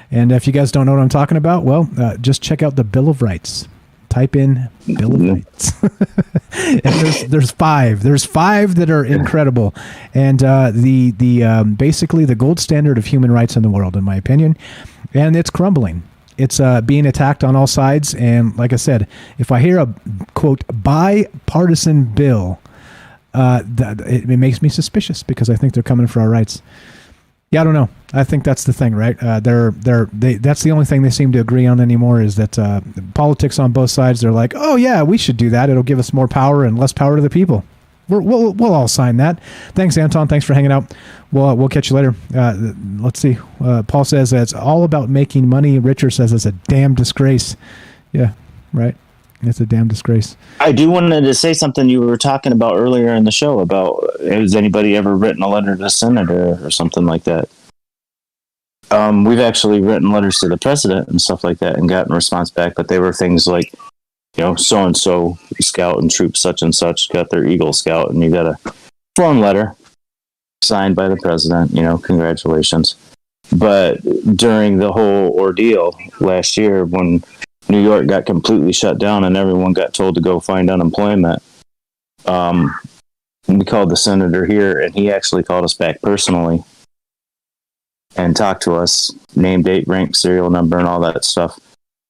And if you guys don't know what I'm talking about, well, just check out the Bill of Rights. Type in Bill of Rights. And there's five. There's five that are incredible. And basically the gold standard of human rights in the world, in my opinion. And it's crumbling. It's being attacked on all sides. And like I said, if I hear a, quote, bipartisan bill, it makes me suspicious because I think they're coming for our rights. Yeah, I don't know. I think that's the thing, right? That's the only thing they seem to agree on anymore is that politics on both sides. They're like, oh yeah, we should do that. It'll give us more power and less power to the people. We'll all sign that. Thanks, Anton. Thanks for hanging out. We'll catch you later. Let's see. Paul says it's all about making money. Richard says it's a damn disgrace. Yeah, right. It's a damn disgrace. I do wanted to say something you were talking about earlier in the show about has anybody ever written a letter to the senator or something like that? We've actually written letters to the president and stuff like that and gotten a response back, but they were things like, so-and-so scout and troop such and such got their Eagle Scout, and you got a form letter signed by the president, congratulations. But during the whole ordeal last year when New York got completely shut down and everyone got told to go find unemployment, we called the senator here, and he actually called us back personally and talked to us, name, date, rank, serial number, and all that stuff.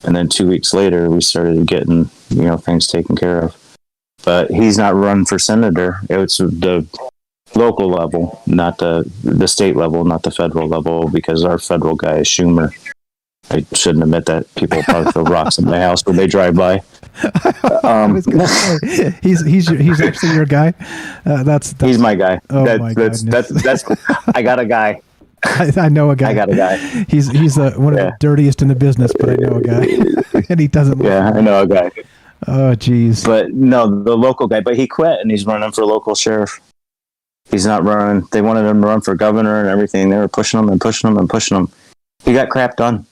And then 2 weeks later, we started getting, things taken care of. But he's not running for senator. It's the local level, not the state level, not the federal level, because our federal guy is Schumer. I shouldn't admit that. People probably throw rocks at my house when they drive by. He's actually your guy. That's he's my guy. Oh my goodness. That's I got a guy. I know a guy. I got a guy. He's one of the dirtiest in the business, but I know a guy, and he doesn't. Yeah, I know a guy. Oh, geez. But no, the local guy. But he quit, and he's running for local sheriff. He's not running. They wanted him to run for governor and everything. They were pushing him and pushing him and pushing him. He got crap done.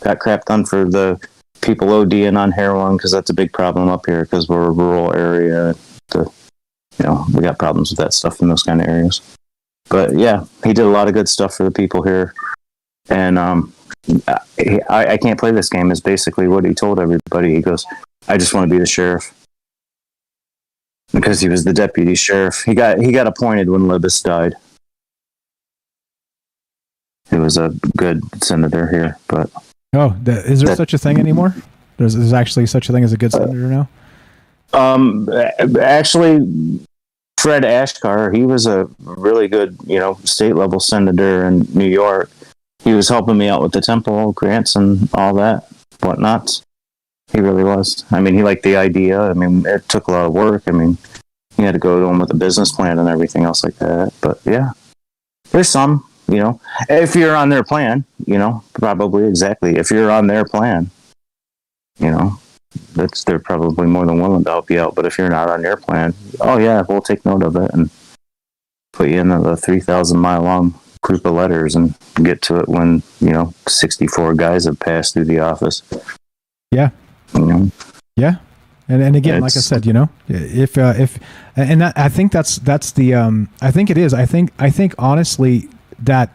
Got crap done for the people ODing on heroin because that's a big problem up here because we're a rural area. We got problems with that stuff in those kind of areas. But yeah, he did a lot of good stuff for the people here. And I can't play this game is basically what he told everybody. He goes, I just want to be the sheriff. Because he was the deputy sheriff. He got appointed when Libas died. He was a good senator here, but is there such a thing anymore? There's actually such a thing as a good senator now. Actually, Fred Ashkar, he was a really good, state level senator in New York. He was helping me out with the temple grants and all that, whatnots. He really was. I mean, he liked the idea. I mean, it took a lot of work. I mean, he had to go to him with a business plan and everything else like that. But yeah, there's some. If you're on their plan, probably exactly. If you're on their plan, they're probably more than willing to help you out. But if you're not on your plan, oh yeah, we'll take note of it and put you in the 3,000 mile long group of letters and get to it when 64 guys have passed through the office. Yeah. Yeah. And again, like I said, if and I think that's the I think it is. I think honestly that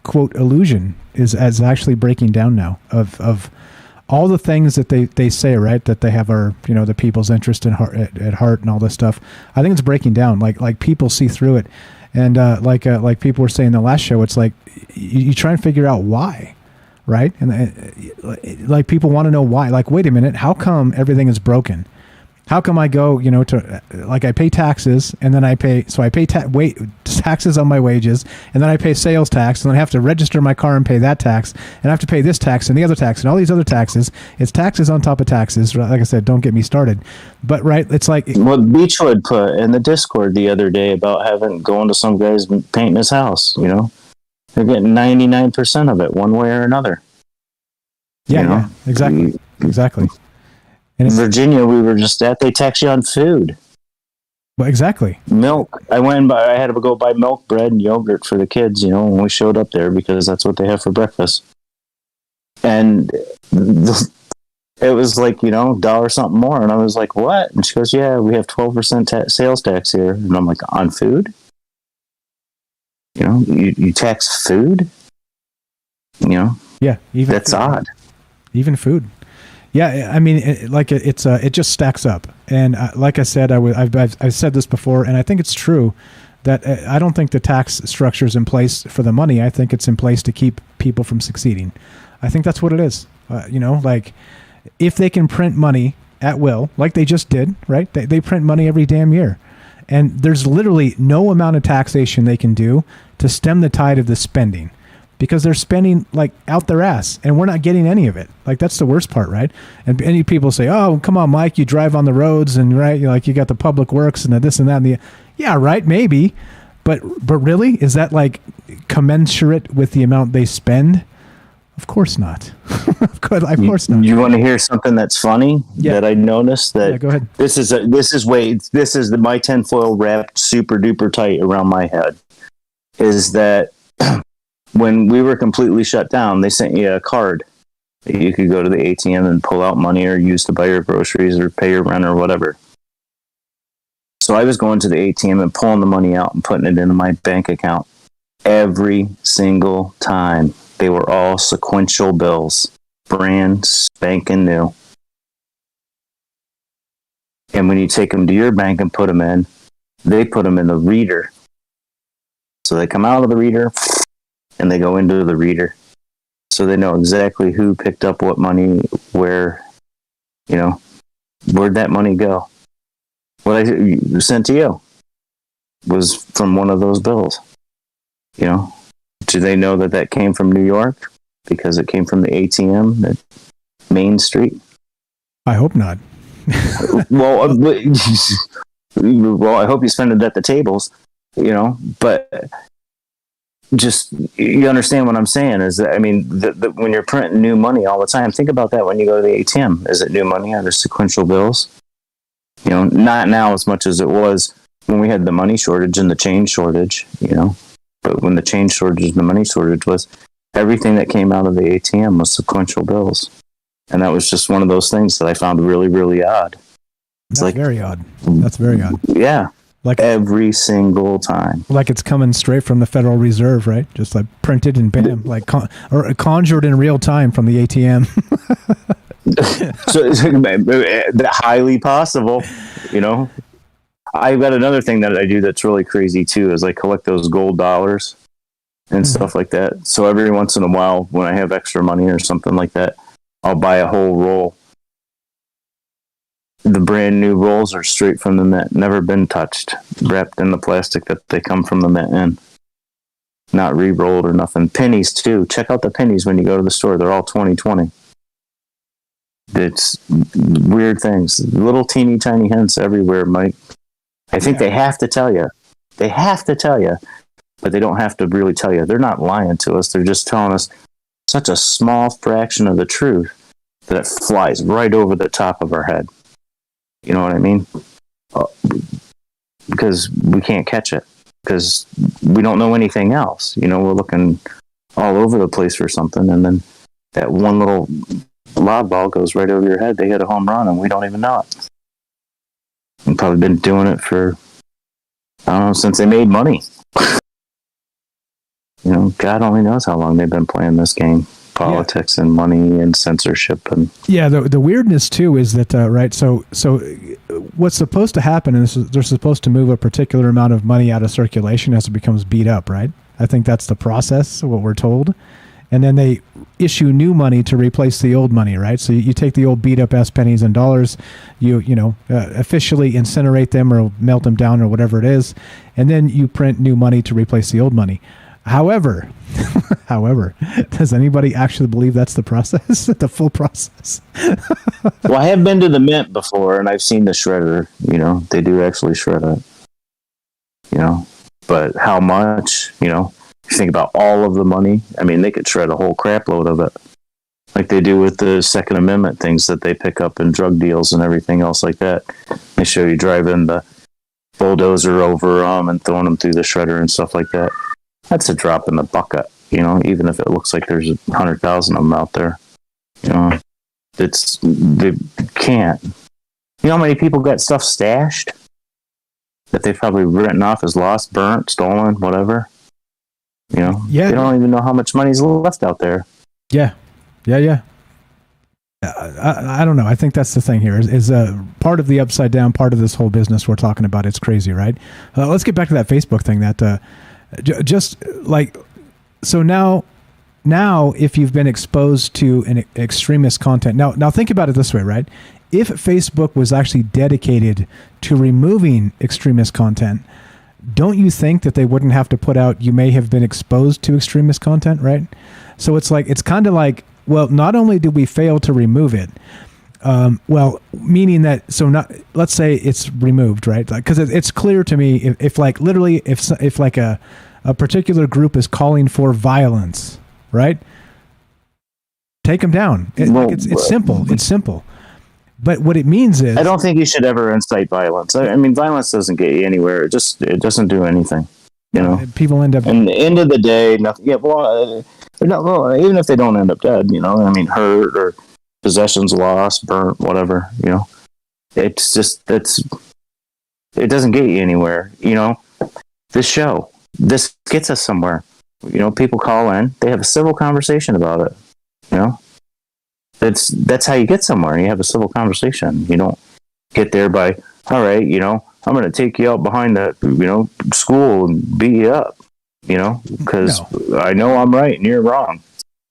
quote illusion is actually breaking down now of all the things that they say, right, that they have our the people's interest at heart and all this stuff. I think it's breaking down. Like people see through it, and like people were saying in the last show, it's like you try and figure out why. Right. And like people want to know why, like, wait a minute, how come everything is broken? How come I go, to like I pay taxes and then I pay taxes on my wages and then I pay sales tax and then I have to register my car and pay that tax and I have to pay this tax and the other tax and all these other taxes. It's taxes on top of taxes. Like I said, don't get me started. But right, it's like what Beachwood put in the Discord the other day about going to some guy's painting his house. They're getting 99% of it one way or another. Yeah, exactly. In Virginia, we were just they tax you on food. Well, exactly. Milk. I had to go buy milk, bread, and yogurt for the kids, when we showed up there because that's what they have for breakfast. And it was like, $1 something more. And I was like, what? And she goes, yeah, we have 12% sales tax here. And I'm like, on food? You tax food? Yeah. Even that's food. Odd. Even food. Yeah, I mean, it just stacks up, and like I said, I've said this before, and I think it's true that I don't think the tax structure is in place for the money. I think it's in place to keep people from succeeding. I think that's what it is. Like if they can print money at will, like they just did, right? They print money every damn year, and there's literally no amount of taxation they can do to stem the tide of the spending. Because they're spending like out their ass and we're not getting any of it. Like that's the worst part, right? And any people say, oh, come on, Mike, you drive on the roads and right, you got the public works and the this and that and the yeah, right, maybe. But really, is that like commensurate with the amount they spend? Of course not. Of course not. You want to hear something that's funny that I noticed? That go ahead. This is my tinfoil wrapped super duper tight around my head. Is that when we were completely shut down, they sent you a card that you could go to the ATM and pull out money or use to buy your groceries or pay your rent or whatever. So I was going to the ATM and pulling the money out and putting it into my bank account every single time. They were all sequential bills, brand spanking new. And when you take them to your bank and put them in, they put them in the reader. So they come out of the reader and they go into the reader. So they know exactly who picked up what money, where, where'd that money go? What I sent to you was from one of those bills. Do they know that came from New York because it came from the ATM at Main Street? I hope not. Well, I hope you spend it at the tables, but just, you understand what I'm saying is that, I mean, when you're printing new money all the time, think about that when you go to the ATM. Is it new money? Are there sequential bills? Not now as much as it was when we had the money shortage and the change shortage, but when the change shortage and the money shortage was, everything that came out of the ATM was sequential bills. And that was just one of those things that I found really, really odd. That's very odd. That's very odd. Yeah. Like every single time. Like it's coming straight from the Federal Reserve, right? Just like printed and bam, like or conjured in real time from the ATM. So it's highly possible, I've got another thing that I do that's really crazy too, is I collect those gold dollars and stuff like that. So every once in a while, when I have extra money or something like that, I'll buy a whole roll. The brand new rolls are straight from the mint, never been touched, wrapped in the plastic that they come from the mint in. Not re-rolled or nothing. Pennies too. Check out the pennies when you go to the store. They're all 2020. It's weird things. Little teeny tiny hints everywhere, Mike. I think they have to tell you. They have to tell you, but they don't have to really tell you. They're not lying to us. They're just telling us such a small fraction of the truth that flies right over the top of our head. You know what I mean? Because we can't catch it. Because we don't know anything else. You know, we're looking all over the place for something, and then that one little lob ball goes right over your head. They hit a home run, and we don't even know it. We've probably been doing it for, I don't know, since they made money. You know, God only knows how long they've been playing this game. Politics and money and censorship and the weirdness too is that right. So what's supposed to happen is they're supposed to move a particular amount of money out of circulation as it becomes beat up, right? I think that's the process, what we're told, and then they issue new money to replace the old money, right? So you take the old beat up ass pennies and dollars, you officially incinerate them or melt them down or whatever it is, and then you print new money to replace the old money. However, does anybody actually believe that's the process, the full process? Well, I have been to the Mint before, and I've seen the shredder. You know, they do actually shred it. You know, but how much? You know, you think about all of the money. I mean, they could shred a whole crap load of it, like they do with the Second Amendment things that they pick up in drug deals and everything else like that. They show you driving the bulldozer over them and throwing them through the shredder and stuff like that. That's a drop in the bucket, you know, even if it looks like there's 100,000 of them out there. You know, they can't. You know how many people got stuff stashed that they've probably written off as lost, burnt, stolen, whatever? You know, they don't even know how much money's left out there. Yeah. I don't know. I think that's the thing here is part of the upside down, part of this whole business we're talking about. It's crazy, right? Let's get back to that Facebook thing that, just like, so now if you've been exposed to an extremist content, now think about it this way, right? If Facebook was actually dedicated to removing extremist content, don't you think that they wouldn't have to put out, you may have been exposed to extremist content, right? So it's kind of like, well, not only did we fail to remove it, well, meaning that, so not, let's say it's removed, right? Because it's clear to me if like literally if like a particular group is calling for violence, right? Take them down. It's simple. It's simple. But what it means is, I don't think you should ever incite violence. I mean, violence doesn't get you anywhere. It doesn't do anything. You know, people end up. And the end of the day, nothing. Yeah, well, even if they don't end up dead, you know, I mean, hurt or possessions lost, burnt, whatever, you know, it doesn't get you anywhere. You know, this gets us somewhere. You know, people call in, they have a civil conversation about it. You know, that's how you get somewhere. You have a civil conversation. You don't get there by, all right, you know, I'm going to take you out behind the, you know, school and beat you up, you know, because I know I'm right and you're wrong.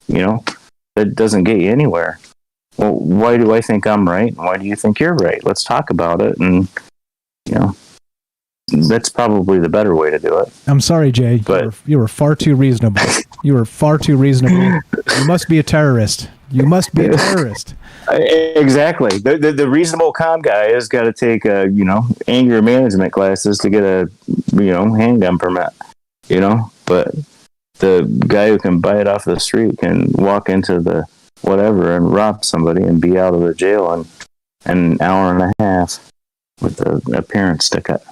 You know, that doesn't get you anywhere. Well, why do I think I'm right? And why do you think you're right? Let's talk about it. And, you know, that's probably the better way to do it. I'm sorry, Jay, but you were far too reasonable. You were far too reasonable. You must be a terrorist. You must be a terrorist. Exactly. The reasonable calm guy has got to take you know, anger management classes to get a, you know, handgun permit, you know, but the guy who can buy it off the street can walk into the whatever and rob somebody and be out of the jail in an hour and a half with an appearance ticket.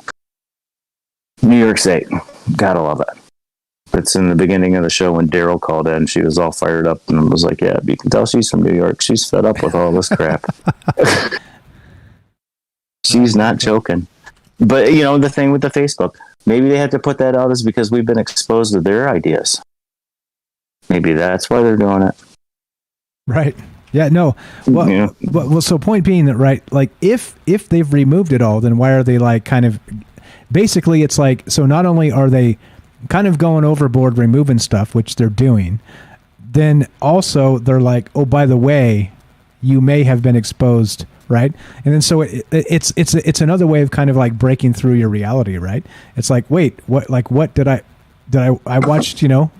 New York State. Gotta love it. It's in the beginning of the show when Daryl called in. She was all fired up and was like, yeah, you can tell she's from New York. She's fed up with all this crap. She's not joking. But, you know, the thing with the Facebook, maybe they had to put that out is because we've been exposed to their ideas. Maybe that's why they're doing it. Right. Yeah, no. Well, yeah. Well, so point being that, right, like if they've removed it all, then why are they like kind of, basically it's like, so not only are they kind of going overboard removing stuff, which they're doing, then also they're like, oh, by the way, you may have been exposed, right? And then so it's another way of kind of like breaking through your reality, right? It's like, wait, what did I watched, you know,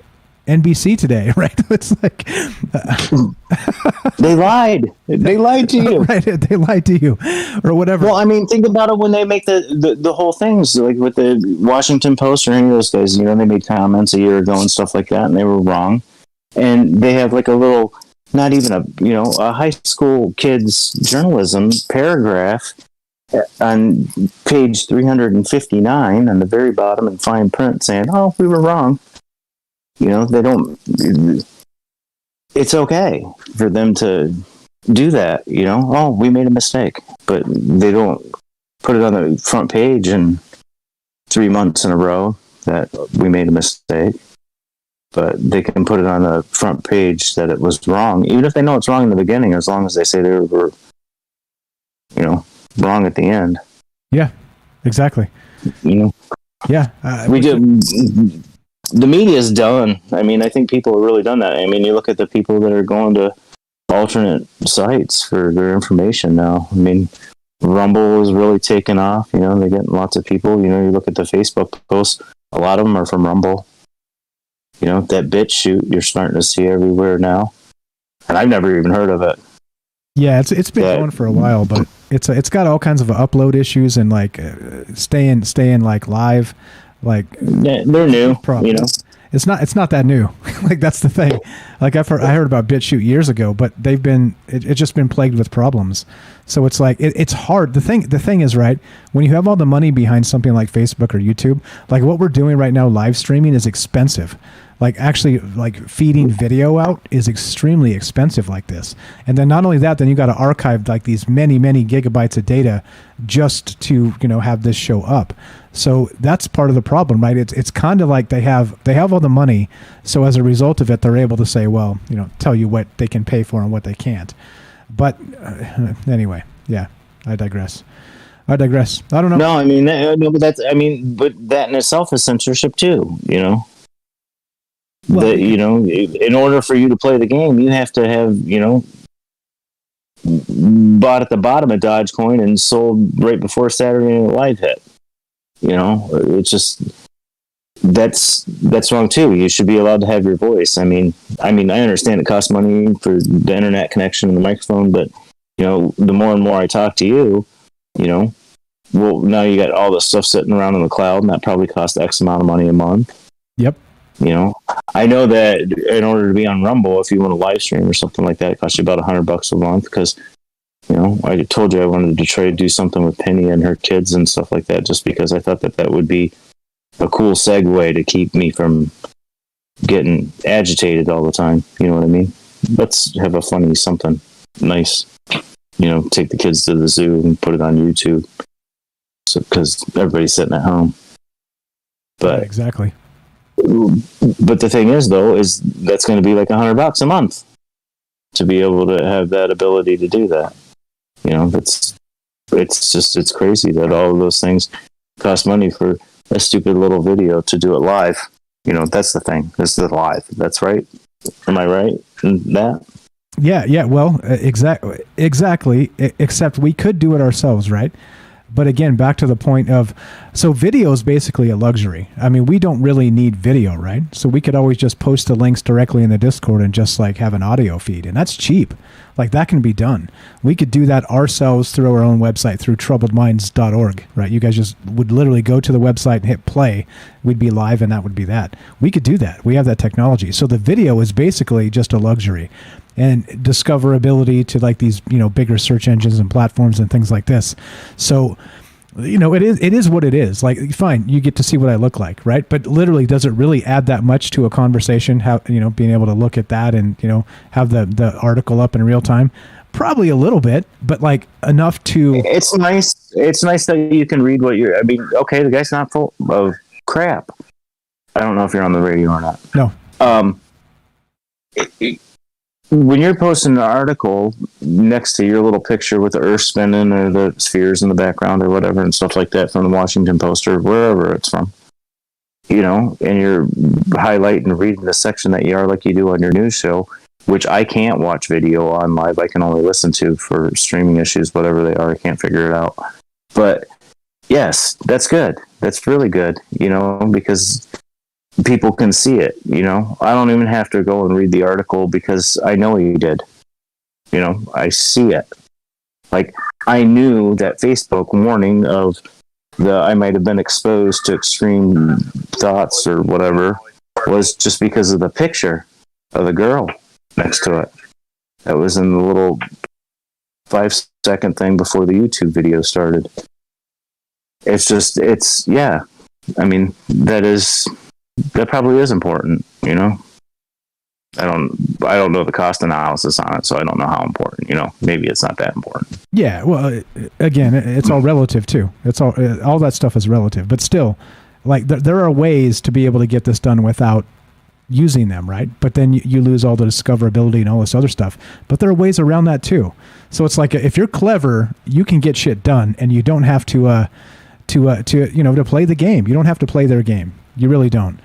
NBC today, right? It's like they lied. They lied to you, right? They lied to you, or whatever. Well, I mean, think about it when they make the whole things like with the Washington Post or any of those guys. You know, they made comments a year ago and stuff like that, and they were wrong. And they have like a little not even a high school kid's journalism paragraph on page 359 on the very bottom in fine print saying, "Oh, we were wrong." They don't. It's okay for them to do that. Oh, we made a mistake, but they don't put it on the front page in 3 months in a row that we made a mistake. But they can put it on the front page that it was wrong, even if they know it's wrong in the beginning, as long as they say they were, wrong at the end. Yeah, exactly. Yeah. We do. The media's done. I mean, I think people have really done that. I mean, you look at the people that are going to alternate sites for their information now. I mean, Rumble is really taken off. They're getting lots of people. You look at the Facebook posts, a lot of them are from Rumble. That BitChute you're starting to see everywhere now. And I've never even heard of it. Yeah, it's been going for a while, but it's got all kinds of upload issues and like staying like live. Like they're new, It's not that new. Like that's the thing. Like I heard about BitChute years ago, but it's just been plagued with problems. So it's like it's hard. The thing is, right, when you have all the money behind something like Facebook or YouTube, like what we're doing right now, live streaming is expensive. Like actually like feeding video out is extremely expensive like this. And then not only that, then you got to archive like these many gigabytes of data just to, have this show up. So that's part of the problem, right? It's kind of like they have all the money. So as a result of it, they're able to say, well, tell you what they can pay for and what they can't. But anyway, yeah, I digress. I don't know. No, I mean, but that in itself is censorship too, Well, in order for you to play the game, you have to have, bought at the bottom of Dogecoin and sold right before Saturday Night Live hit. It's just that's wrong too. You should be allowed to have your voice. I mean, I understand it costs money for the internet connection and the microphone, but the more and more I talk to you, well, now you got all this stuff sitting around in the cloud, and that probably costs X amount of money a month. Yep. I know that in order to be on Rumble, if you want to live stream or something like that, it costs you about $100 a month because, I told you I wanted to try to do something with Penny and her kids and stuff like that, just because I thought that would be a cool segue to keep me from getting agitated all the time. You know what I mean? Let's have a funny something nice. Take the kids to the zoo and put it on YouTube. So, because everybody's sitting at home. But yeah, exactly. But the thing is, though, is that's going to be like $100 a month to be able to have that ability to do that. It's crazy that all of those things cost money for a stupid little video to do it live. That's the thing. This is live. That's right. Am I right in that? Yeah. Well, exactly. Except we could do it ourselves, right? But again, back to the point of, so video is basically a luxury. I mean, we don't really need video, right? So we could always just post the links directly in the Discord and just like have an audio feed. And that's cheap. Like that can be done. We could do that ourselves through our own website, through troubledminds.org, right? You guys just would literally go to the website and hit play. We'd be live and that would be that. We could do that. We have that technology. So the video is basically just a luxury. And discoverability to like these, bigger search engines and platforms and things like this. So, it is what it is. Like, fine, you get to see what I look like, right? But literally, does it really add that much to a conversation? How, being able to look at that and, have the article up in real time? Probably a little bit, but like enough to. It's nice. It's nice that you can read what you're. I mean, okay, the guy's not full of crap. I don't know if you're on the radio or not. No. When you're posting an article next to your little picture with the earth spinning or the spheres in the background or whatever and stuff like that from the Washington Post or wherever it's from, and you're highlighting and reading the section that you are like you do on your news show, which I can't watch video on live. I can only listen to for streaming issues, whatever they are. I can't figure it out. But yes, that's good. That's really good, because people can see it. I don't even have to go and read the article because I know you did. I see it. Like, I knew that Facebook warning of I might have been exposed to extreme thoughts or whatever was just because of the picture of the girl next to it. That was in the little 5-second thing before the YouTube video started. Yeah. I mean, that probably is important, you know? I don't know the cost analysis on it, so I don't know how important, you know, maybe it's not that important. Yeah. Well, again, it's all relative too. It's all that stuff is relative, but still, like there are ways to be able to get this done without using them, right? But then you lose all the discoverability and all this other stuff. But there are ways around that too. So it's like if you're clever, you can get shit done, and you don't have to play the game. You don't have to play their game. You really don't.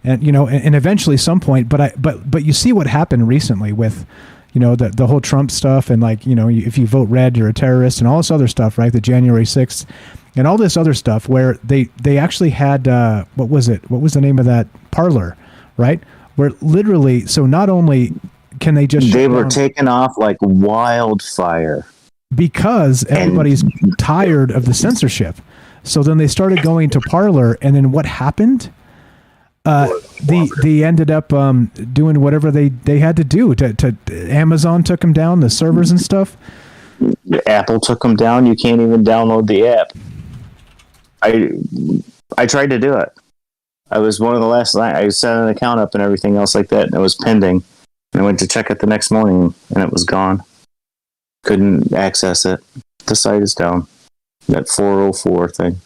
And you know, and eventually, some point. But you see what happened recently with, you know, the whole Trump stuff, and like, you know, if you vote red, you're a terrorist, and all this other stuff, right? The January 6th, and all this other stuff, where they actually had what was it? What was the name of that parlor? Right? Where literally, so not only can they just... They were taken off like wildfire. Because everybody's tired of the censorship. So then they started going to Parler, and then what happened? They ended up doing whatever they had to do. To Amazon took them down, the servers and stuff. Apple took them down. You can't even download the app. I tried to do it. I was one of the last. I set an account up and everything else like that, and it was pending. And I went to check it the next morning, and it was gone. Couldn't access it. The site is down. That 404 thing.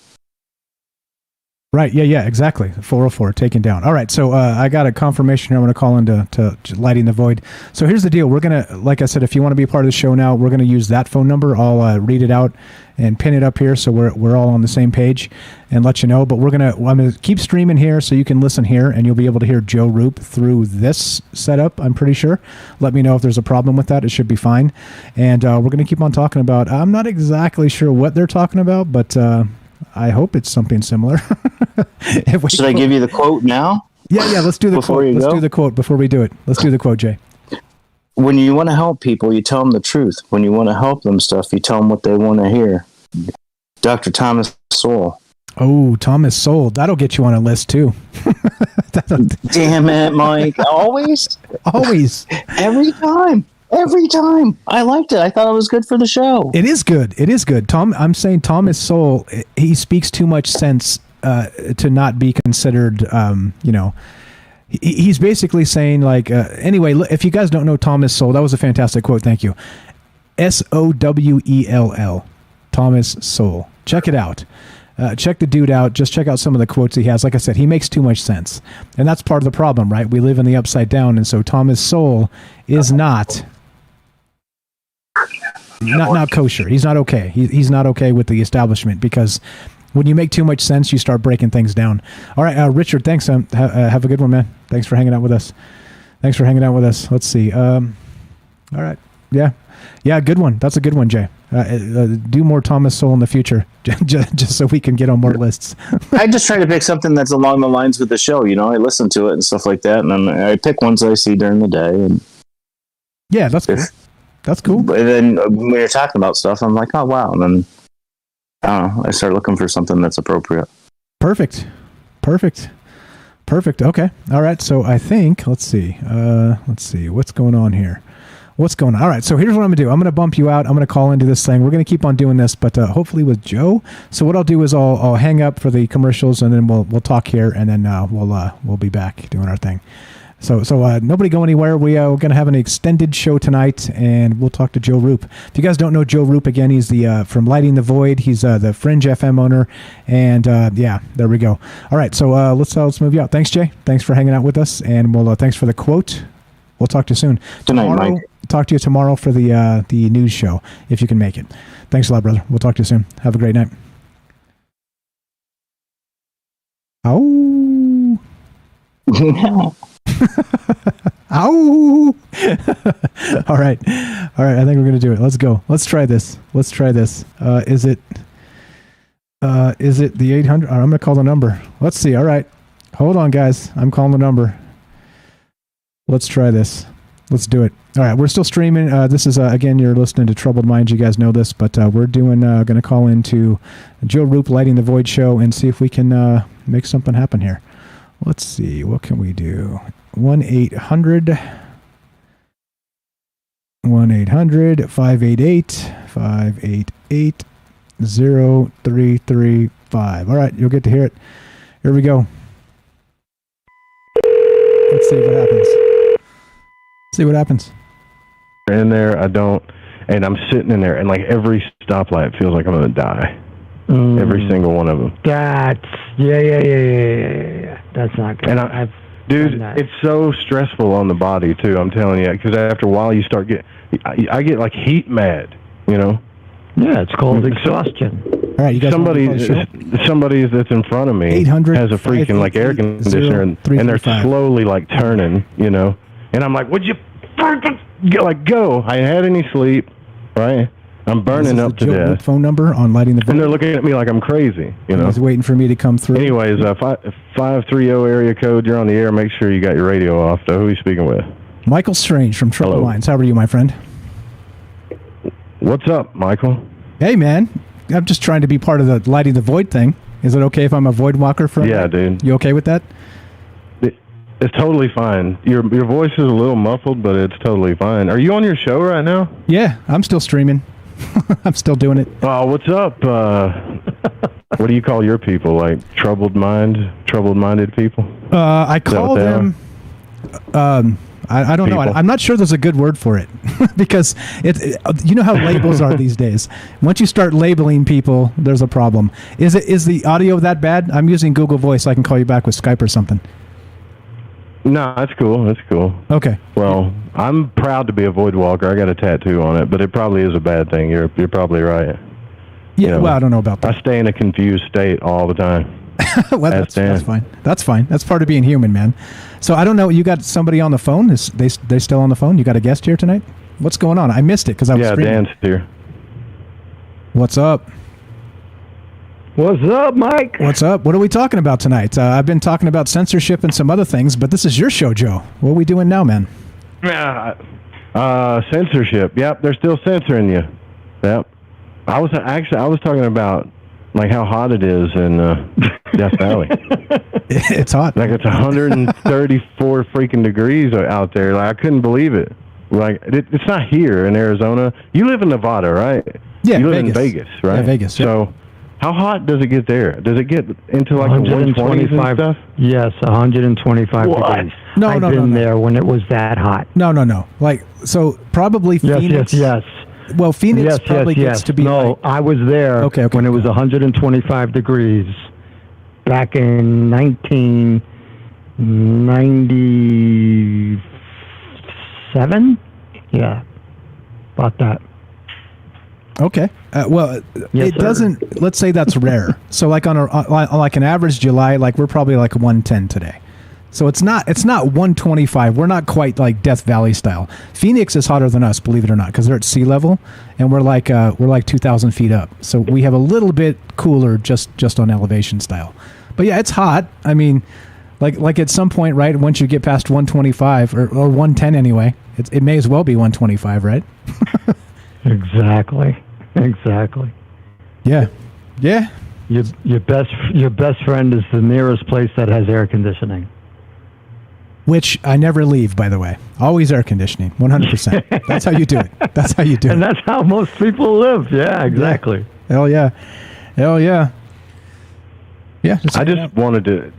Right. Yeah. Exactly. 404 taken down. All right. So I got a confirmation here. I'm going to call into Lighting the Void. So here's the deal. We're going to, like I said, if you want to be a part of the show now, we're going to use that phone number. I'll read it out and pin it up here so we're all on the same page and let you know. But I'm going to keep streaming here so you can listen here, and you'll be able to hear Joe Rupe through this setup, I'm pretty sure. Let me know if there's a problem with that. It should be fine. And we're going to keep on talking about, I'm not exactly sure what they're talking about, but I hope it's something similar. Should I give you the quote now? Yeah, let's do the quote. Let's do the quote before we do it. Let's do the quote, Jay. When you want to help people, you tell them the truth. When you want to help them stuff, you tell them what they want to hear. Dr. Thomas Sowell. Oh, Thomas Sowell. That'll get you on a list, too. Damn it, Mike. Always? Always. Every time. I liked it. I thought it was good for the show. It is good. I'm saying Thomas Sowell, he speaks too much sense to not be considered, he's basically saying, like, anyway, if you guys don't know Thomas Sowell, that was a fantastic quote. Thank you. Sowell. Thomas Sowell. Check it out. Check the dude out. Just check out some of the quotes he has. Like I said, he makes too much sense. And that's part of the problem, right? We live in the upside down. And so Thomas Sowell is not kosher. He's not okay. He's not okay with the establishment, because when you make too much sense, you start breaking things down. All right, Richard, thanks. Have a good one, man. Thanks for hanging out with us. Let's see. All right. Yeah, good one. That's a good one, Jay. Do more Thomas Sowell in the future, just so we can get on more lists. I just try to pick something that's along the lines with the show. You know, I listen to it and stuff like that, and then I pick ones I see during the day. And yeah, that's cool. That's cool. But then when you're talking about stuff, I'm like, oh wow, and then I don't know. I start looking for something that's appropriate. Perfect. Okay. All right. So I think let's see what's going on here. All right, so here's what I'm going to do. I'm going to bump you out. I'm going to call into this thing. We're going to keep on doing this, but hopefully with Joe. So what I'll do is I'll hang up for the commercials, and then we'll talk here, and then we'll be back doing our thing. So nobody go anywhere. We're going to have an extended show tonight, and we'll talk to Joe Rupe. If you guys don't know Joe Rupe, again, he's the from Lighting the Void. He's the Fringe FM owner, and yeah, there we go. All right, so let's move you out. Thanks, Jay. Thanks for hanging out with us, and thanks for the quote. We'll talk to you soon. Good night, Mike. Talk to you tomorrow for the news show, if you can make it. Thanks a lot, brother. We'll talk to you soon. Have a great night. Ow. Ow. All right. I think we're going to do it. Let's go. Let's try this. Is it the 800? I'm going to call the number. Let's see. All right. Hold on, guys. I'm calling the number. Let's try this. Let's do it. All right, we're still streaming. This is, again, you're listening to Troubled Minds. You guys know this, but we're going to call into Joe Rupe Lighting the Void show and see if we can make something happen here. Let's see. What can we do? 1-800 1-800-588-588-0335. All right, you'll get to hear it. Here we go. Let's see what happens. See what happens. In there, and I'm sitting in there, and like every stoplight feels like I'm going to die. Every single one of them. That's yeah. That's not good. And dude, it's so stressful on the body too. I'm telling you, because after a while you start I get like heat mad. You know. Yeah, it's called exhaustion. All right, you guys. Somebody that's in front of me has a freaking like air conditioner, and they're slowly like turning. You know, and I'm like, would you like go? I ain't had any sleep, right? I'm burning up to death. Phone number on lighting the void. And they're looking at me like I'm crazy, you know. He's waiting for me to come through. Anyways, 530 area code. You're on the air. Make sure you got your radio off. Though, who are you speaking with? Michael Strange from Trouble Lines. How are you, my friend? What's up, Michael? Hey, man. I'm just trying to be part of the lighting the void thing. Is it okay if I'm a void walker for? Yeah, dude. You okay with that? It's totally fine. Your voice is a little muffled, but it's totally fine. Are you on your show right now? Yeah, I'm still streaming. I'm still doing it. Oh, what's up? What do you call your people? Like troubled-minded people? I call them. I don't know. I'm not sure there's a good word for it because you know how labels are these days. Once you start labeling people, there's a problem. Is the audio that bad? I'm using Google Voice. I can call you back with Skype or something. No, that's cool. That's cool. Okay. Well, I'm proud to be a void walker. I got a tattoo on it, but it probably is a bad thing. You're probably right. Yeah. You know, well, I don't know about that. I stay in a confused state all the time. Well, that's fine. That's fine. That's part of being human, man. So I don't know. You got somebody on the phone? Is they still on the phone? You got a guest here tonight? What's going on? I missed it because I was streaming. Dan's here. What's up? What's up, Mike? What's up? What are we talking about tonight? I've been talking about censorship and some other things, but this is your show, Joe. What are we doing now, man? Yeah, censorship. Yep, they're still censoring you. Yep. I was talking about like how hot it is in Death Valley. It's hot. Like it's 134 freaking degrees out there. Like I couldn't believe it. Like it's not here in Arizona. You live in Nevada, right? Yeah, you live Vegas. in Vegas, right? Yeah, Vegas. So. How hot does it get there? Does it get into like the 120s and stuff? Yes, 125 degrees. I've been there when it was that hot. No. Like, so probably Phoenix. Yes. Well, Phoenix probably gets to be. No, like, I was there when it was 125 degrees back in 1997. Yeah, about that. Okay. Well, yes, it doesn't. Let's say that's rare. So, like on like an average July, like we're probably like 110 today. So it's not 125. We're not quite like Death Valley style. Phoenix is hotter than us, believe it or not, because they're at sea level, and we're like 2,000 feet up. So we have a little bit cooler just on elevation style. But yeah, it's hot. I mean, like at some point, right? Once you get past 125 or 110 anyway, it may as well be 125, right? Exactly. Yeah. Your best friend is the nearest place that has air conditioning. Which I never leave, by the way. Always air conditioning, 100%. That's how you do it. And that's how most people live. Yeah, exactly. Yeah. Hell yeah. Yeah. I just wanted to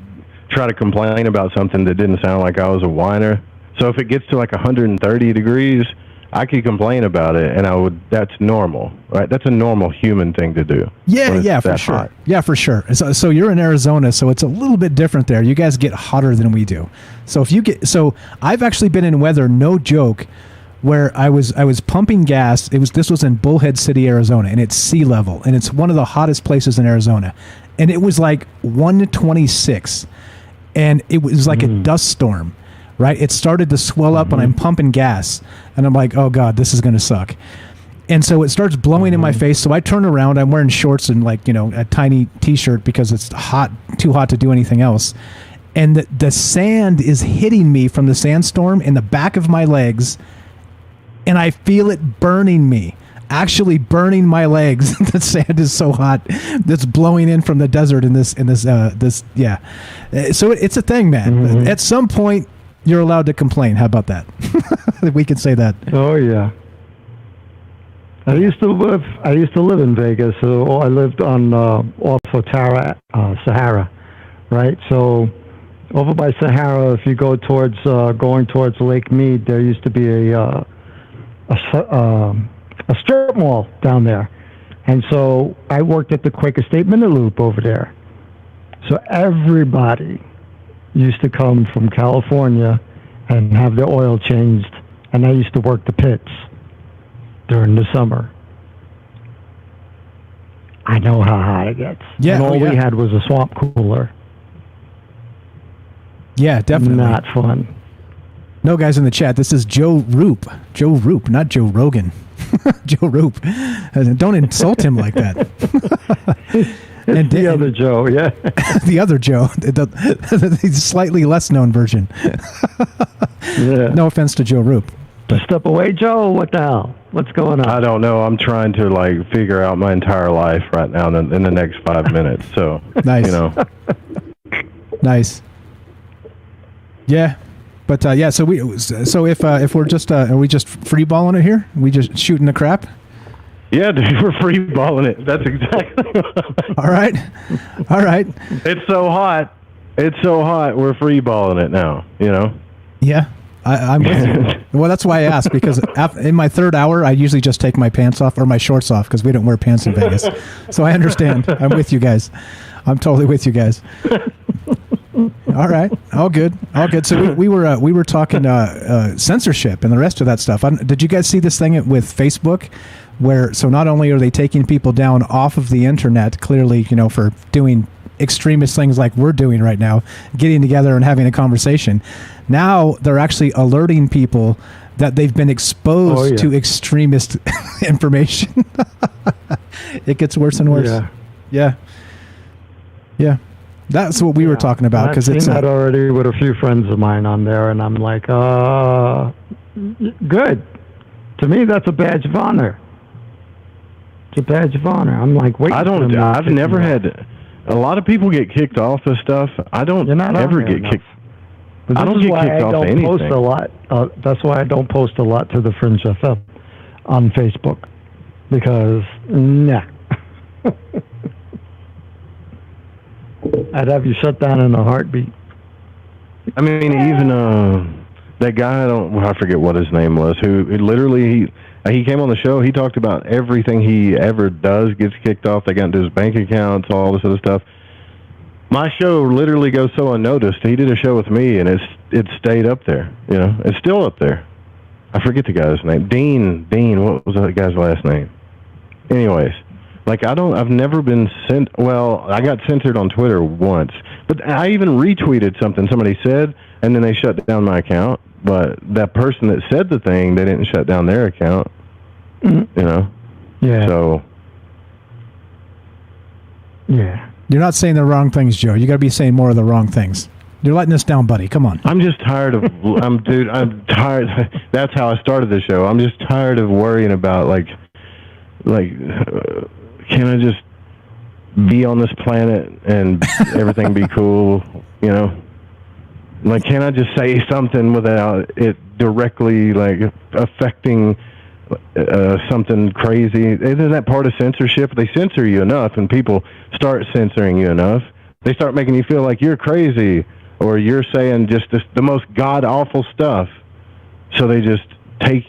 try to complain about something that didn't sound like I was a whiner. So if it gets to like 130 degrees, I could complain about it, and that's normal, right? That's a normal human thing to do. Yeah, for sure. Hot. Yeah, for sure. So you're in Arizona, so it's a little bit different there. You guys get hotter than we do. So I've actually been in weather, no joke, where I was pumping gas. This was in Bullhead City, Arizona, and it's sea level, and it's one of the hottest places in Arizona, and it was like 126, and it was like a dust storm. Right, it started to swell up when I'm pumping gas, and I'm like, "Oh God, this is going to suck." And so it starts blowing in my face. So I turn around. I'm wearing shorts and a tiny T-shirt because it's hot, too hot to do anything else. And the sand is hitting me from the sandstorm in the back of my legs, and I feel it burning me. Actually burning my legs. The sand is so hot that's blowing in from the desert in this. Yeah. So it's a thing, man. At some point, you're allowed to complain. How about that? We can say that. Oh, yeah. I used to live in Vegas. So I lived on off of Sahara, right? So over by Sahara, if you go towards going towards Lake Mead, there used to be a strip mall down there, and so I worked at the Quaker State Minute Loop over there. So everybody used to come from California and have their oil changed, and I used to work the pits during the summer. I know how hot it gets. Yeah, and all we had was a swamp cooler. Yeah, definitely. Not fun. No, guys in the chat, this is Joe Rupe. Joe Rupe, not Joe Rogan. Joe Rupe. Don't insult him like that. And the other Joe, yeah. The other Joe. The slightly less known version. Yeah. No offense to Joe Rupe. Step away, Joe. What the hell? What's going on? I don't know. I'm trying to figure out my entire life right now in the next 5 minutes. So nice. You know. Nice. Yeah, but yeah. So if we're just are we just freeballing it here? We just shooting the crap? Yeah, dude, we're freeballing it. That's exactly. All right. It's so hot. We're freeballing it now. You know. Yeah. I'm with you. Well, that's why I asked, because in my third hour, I usually just take my pants off or my shorts off because we don't wear pants in Vegas. So I understand. I'm with you guys. I'm totally with you guys. All right. All good. So we were talking censorship and the rest of that stuff. Did you guys see this thing with Facebook where, so not only are they taking people down off of the internet, clearly, for doing extremist things like we're doing right now, getting together and having a conversation. Now they're actually alerting people that they've been exposed to extremist information. It gets worse and worse. Yeah. That's what we were talking about. I've seen that already with a few friends of mine on there, and I'm like, good. To me, that's a badge of honor. It's a badge of honor. I'm like, wait. I've never had. A lot of people get kicked off of stuff. I don't ever get kicked. I don't get kicked off of anything. Post a lot. That's why I don't post a lot to the Fringe FM on Facebook, because I'd have you shut down in a heartbeat. I mean, even that guy, I forget what his name was, who literally he came on the show. He talked about everything he ever does gets kicked off. They got into his bank accounts, all this other stuff. My show literally goes so unnoticed. He did a show with me, and it stayed up there. It's still up there. I forget the guy's name. Dean. What was that guy's last name? Anyways, I've never been sent. Well, I got censored on Twitter once, but I even retweeted something somebody said, and then they shut down my account. But that person that said the thing, they didn't shut down their account. Yeah. So. Yeah. You're not saying the wrong things, Joe. You got to be saying more of the wrong things. You're letting us down, buddy. Come on. I'm just tired of. I'm tired. That's how I started the show. I'm just tired of worrying about can I just be on this planet and everything be cool? Can I just say something without it directly affecting something crazy? Isn't that part of censorship? They censor you enough, and people start censoring you enough. They start making you feel like you're crazy, or you're saying just the most god-awful stuff. So they just take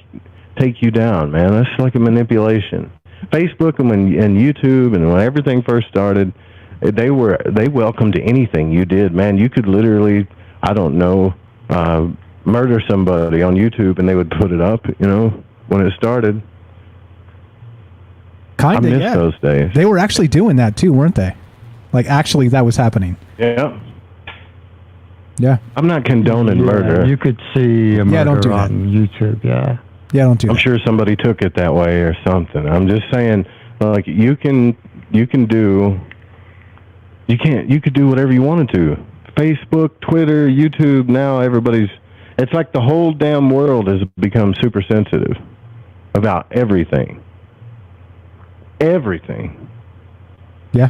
you down, man. That's like a manipulation. Facebook and YouTube and when everything first started, they welcomed anything you did, man. You could literally, I don't know, murder somebody on YouTube and they would put it up, when it started. I miss those days. They were actually doing that too, weren't they? Actually, that was happening. Yeah. Yeah. I'm not condoning murder. You could see a murder don't do that. on YouTube, Yeah, don't do that. I'm sure somebody took it that way or something. I'm just saying, you could do whatever you wanted to. Facebook, Twitter, YouTube, now it's like the whole damn world has become super sensitive about everything. Everything. Yeah.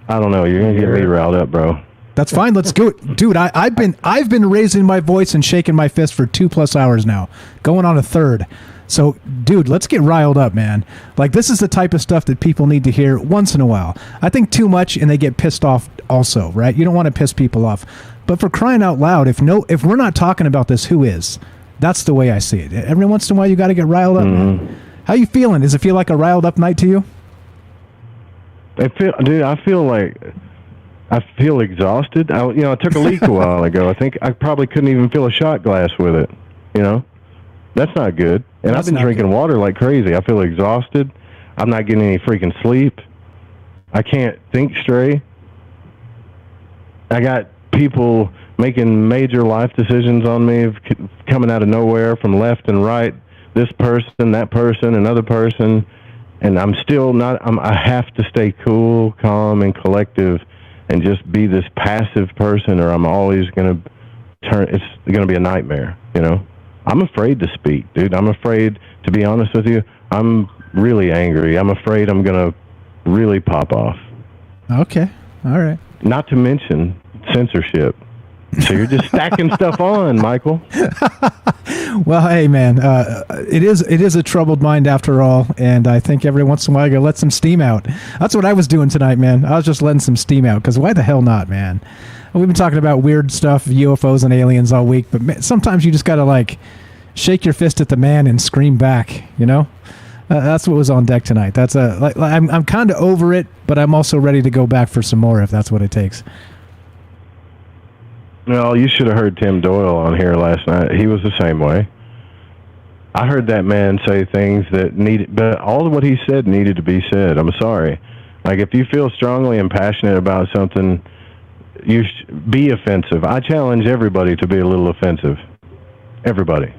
I don't know. You're going to get me riled up, bro. That's fine. Let's go. Dude, I've been raising my voice and shaking my fist for 2+ hours now. Going on a third. So, dude, let's get riled up, man. Like, this is the type of stuff that people need to hear once in a while. I think too much, and they get pissed off also, right? You don't want to piss people off. But for crying out loud, if we're not talking about this, who is? That's the way I see it. Every once in a while, you got to get riled up, man. How you feeling? Does it feel like a riled up night to you? I feel exhausted. I took a leak a while ago. I think I probably couldn't even fill a shot glass with it. That's not good. And I've been drinking water like crazy. I feel exhausted. I'm not getting any freaking sleep. I can't think straight. I got people making major life decisions on me, coming out of nowhere from left and right. This person, that person, another person. And I'm still not, I have to stay cool, calm, and collective and just be this passive person, or I'm always going to it's going to be a nightmare, I'm afraid to speak, dude. I'm afraid, to be honest with you. I'm really angry. I'm afraid I'm going to really pop off. Okay. All right. Not to mention censorship. So you're just stacking stuff on, Michael. Well, hey, man, it is a troubled mind after all, and I think every once in a while I gotta let some steam out. That's what I was doing tonight, man. I was just letting some steam out, because why the hell not, man? We've been talking about weird stuff, UFOs and aliens all week, but man, sometimes you just gotta, shake your fist at the man and scream back, That's what was on deck tonight. That's I'm kind of over it, but I'm also ready to go back for some more if that's what it takes. Well, you should have heard Tim Doyle on here last night. He was the same way. I heard that man say things that but all of what he said needed to be said. I'm sorry. If you feel strongly and passionate about something, you be offensive. I challenge everybody to be a little offensive. Everybody.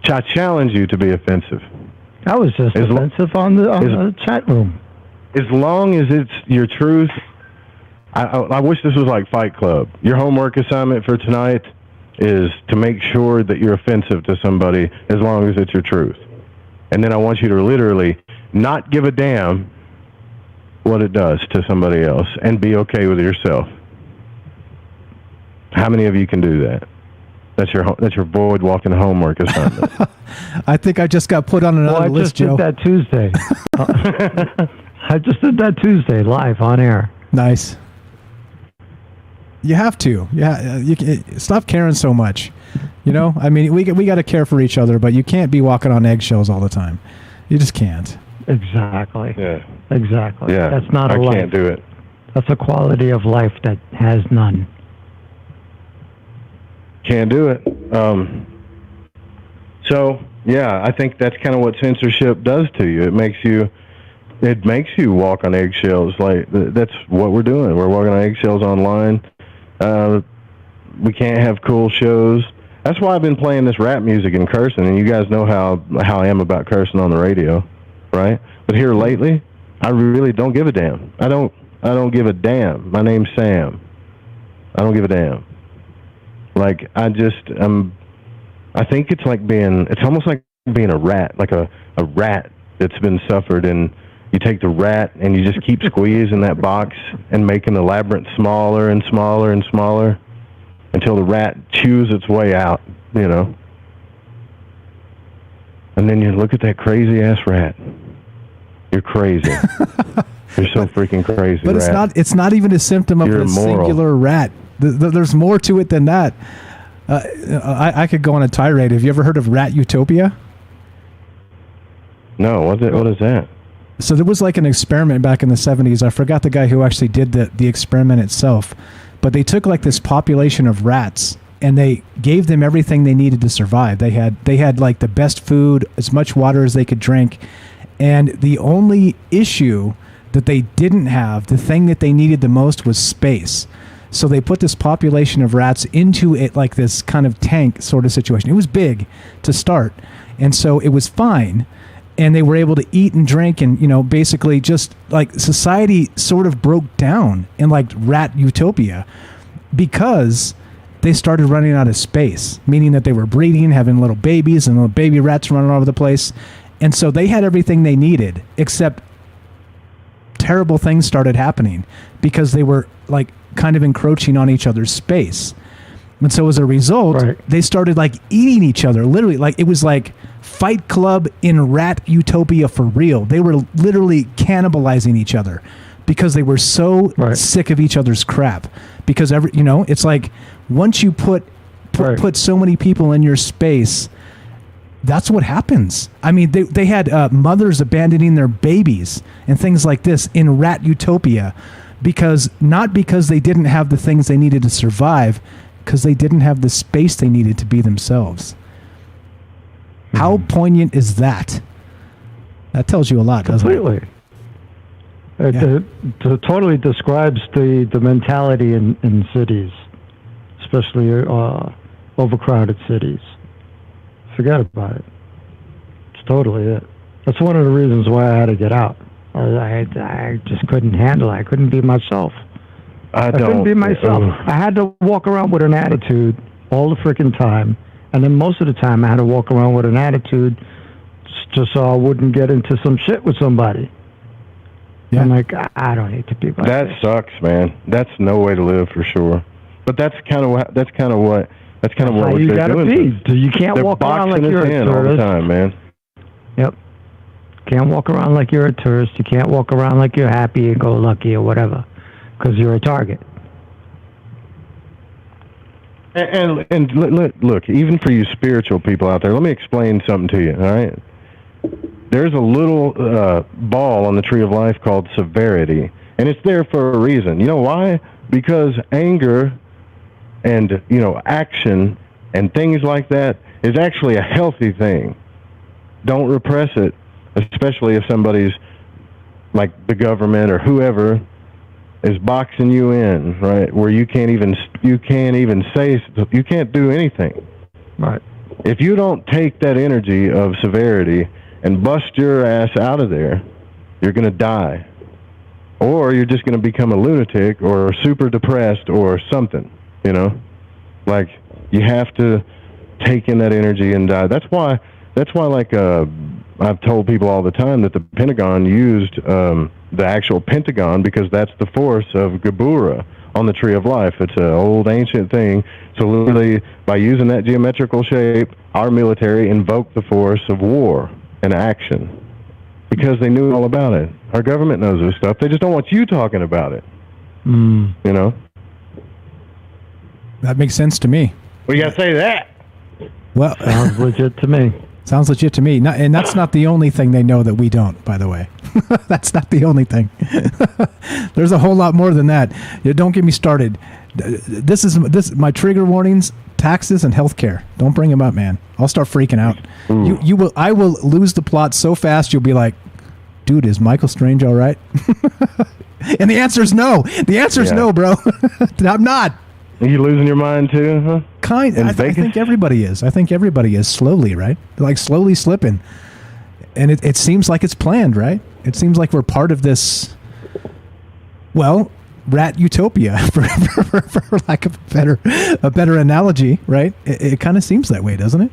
I challenge you to be offensive. I was just offensive on the chat room. As long as it's your truth. I wish this was like Fight Club. Your homework assignment for tonight is to make sure that you're offensive to somebody as long as it's your truth. And then I want you to literally not give a damn what it does to somebody else and be okay with yourself. How many of you can do that? That's your void walking homework assignment. I think I just got put on another list, Joe. I just did that Tuesday. I just did that Tuesday live on air. Nice. You have to. Yeah, stop caring so much. We got to care for each other, but you can't be walking on eggshells all the time. You just can't. Exactly. Yeah. Exactly. Yeah. That's not a life. I can't do it. That's a quality of life that has none. Can't do it. So, yeah, I think that's kind of what censorship does to you. It makes you walk on eggshells. That's what we're doing. We're walking on eggshells online. We can't have cool shows. That's why I've been playing this rap music and cursing, and you guys know how I am about cursing on the radio, right? But here lately, I really don't give a damn. I don't give a damn. My name's Sam. I don't give a damn. I think it's almost like being a rat, like a rat that's been suffered, and you take the rat and you just keep squeezing that box and making the labyrinth smaller and smaller and smaller until the rat chews its way out, And then you look at that crazy ass rat. You're crazy. You're so freaking crazy. But rat. it's not even a symptom of a singular rat. There's more to it than that. I could go on a tirade. Have you ever heard of Rat Utopia? No. What is that? So there was an experiment back in the 70s. I forgot the guy who actually did the experiment itself. But they took this population of rats and they gave them everything they needed to survive. They had the best food, as much water as they could drink. And the only issue that they didn't have, the thing that they needed the most, was space. So they put this population of rats into it this kind of tank sort of situation. It was big to start. And so it was fine. And they were able to eat and drink and, basically just society sort of broke down in rat utopia because they started running out of space, meaning that they were breeding, having little babies and little baby rats running all over the place. And so they had everything they needed, except terrible things started happening because they were kind of encroaching on each other's space. And so as a result, they started eating each other. Literally, it was Fight Club in rat utopia for real. They were literally cannibalizing each other because they were so sick of each other's crap. Because it's like once you put so many people in your space, that's what happens. I mean, they had mothers abandoning their babies and things like this in rat utopia, not because they didn't have the things they needed to survive, because they didn't have the space they needed to be themselves. How poignant is that? That tells you a lot, doesn't it? Completely. It totally describes the mentality in cities, especially overcrowded cities. Forget about it. It's totally it. That's one of the reasons why I had to get out. I just couldn't handle it. I couldn't be myself. I couldn't be myself. I had to walk around with an attitude all the freaking time. And then most of the time I had to walk around with an attitude just so I wouldn't get into some shit with somebody. Yeah. I'm like, I don't need to be like that. That sucks, man. That's no way to live for sure. But that's kind of what you gotta be. You can't walk around like you're a tourist all the time, man. Yep. Can't walk around like you're a tourist. You can't walk around like you're happy and go lucky or whatever, because you're a target. And look, even for you spiritual people out there, let me explain something to you, all right? There's a little ball on the tree of life called severity, and it's there for a reason. You know why? Because anger and, action and things like that is actually a healthy thing. Don't repress it, especially if somebody's like the government or whoever is boxing you in, right? Where you can't do anything. Right. If you don't take that energy of severity and bust your ass out of there, you're going to die. Or you're just going to become a lunatic or super depressed or something, Like, you have to take in that energy and die. That's why like, I've told people all the time that the Pentagon used the actual Pentagon because that's the force of Gabura on the Tree of Life. It's an old ancient thing. So literally, by using that geometrical shape, our military invoked the force of war and action because they knew all about it. Our government knows this stuff. They just don't want you talking about it. That makes sense to me. We got to say that. Well, sounds legit to me. Sounds legit to me. And that's not the only thing they know that we don't, by the way. That's not the only thing. There's a whole lot more than that. Don't get me started. This my trigger warnings: taxes and healthcare. Don't bring them up, man. I'll start freaking out. I will lose the plot so fast. You'll be like, dude, is Michael Strange all right? And the answer is no. The answer is no, bro. I'm not. Are you losing your mind too, huh? I think everybody is. I think everybody is slowly, right? Like slowly slipping. And it seems like it's planned, right? It seems like we're part of this, rat utopia, for lack of a better analogy, right? It kind of seems that way, doesn't it?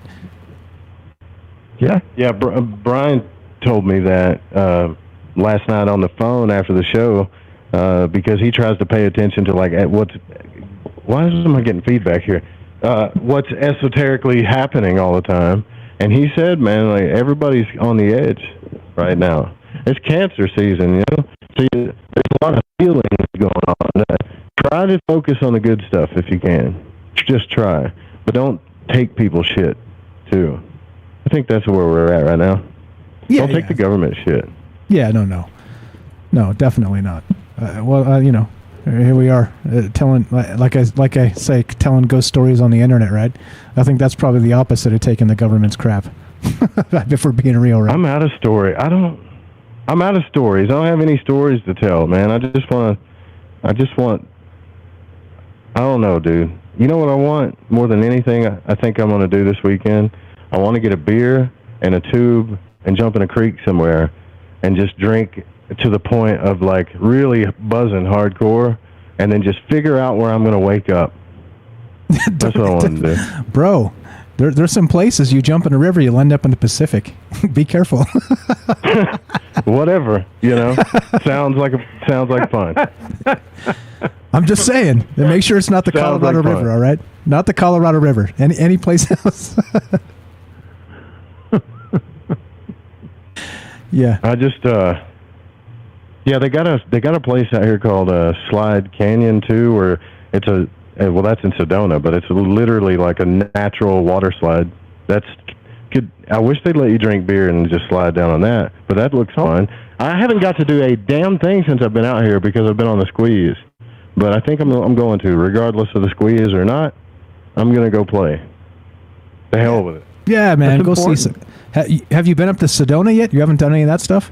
Yeah. Yeah, Brian told me that last night on the phone after the show because he tries to pay attention to like why am I getting feedback here? What's esoterically happening all the time. And he said, man, like everybody's on the edge right now. It's cancer season, So there's a lot of feelings going on. Try to focus on the good stuff if you can. Just try. But don't take people's shit, too. I think that's where we're at right now. Yeah, don't take the government shit. Yeah, no, definitely not. Here we are telling, like I say, telling ghost stories on the internet, right? I think that's probably the opposite of taking the government's crap. If we're being real, right? I'm out of stories. I don't have any stories to tell, man. I don't know, dude. You know what I want more than anything? I think I'm going to do this weekend. I want to get a beer and a tube and jump in a creek somewhere and just drink to the point of like really buzzing hardcore and then just figure out where I'm going to wake up. That's what I want to do. Bro, there's some places you jump in a river, you'll end up in the Pacific. Be careful. Whatever, sounds like fun. I'm just saying, and make sure it's not the Colorado River, all right? Not the Colorado River. Any place else. Yeah. I just yeah, they got a place out here called Slide Canyon too, where it's well, that's in Sedona, but it's literally like a natural water slide. I wish they'd let you drink beer and just slide down on that, but that looks fun. I haven't got to do a damn thing since I've been out here because I've been on the squeeze. But I think I'm going to, regardless of the squeeze or not. I'm going to go play. The hell with it. Yeah, man, go see some. Have you been up to Sedona yet? You haven't done any of that stuff?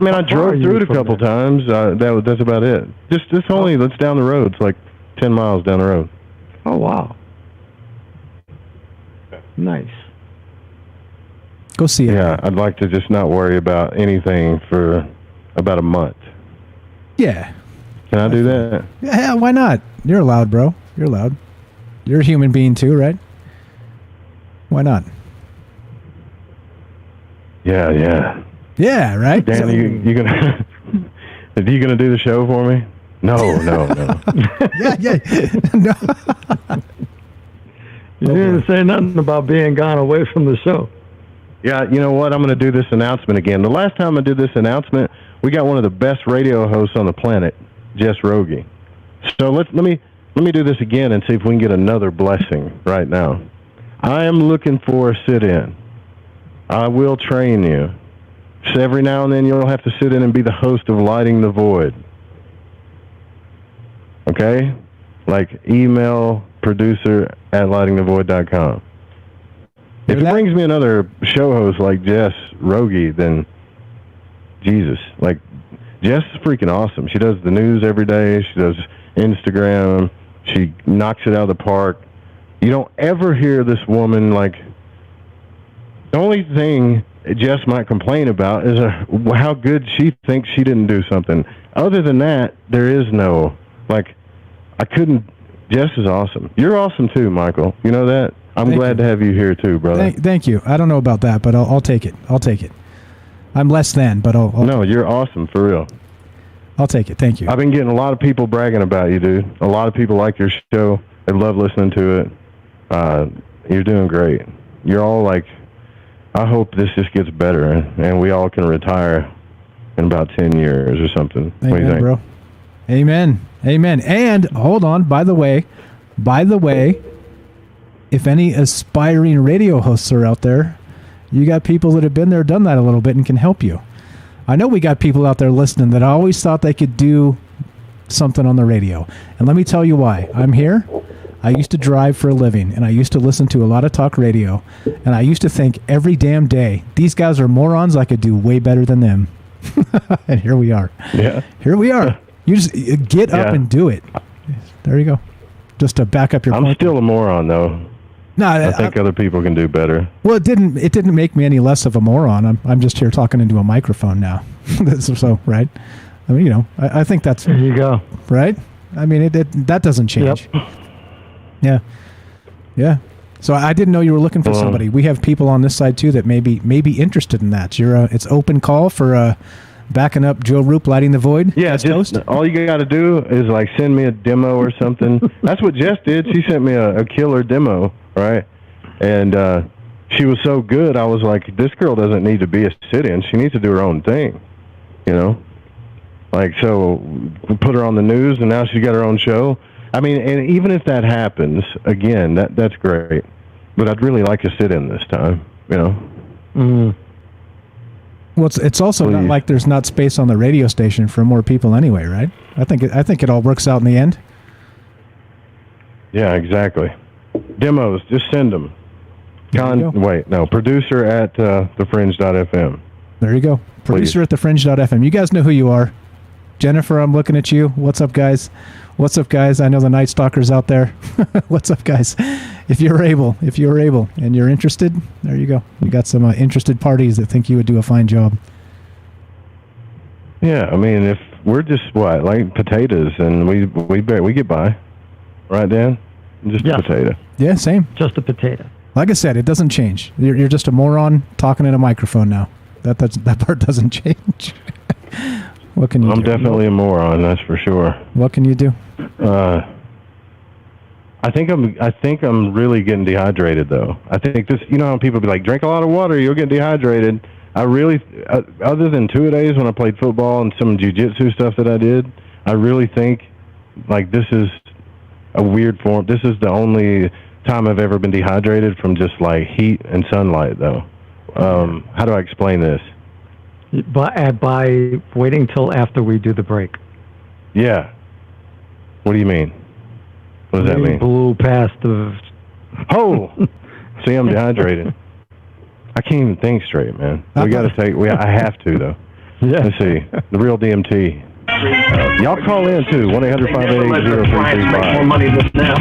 I mean, I drove through it a couple times. That's about it. Just only that's down the road. It's like 10 miles down the road. Oh, wow. Nice. Go see it. Yeah, I'd like to just not worry about anything for about a month. Yeah. Can I do that? Yeah, why not? You're allowed, bro. You're allowed. You're a human being too, right? Why not? Yeah. Yeah, right? Dan, you gonna are you gonna do the show for me? No. yeah. No. You didn't say nothing about being gone away from the show. Yeah, you know what? I'm going to do this announcement again. The last time I did this announcement, we got one of the best radio hosts on the planet, Jess Rogie. So let me do this again and see if we can get another blessing right now. I am looking for a sit-in. I will train you. So every now and then you'll have to sit in and be the host of Lighting the Void. Okay? Like email producer@lightingthevoid.com. If it brings me another show host like Jess Rogie, then Jesus. Like, Jess is freaking awesome. She does the news every day. She does Instagram. She knocks it out of the park. You don't ever hear this woman, like, the only thing Jess might complain about is how good she thinks she didn't do something. Other than that, there is no, like, Jess is awesome. You're awesome too, Michael. You know that? I'm glad to have you here too, brother. Thank you. I don't know about that, but I'll take it. I'll take it. I'm less than, but I'll No, you're awesome, for real. I'll take it. Thank you. I've been getting a lot of people bragging about you, dude. A lot of people like your show. They love listening to it. You're doing great. You're all like, I hope this just gets better and we all can retire in about 10 years or something. Amen, what do you think? Bro. Amen. And hold on, by the way, if any aspiring radio hosts are out there, you got people that have been there, done that a little bit and can help you. I know we got people out there listening that always thought they could do something on the radio. And let me tell you why. I'm here. I used to drive for a living, and I used to listen to a lot of talk radio, and I used to think every damn day, these guys are morons, I could do way better than them. And here we are. Yeah. Here we are. You just get up and do it. There you go. Just to back up your point. I'm still a moron, though. No, I think other people can do better. Well, it didn't make me any less of a moron. I'm just here talking into a microphone now. So, right? I mean, you know, I think that's... There you go. Right? I mean, that doesn't change. Yep. Yeah. So I didn't know you were looking for somebody. We have people on this side, too, that may be interested in that. It's open call for backing up Joe Rupe, Lighting the Void. Yeah, just all you got to do is, like, send me a demo or something. That's what Jess did. She sent me a killer demo, right? And she was so good, I was like, this girl doesn't need to be a sit-in. She needs to do her own thing, you know? Like, so we put her on the news, and now she's got her own show. I mean, and even if that happens, again, that's great. But I'd really like to sit in this time, you know? Mm-hmm. Well, it's also not like there's not space on the radio station for more people anyway, right? I think it all works out in the end. Yeah, exactly. Demos, just send them. Producer at thefringe.fm. There you go. Producer at thefringe.fm. You guys know who you are. Jennifer, I'm looking at you. What's up, guys? I know the Night Stalkers out there. What's up, guys? If you're able, and you're interested, there you go. You got some interested parties that think you would do a fine job. Yeah, I mean, if we're just like potatoes, and we get by, right, Dan? Just a potato. Yeah, same. Just a potato. Like I said, it doesn't change. You're just a moron talking in a microphone now. That part doesn't change. What can you do? I'm definitely a moron, that's for sure. What can you do? I think I'm really getting dehydrated, though. I think this, you know how people be like, drink a lot of water, you'll get dehydrated. I really, other than 2-a-days when I played football and some jiu-jitsu stuff that I did, I really think like this is a weird form. This is the only time I've ever been dehydrated from just like heat and sunlight, though. How do I explain this? By waiting till after we do the break. Yeah. What do you mean? What does that mean? Blew past the... Oh! See, I'm dehydrated. I can't even think straight, man. We got to take... I have to, though. Yeah. Let's see. The real DMT. Y'all call in, too. 1-800-588-0335. More money than now.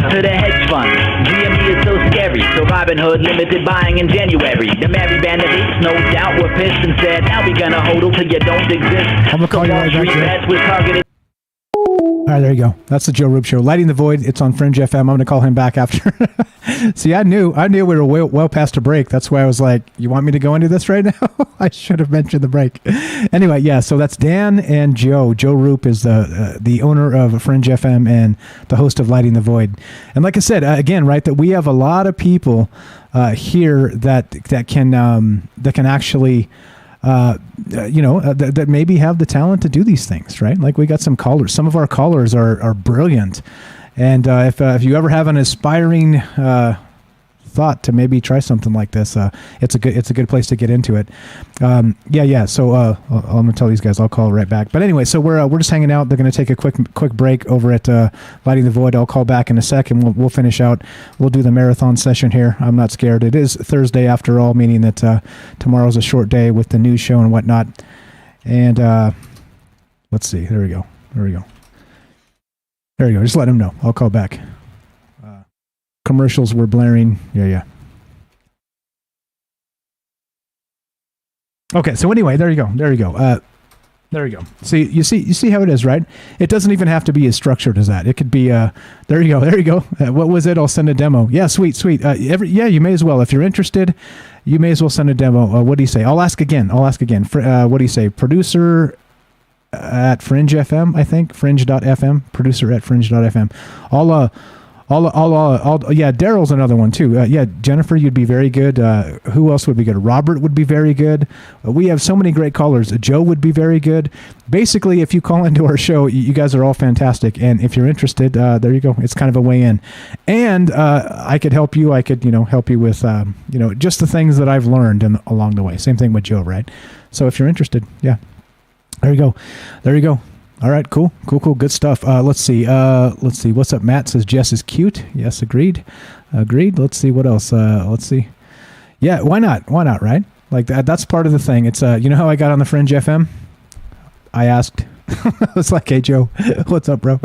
To the hedge fund. DMT is so scary. So Robin Hood limited buying in January. The merry band of apes, no doubt, were pissed and said, now we gonna hold till you don't exist. I'm gonna call you right back, Joe. Was targeted. All right, there you go. That's the Joe Rupe Show. Lighting the Void. It's on Fringe FM. I'm going to call him back after. See, I knew we were well past a break. That's why I was like, you want me to go into this right now? I should have mentioned the break. Anyway, yeah, so that's Dan and Joe. Joe Rupe is the owner of Fringe FM and the host of Lighting the Void. And like I said, again, right, that we have a lot of people here that can actually... that maybe have the talent to do these things, right? Like we got some callers. Some of our callers are brilliant, and if you ever have an aspiring thought to maybe try something like this, it's a good place to get into it. So I'm gonna tell these guys I'll call right back. But anyway, so we're just hanging out. They're gonna take a quick break over at Lighting the Void. I'll call back in a sec, and we'll finish out. We'll do the marathon session here. I'm not scared. It is Thursday after all, meaning that tomorrow's a short day with the news show and whatnot. And let's see. There we go. Just let them know. I'll call back. Commercials were blaring. Yeah. Okay, so anyway, there you go. So you see how it is, right? It doesn't even have to be as structured as that. It could be there you go. What was it? I'll send a demo. Yeah, sweet. You may as well. If you're interested, you may as well send a demo. What do you say? I'll ask again. What do you say? Producer at Fringe FM, I think. Fringe.fm. Producer at Fringe.fm. Yeah, Daryl's another one too. Jennifer, you'd be very good. Who else would be good? Robert would be very good. We have so many great callers. Joe would be very good. Basically, if you call into our show, you guys are all fantastic. And if you're interested, there you go. It's kind of a way in. And I could help you. I could, help you with, just the things that I've learned along the way. Same thing with Joe, right? So if you're interested, yeah. There you go. All right, cool. Good stuff. Let's see. What's up? Matt says Jess is cute. Yes, agreed. Let's see what else. Let's see. Yeah, why not? Right? Like that's part of the thing. It's how I got on the Fringe FM? I asked. I was like, "Hey Joe, what's up, bro?"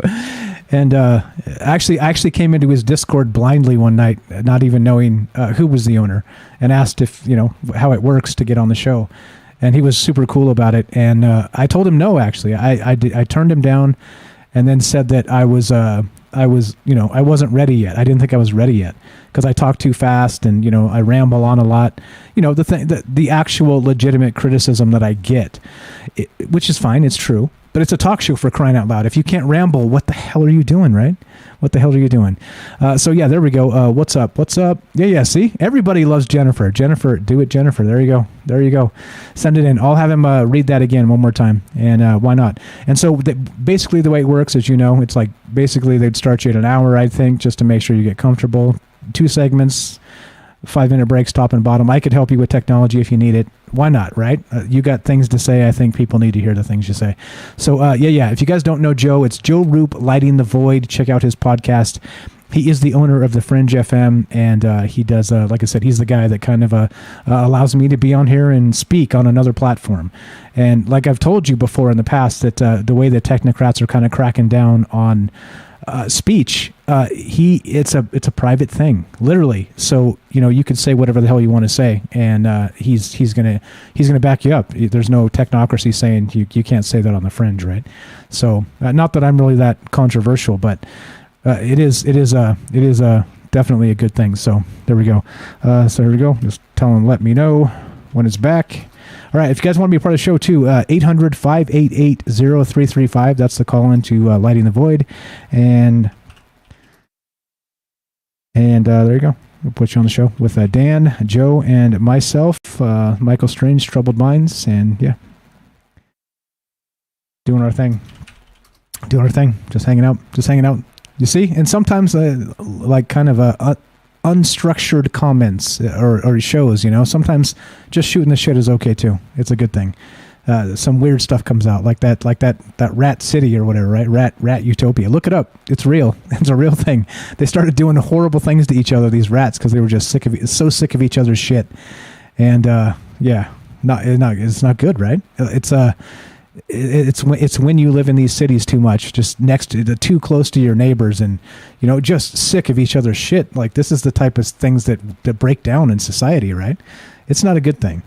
And I actually came into his Discord blindly one night, not even knowing who was the owner, and asked if how it works to get on the show. And he was super cool about it. And I told him no, actually. I turned him down and then said that I wasn't ready yet. I didn't think I was ready yet because I talk too fast and, I ramble on a lot. The actual legitimate criticism that I get, which is fine. It's true. But it's a talk show, for crying out loud. If you can't ramble, what the hell are you doing, right? What the hell are you doing? So, yeah, there we go. What's up? Yeah, see? Everybody loves Jennifer. Jennifer, do it, Jennifer. There you go. Send it in. I'll have him read that again one more time. And why not? And so, basically, the way it works, as you know, it's like basically they'd start you at an hour, I think, just to make sure you get comfortable. 2 segments, 5-minute breaks, top and bottom. I could help you with technology if you need it. Why not, right? You got things to say. I think people need to hear the things you say. So, yeah. If you guys don't know Joe, it's Joe Rupe, Lighting the Void. Check out his podcast. He is the owner of the Fringe FM, and he does, like I said, he's the guy that kind of allows me to be on here and speak on another platform. And like I've told you before in the past, that the way the technocrats are kind of cracking down on speech, it's a private thing, literally. So you can say whatever the hell you want to say, and he's gonna back you up. There's no technocracy saying you can't say that on the Fringe, right? So not that I'm really that controversial, but it is definitely a good thing. So there we go. Just tell him, let me know when it's back. All right, if you guys want to be a part of the show too, 800-588-0335. That's the call in to Lighting the Void. And there you go. We'll put you on the show with Dan, Joe, and myself, Michael Strange, Troubled Minds, and yeah, doing our thing. Just hanging out. You see? And sometimes, like, kind of unstructured comments or shows, sometimes just shooting the shit is okay, too. It's a good thing. Some weird stuff comes out, like that Rat City or whatever, right? Rat Utopia. Look it up. It's real. It's a real thing. They started doing horrible things to each other, these rats, because they were just so sick of each other's shit. And yeah, it's not good, right? It's when you live in these cities too much, just too close to your neighbors, and just sick of each other's shit. Like, this is the type of things that break down in society, right? It's not a good thing.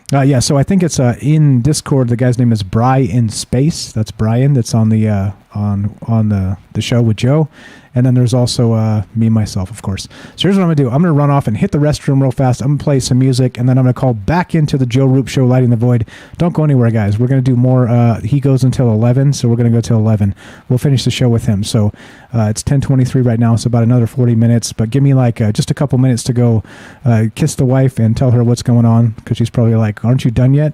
Yeah, so I think it's in Discord. The guy's name is Bry in Space. That's Brian. That's on the on the show with Joe. And then there's also me, myself, of course. So here's what I'm going to do. I'm going to run off and hit the restroom real fast. I'm going to play some music, and then I'm going to call back into the Joe Rupe Show, Lighting the Void. Don't go anywhere, guys. We're going to do more. He goes until 11, so we're going to go till 11. We'll finish the show with him. So it's 10:23 right now, so about another 40 minutes. But give me just a couple minutes to go kiss the wife and tell her what's going on, because she's probably like, aren't you done yet?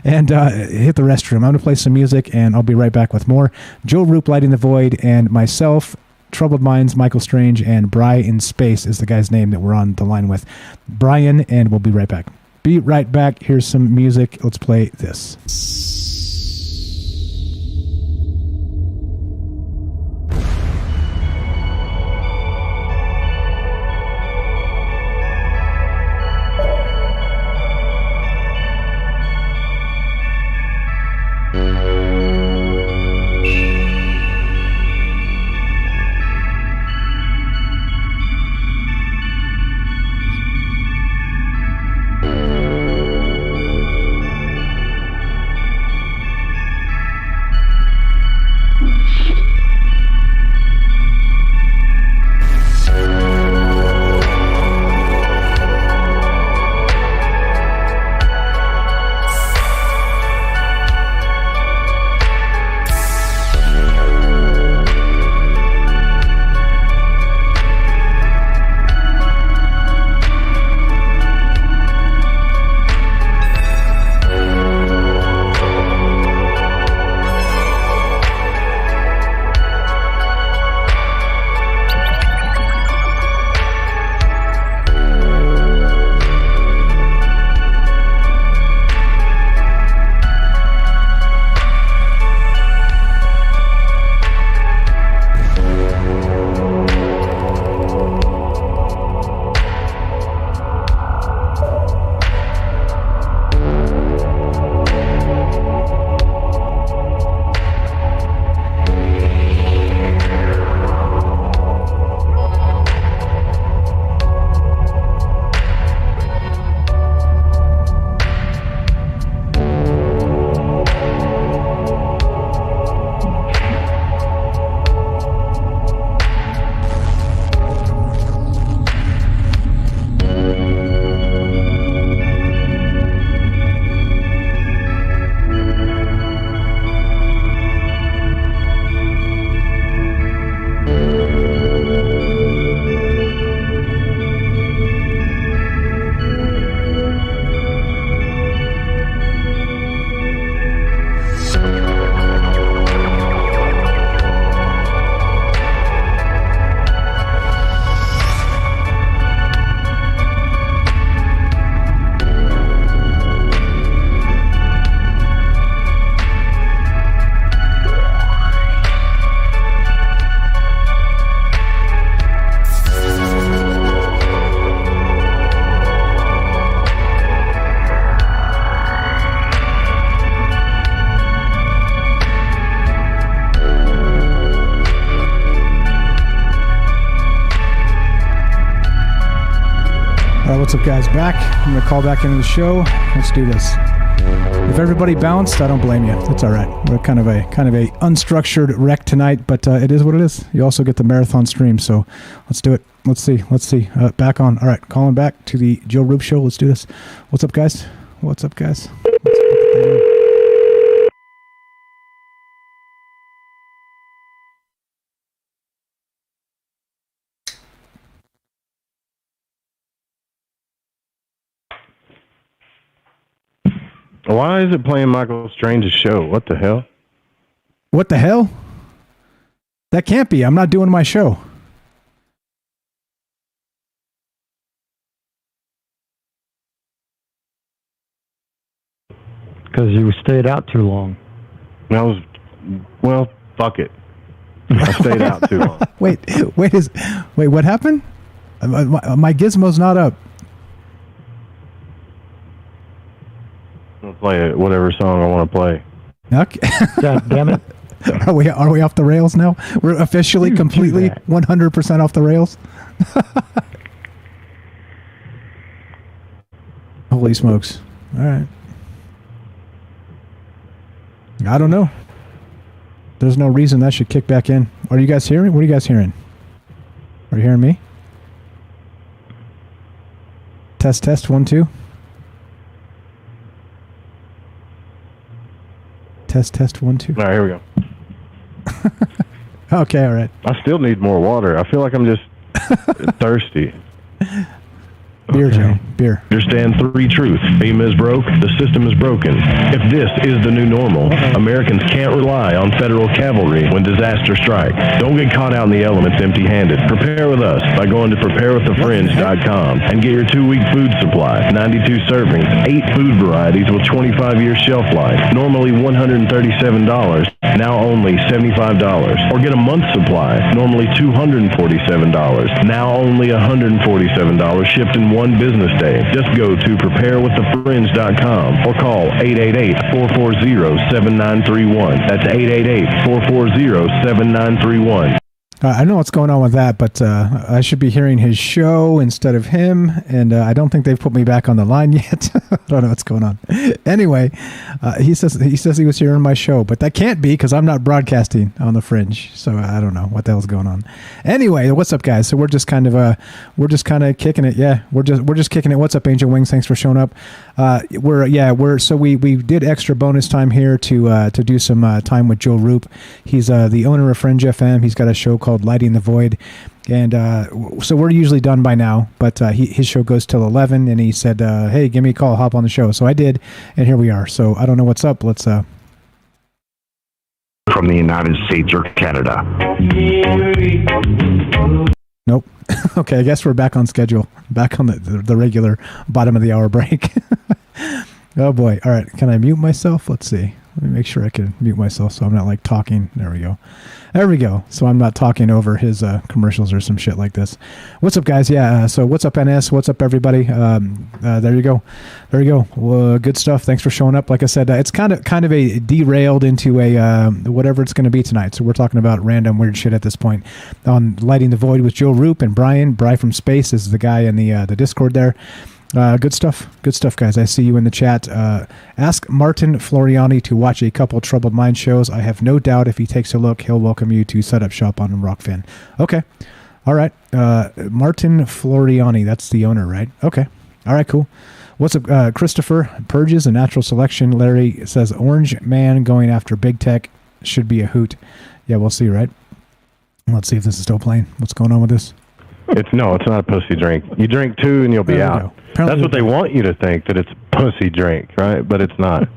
And hit the restroom. I'm going to play some music, and I'll be right back with more. Joe Rupe, Lighting the Void, and myself, Troubled Minds, Michael Strange, and Bry in Space is the guy's name that we're on the line with. Brian, and we'll be right back. Be right back. Here's some music. Let's play this. What's up, guys? Back. I'm going to call back into the show. Let's do this. If everybody bounced, I don't blame you. It's all right. We're kind of a unstructured wreck tonight, but it is what it is. You also get the marathon stream, so let's do it. Let's see. Back on. All right, calling back to the Joe Rupe Show. Let's do this. What's up, guys? What's up, guys? Why is it playing Michael Strange's show? What the hell? What the hell? That can't be. I'm not doing my show. Because you stayed out too long. Well, fuck it. I stayed out too long. Wait, what happened? My gizmo's not up. I'll play whatever song I want to play. Okay. God damn it. Are we off the rails now? We're officially completely 100% off the rails? Holy smokes. All right. I don't know. There's no reason that should kick back in. Are you guys hearing? What are you guys hearing? Are you hearing me? Test 1 2. Test 1 2. All right, here we go. Okay, all right. I still need more water. I feel like I'm just thirsty. Beer, Joe. Beer. Understand 3 truths. FEMA is broke. The system is broken. If this is the new normal, Americans can't rely on federal cavalry when disaster strikes. Don't get caught out in the elements empty-handed. Prepare with us by going to preparewiththefringe.com and get your 2-week food supply. 92 servings, 8 food varieties with 25-year shelf life. Normally $137, now only $75. Or get a month supply. Normally $247, now only $147, shipped in 1 business day. Just go to preparewiththefringe.com or call 888-440-7931. That's 888-440-7931. I know what's going on with that, but I should be hearing his show instead of him, and I don't think they've put me back on the line yet. I don't know what's going on. Anyway, he says he was hearing my show, but that can't be because I'm not broadcasting on the Fringe, so I don't know what the hell's going on. Anyway, what's up, guys? So we're just kind of kicking it. Yeah, we're just kicking it. What's up, Angel Wings? Thanks for showing up. We did extra bonus time here to do some time with Joe Rupe. He's the owner of Fringe FM. He's got a show called Lighting the Void, and so we're usually done by now, but his show goes till 11, and he said, hey, give me a call, hop on the show. So I did, and here we are. So I don't know what's up. Let's from the United States or Canada. Nope. Okay, I guess we're back on schedule, back on the regular bottom of the hour break. Oh boy. All right, can I mute myself? Let's see. Let me make sure I can mute myself so I'm not like talking. There we go. So I'm not talking over his commercials or some shit like this. What's up, guys? Yeah. So what's up, NS? What's up, everybody? There you go. Well, good stuff. Thanks for showing up. Like I said, it's kind of a derailed into a whatever it's going to be tonight. So we're talking about random weird shit at this point on Lighting the Void with Joe Rupe and Brian. Bri from Space is the guy in the Discord there. Good stuff, guys. I see you in the chat. Ask Martin Floriani to watch a couple Troubled Mind shows. I have no doubt if he takes a look, he'll welcome you to set up shop on Rockfin. Okay. All right. Martin Floriani, that's the owner, right? Okay. All right, cool. What's up, Christopher? Purges and Natural Selection. Larry says, Orange Man going after big tech should be a hoot. Yeah, we'll see, right? Let's see if this is still playing. What's going on with this? It's not a pussy drink. You drink 2 and you'll be out. That's what they want you to think, that it's a pussy drink, right? But it's not.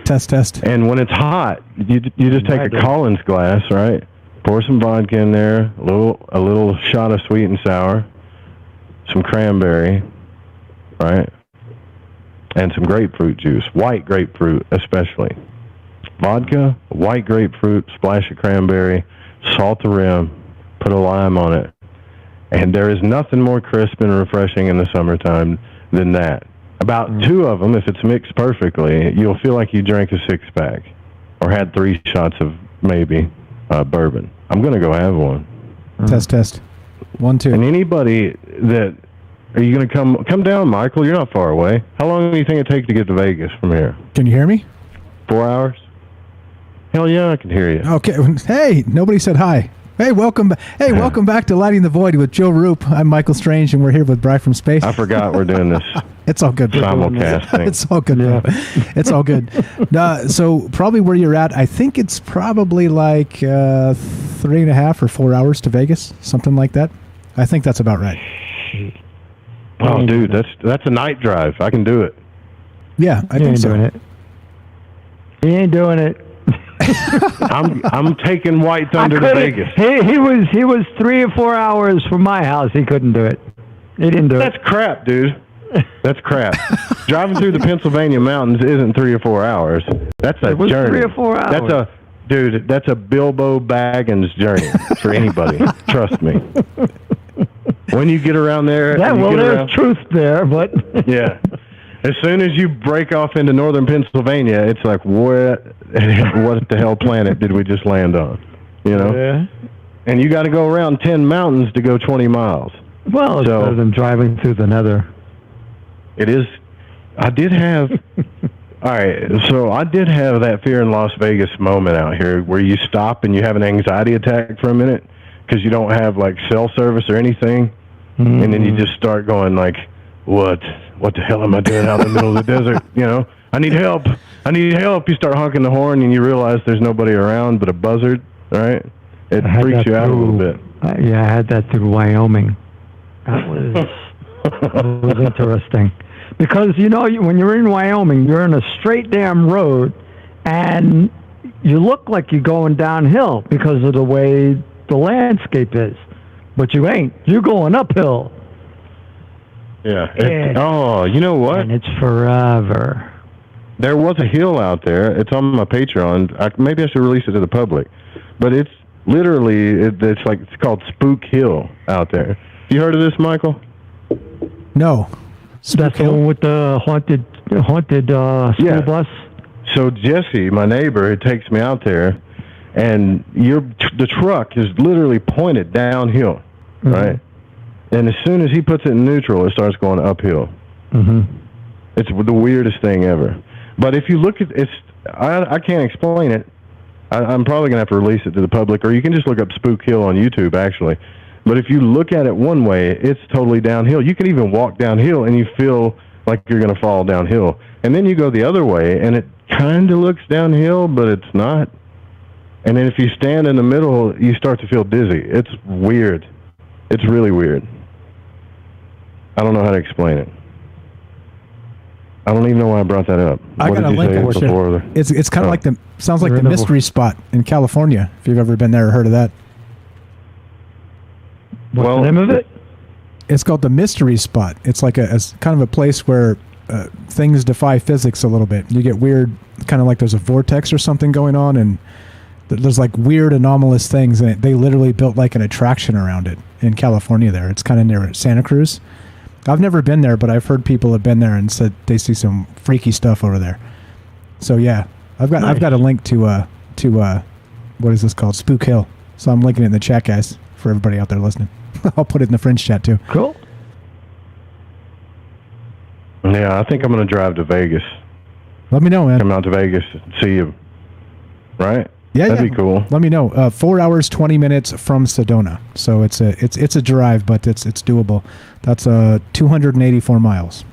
Test. And when it's hot, you just take a Collins glass, right? Pour some vodka in there, a little shot of sweet and sour, some cranberry, right? And some grapefruit juice, white grapefruit especially. Vodka, white grapefruit, splash of cranberry, salt the rim, put a lime on it. And there is nothing more crisp and refreshing in the summertime than that. About 2 of them, if it's mixed perfectly, you'll feel like you drank a 6-pack or had 3 shots of maybe bourbon. I'm going to go have one. Test. 1 2. And anybody that... Are you going to come down, Michael? You're not far away. How long do you think it takes to get to Vegas from here? Can you hear me? 4 hours? Hell yeah, I can hear you. Okay. Hey, nobody said hi. Hey, welcome back to Lighting the Void with Joe Roop. I'm Michael Strange, and we're here with Bri from Space. I forgot we're doing this. It's all good. Simulcast thing. It's all good. Yeah. It's all good. So probably where you're at, I think it's probably like 3.5 or 4 hours to Vegas, something like that. I think that's about right. Oh, dude, that's a night drive. I can do it. Yeah, I think so. Doing it. He ain't doing it. I'm taking White Thunder to Vegas. He was 3 or 4 hours from my house. He couldn't do it. He didn't do That's crap, dude. That's crap. Driving through the Pennsylvania mountains isn't 3 or 4 hours. That's a journey. 3 or 4 hours. That's a Bilbo Baggins journey for anybody. Trust me. When you get around there, there's truth there, but yeah. As soon as you break off into northern Pennsylvania, it's like, what the hell planet did we just land on? You know? Yeah. And you got to go around 10 mountains to go 20 miles. Well, it's better than driving through the nether. It is. I did have... all right, so I did have that fear in Las Vegas moment out here where you stop and you have an anxiety attack for a minute because you don't have, like, cell service or anything. Mm. And then you just start going, like, what the hell am I doing out in the middle of the desert? You know, I need help. You start honking the horn and you realize there's nobody around but a buzzard, right? It freaks you out a little bit. I had that through Wyoming. That was interesting. Because, you know, when you're in Wyoming, you're in a straight damn road and you look like you're going downhill because of the way the landscape is. But you ain't. You're going uphill. Yeah. You know what? And it's forever. There was a hill out there. It's on my Patreon. Maybe I should release it to the public. But it's literally, it's called Spook Hill out there. You heard of this, Michael? No. That's the one with the haunted school bus? So Jesse, my neighbor, he takes me out there, and the truck is literally pointed downhill, right? And as soon as he puts it in neutral, it starts going uphill. Mm-hmm. It's the weirdest thing ever. But if you look at it, I can't explain it. I'm probably going to have to release it to the public, or you can just look up Spook Hill on YouTube, actually. But if you look at it one way, it's totally downhill. You can even walk downhill, and you feel like you're going to fall downhill. And then you go the other way, and it kind of looks downhill, but it's not. And then if you stand in the middle, you start to feel dizzy. It's weird. It's really weird. I don't know how to explain it. I don't even know why I brought that up. I got a link for it. It's kind of like sounds like the mystery spot in California, if you've ever been there or heard of that. What's the name of it? It's called the mystery spot. It's like a kind of a place where things defy physics a little bit. You get weird, kind of like there's a vortex or something going on, and there's like weird anomalous things, and they literally built like an attraction around it in California there. It's kind of near Santa Cruz. I've never been there, but I've heard people have been there and said they see some freaky stuff over there. So yeah, I've got a link to what is this called? Spook Hill. So I'm linking it in the chat, guys, for everybody out there listening. I'll put it in the Fringe chat too. Cool. Yeah, I think I'm going to drive to Vegas. Let me know, man. Come out to Vegas and see you. Right? Yeah, that'd be cool. Let me know. 4 hours 20 minutes from Sedona, so it's a drive, but it's doable. That's 284 miles.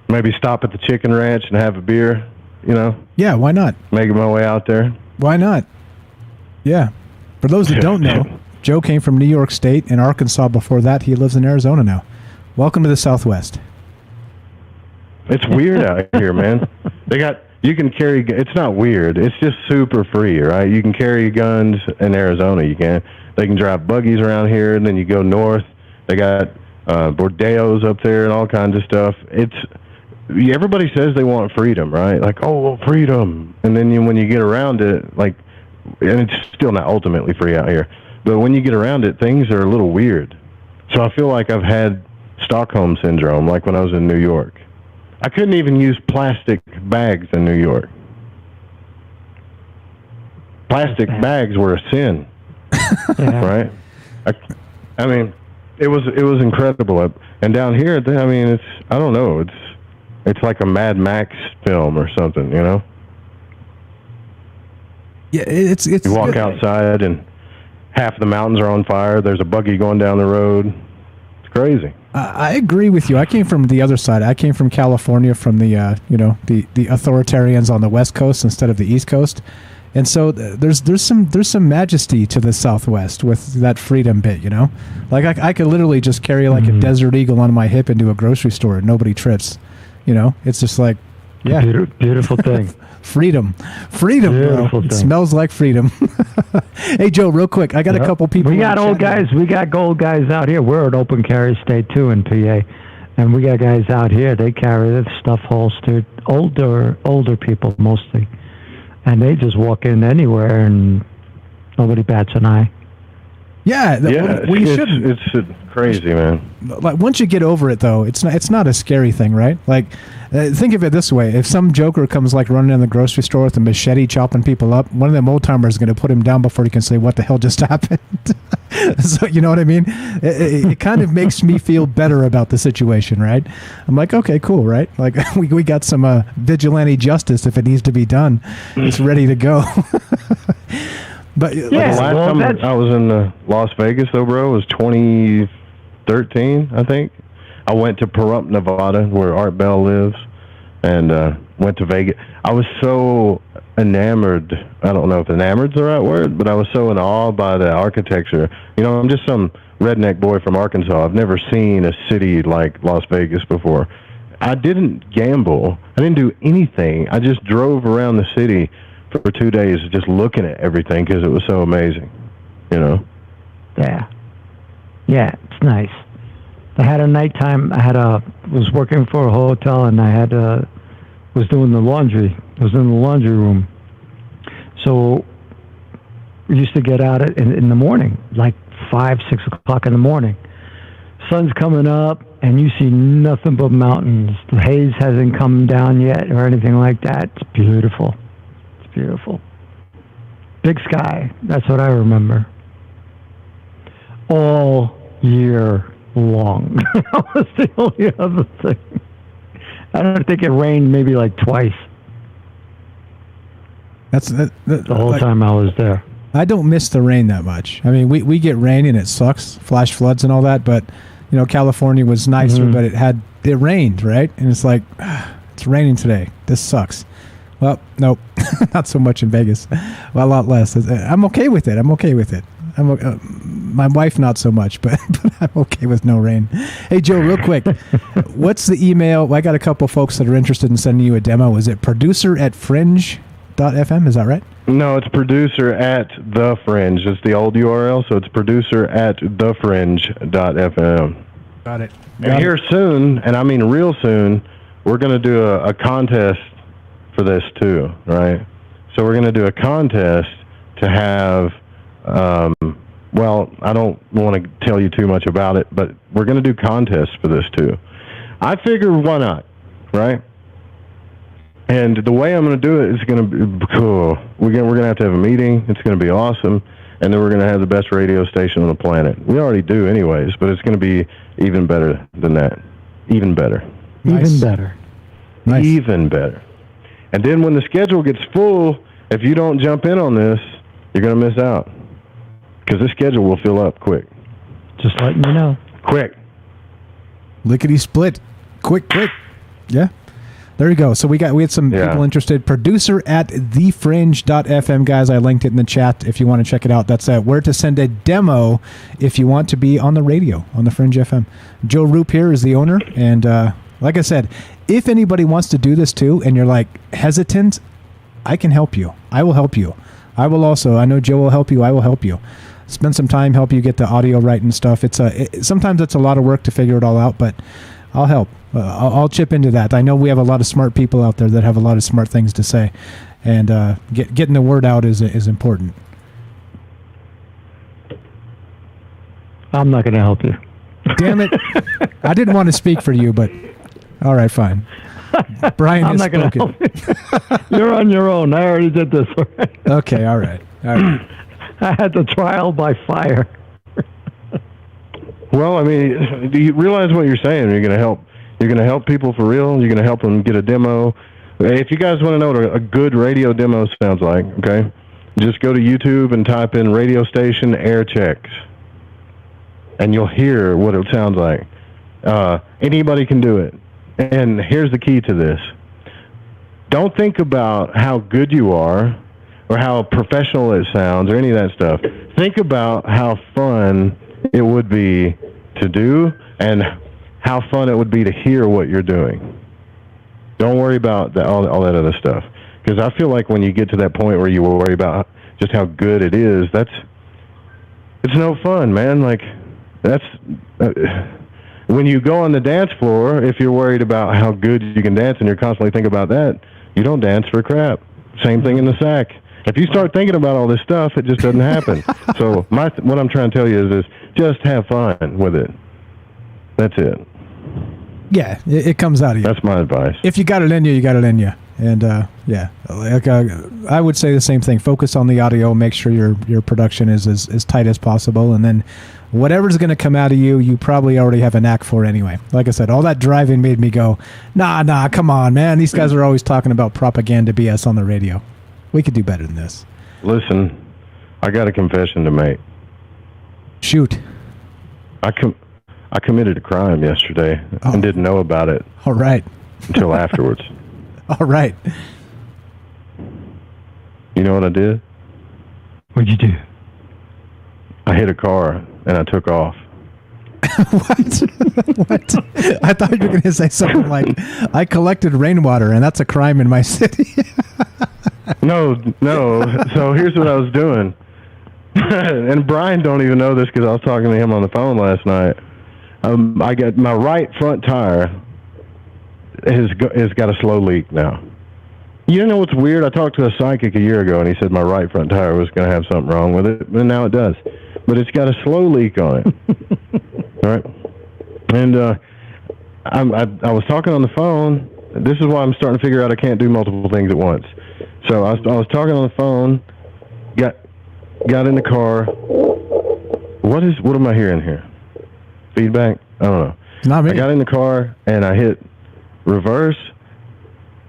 Maybe stop at the Chicken Ranch and have a beer. You know? Yeah, why not? Making my way out there. Why not? Yeah. For those that don't know, Joe came from New York State and Arkansas before that. He lives in Arizona now. Welcome to the Southwest. It's weird out here, man. You can carry, it's not weird. It's just super free, right? You can carry guns in Arizona. They can drive buggies around here, and then you go north. They got bordellos up there and all kinds of stuff. Everybody says they want freedom, right? Like, oh, freedom. And then when you get around it, like, and it's still not ultimately free out here, but when you get around it, things are a little weird. So I feel like I've had Stockholm Syndrome, like when I was in New York. I couldn't even use plastic bags in New York. Plastic bags were a sin, right? I mean, it was incredible. And down here, I mean, I don't know. It's like a Mad Max film or something, you know? Yeah, it's. You walk outside and half the mountains are on fire. There's a buggy going down the road. It's crazy. I agree with you. I came from the other side. I came from California, from the the authoritarians on the West Coast instead of the East Coast, and so there's some majesty to the Southwest with that freedom bit. You know, like I could literally just carry like a Desert Eagle on my hip into a grocery store and nobody trips. You know, it's just like Yeah. Beautiful thing. Freedom, Beautiful bro. thing. It smells like freedom. Hey, Joe, real quick, I got a couple people. We got old guys. We got gold guys out here. We're an open carry state too in PA, and we got guys out here. They carry their stuff holstered. Older people mostly, and they just walk in anywhere, and nobody bats an eye. Yeah, we shouldn't. It's crazy, man. Like once you get over it, though, it's not a scary thing, right? Like, think of it this way: if some joker comes like running in the grocery store with a machete chopping people up, one of them old timers is going to put him down before he can say, "What the hell just happened?" So you know what I mean? It kind of makes me feel better about the situation, right? I'm like, okay, cool, right? Like we got some vigilante justice if it needs to be done. It's ready to go. But the last time I was in Las Vegas, though, bro, was 2013, I think. I went to Pahrump, Nevada, where Art Bell lives, and went to Vegas. I was so enamored. I don't know if enamored's the right word, but I was so in awe by the architecture. You know, I'm just some redneck boy from Arkansas. I've never seen a city like Las Vegas before. I didn't gamble. I didn't do anything. I just drove around the city for 2 days just looking at everything because it was so amazing, you know? Yeah, it's nice. I had a nighttime. Was working for a hotel, and I was doing the laundry. I was in the laundry room. So we used to get out in the morning, like 5, 6 o'clock in the morning. Sun's coming up, and you see nothing but mountains. The haze hasn't come down yet or anything like that. It's beautiful. Beautiful. Big sky. That's what I remember. All year long. That was the only other thing. I don't think it rained maybe like twice. That's the whole time I was there. I don't miss the rain that much. I mean, we get rain and it sucks, flash floods and all that, but you know, California was nicer, but it rained, right? And it's like, it's raining today. This sucks. Well, nope, not so much in Vegas. Well, a lot less. I'm okay with it. My wife, not so much, but I'm okay with no rain. Hey, Joe, real quick, what's the email? Well, I got a couple folks that are interested in sending you a demo. Is it producer@fringe.fm? Is that right? No, it's producer@thefringe. It's the old URL, so it's producer@thefringe.fm. Got it. And here soon, and I mean real soon, we're going to do a contest for this too, right? So we're going to do a contest to have, well, I don't want to tell you too much about it, but we're going to do contests for this too. I figured, why not, right? And the way I'm going to do it is going to be cool. We're going to have a meeting. It's going to be awesome. And then we're going to have the best radio station on the planet. We already do anyways, but it's going to be even better than that. Even better. Nice. Even better. Nice. Even better. And then when the schedule gets full, if you don't jump in on this, you're going to miss out. Because the schedule will fill up quick. Just letting you know. Quick. Lickety split. Quick. Yeah. There you go. So we had some people interested. Producer@thefringe.fm, guys. I linked it in the chat if you want to check it out. That's where to send a demo if you want to be on the radio on the Fringe FM. Joe Rupe here is the owner, and like I said, if anybody wants to do this too, and you're like hesitant, I can help you. I will help you. I will also. I know Joe will help you. I will help you. Spend some time, help you get the audio right and stuff. Sometimes it's a lot of work to figure it all out, but I'll help. I'll chip into that. I know we have a lot of smart people out there that have a lot of smart things to say, and getting the word out is important. I'm not going to help you. Damn it! I didn't want to speak for you, but all right, fine. Brian I'm has not going to spoken. help you. You're on your own. I already did this. Okay, all right. I had the trial by fire. Well, I mean, do you realize what you're saying? You're going to help. You're going to help people for real. You're going to help them get a demo. If you guys want to know what a good radio demo sounds like, okay, just go to YouTube and type in radio station air checks, and you'll hear what it sounds like. Anybody can do it. And here's the key to this. Don't think about how good you are or how professional it sounds or any of that stuff. Think about how fun it would be to do and how fun it would be to hear what you're doing. Don't worry about all that other stuff. Because I feel like when you get to that point where you worry about just how good it is, it's no fun, man. Like, that's... when you go on the dance floor, if you're worried about how good you can dance and you're constantly thinking about that, you don't dance for crap. Same thing in the sack. If you start thinking about all this stuff, it just doesn't happen. So what I'm trying to tell you is just have fun with it. That's it. Yeah, it comes out of you. That's my advice. If you got it in you, you got it in you. And yeah, like I would say the same thing. Focus on the audio. Make sure your production is as tight as possible, and then whatever's going to come out of you, you probably already have a knack for anyway. Like I said, all that driving made me go, nah, come on, man. These guys are always talking about propaganda BS on the radio. We could do better than this. Listen, I got a confession to make. Shoot. I committed a crime yesterday and didn't know about it. All right. Until afterwards. All right. You know what I did? What'd you do? I hit a car and I took off. What? What? I thought you were going to say something like, I collected rainwater and that's a crime in my city. No. So here's what I was doing. And Brian don't even know this because I was talking to him on the phone last night. I got my right front tire has got a slow leak now. You know what's weird? I talked to a psychic a year ago, and he said my right front tire was going to have something wrong with it, and now it does. But it's got a slow leak on it. All right? And I was talking on the phone. This is why I'm starting to figure out I can't do multiple things at once. So I was talking on the phone, got in the car. What am I hearing here? Feedback? I don't know. Not me. I got in the car, and I hit reverse,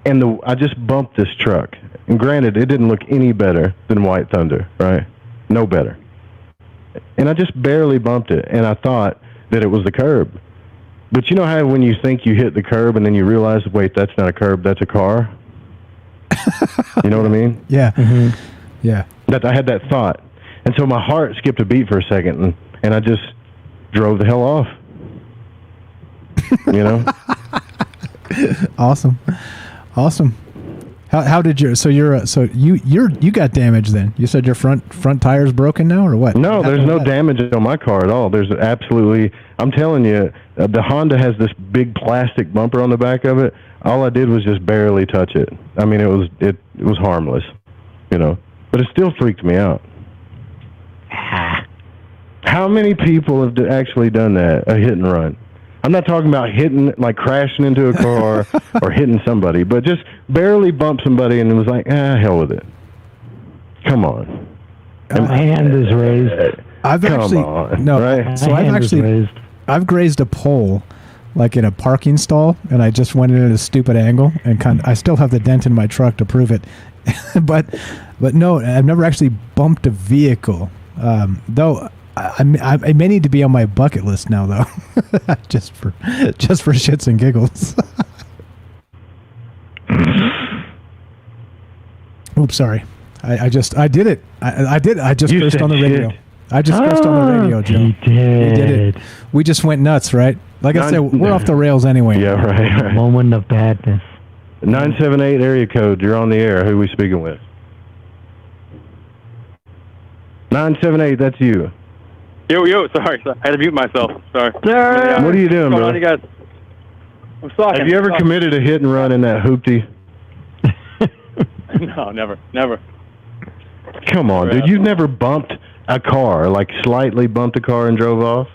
and I just bumped this truck. And granted, it didn't look any better than White Thunder, right? No better. And I just barely bumped it, and I thought that it was the curb. But you know how when you think you hit the curb and then you realize, wait, that's not a curb, that's a car? You know what I mean? Yeah. Mm-hmm. Yeah. That I had that thought. And so my heart skipped a beat for a second, and I just drove the hell off. You know? Awesome. How did you? So you got damaged then? You said your front tire's broken now, or what? No, there's no damage on my car at all. There's absolutely. I'm telling you, the Honda has this big plastic bumper on the back of it. All I did was just barely touch it. I mean, it was harmless, you know. But it still freaked me out. How many people have actually done that? A hit and run. I'm not talking about hitting, like crashing into a car or hitting somebody, but just barely bumped somebody and it was like, hell with it. Come on. My hand is raised. I've grazed a pole, like in a parking stall, and I just went in at a stupid angle, and I still have the dent in my truck to prove it. but no, I've never actually bumped a vehicle, though. I may need to be on my bucket list now, though, just for shits and giggles. Oops, sorry. I did it. I just cursed on the radio. I just cursed on the radio, Joe. He did it. We just went nuts, right? Like I said, we're off the rails anyway. Yeah, right. Moment of badness. 978 area code. You're on the air. Who are we speaking with? 978. That's you. Yo, sorry. I had to mute myself. Sorry. What are you doing, bro? You guys? I'm stalking. Have you ever committed a hit and run in that hoopty? No, never. Come on, dude. You've never bumped a car, like slightly bumped a car and drove off?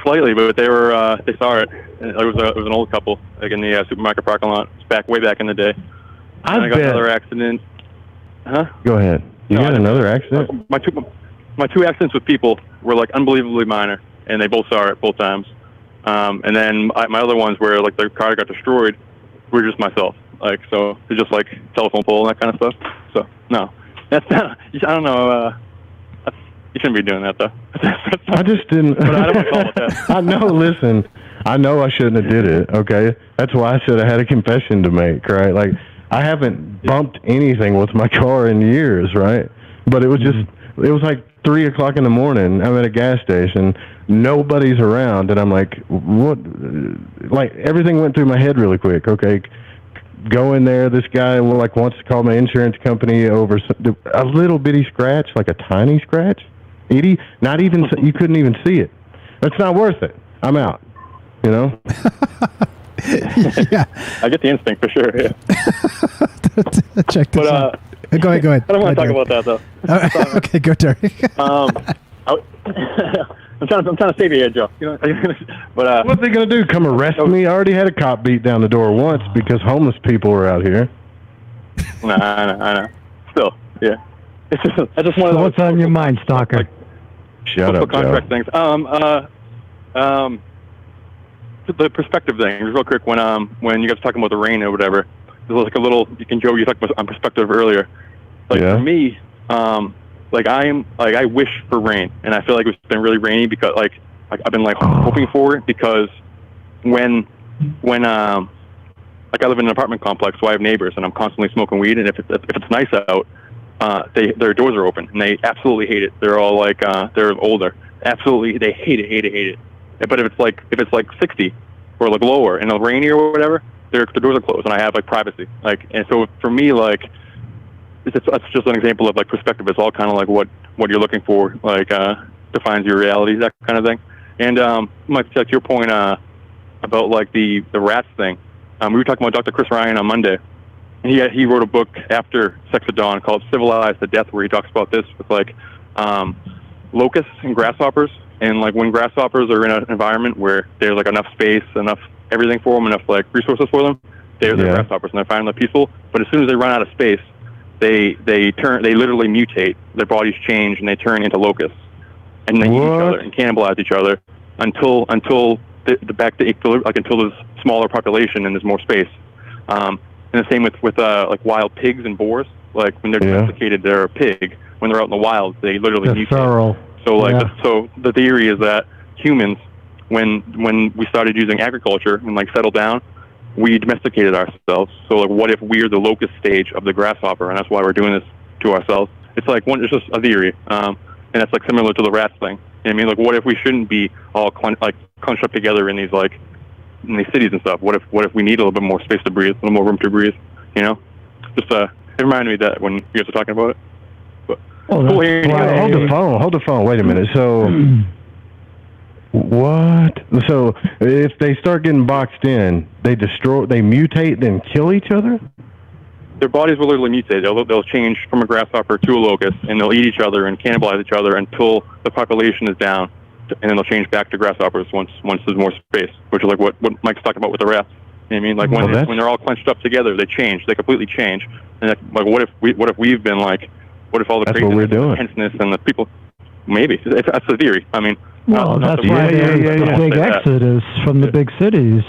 Slightly, but they saw it. It was an old couple, like in the supermarket parking lot. It's way back in the day. I got another accident. Huh? Go ahead. You got another accident? My two accidents with people were like unbelievably minor, and they both saw it both times. And then my other ones where like the car got destroyed were just myself. Like, so it's just like telephone pole and that kind of stuff. So no, that's not. I don't know. You shouldn't be doing that though. I just didn't. But I don't want to call it that. I know. Listen, I know I shouldn't have did it. Okay, that's why I said I had a confession to make. Right? Like I haven't bumped anything with my car in years. Right? But it was just. It was like 3 o'clock in the morning. I'm at a gas station. Nobody's around, and I'm like, what? Like everything went through my head really quick. Okay, go in there. This guy wants to call my insurance company over a little bitty scratch, like a tiny scratch. Not even you couldn't even see it. That's not worth it. I'm out. You know. Yeah, I get the instinct for sure. Yeah. Check this out. Go ahead. I don't want to talk about that though. Okay, go, Terry. I'm trying to save you here, Joe. You know, but what are they gonna do? Come arrest me? I already had a cop beat down the door once because homeless people were out here. Nah, I know. Still, yeah. It's just, I just want to. What's on your mind, Stalker? Shut up, contract Joe. things. The perspective thing, real quick. When you guys were talking about the rain or whatever, there's like a little. Joe, you talked about on perspective earlier. Like for me, I wish for rain, and I feel like it's been really rainy because like I've been hoping for it because when I live in an apartment complex, so I have neighbors, and I'm constantly smoking weed, and if it's nice out, their doors are open, and they absolutely hate it. They're all they're older, absolutely they hate it. But if it's 60 or lower and it's rainy or whatever, the doors are closed, and I have privacy. And so for me that's just an example of perspective. It's all kind of what you're looking for, defines your reality, that kind of thing. And Mike, to your point about the rats thing, we were talking about Dr. Chris Ryan on Monday. And he wrote a book after Sex at Dawn called Civilized to Death, where he talks about this with locusts and grasshoppers. And when grasshoppers are in an environment where there's enough space, enough everything for them, enough resources for them, they're grasshoppers and they're finding them peaceful. But as soon as they run out of space, they literally mutate. Their bodies change and they turn into locusts, and they eat each other and cannibalize each other until back to equilibrium, until there's smaller population and there's more space. And the same with wild pigs and boars. When they're domesticated, they're a pig. When they're out in the wild, they literally mutate. Feral. So the theory is that humans, when we started using agriculture and settled down, we domesticated ourselves. So what if we're the locust stage of the grasshopper, and that's why we're doing this to ourselves? It's it's just a theory, and that's similar to the rats thing. I mean, what if we shouldn't be all crunched up together in these cities and stuff? What if we need a little bit more space to breathe, a little more room to breathe? You know, just it reminded me of that when you guys were talking about it. But hold the phone. Wait a minute. So. What? So if they start getting boxed in, they mutate, then kill each other? Their bodies will literally mutate. They'll change from a grasshopper to a locust, and they'll eat each other and cannibalize each other until the population is down, and then they'll change back to grasshoppers once there's more space, which is what Mike's talking about with the rats. You know what I mean? When they're all clenched up together, they change. They completely change. And what if we've been what if all the craziness, the tenseness, and the people? Maybe that's the theory. I mean. Well, that's why the big exodus from the big cities.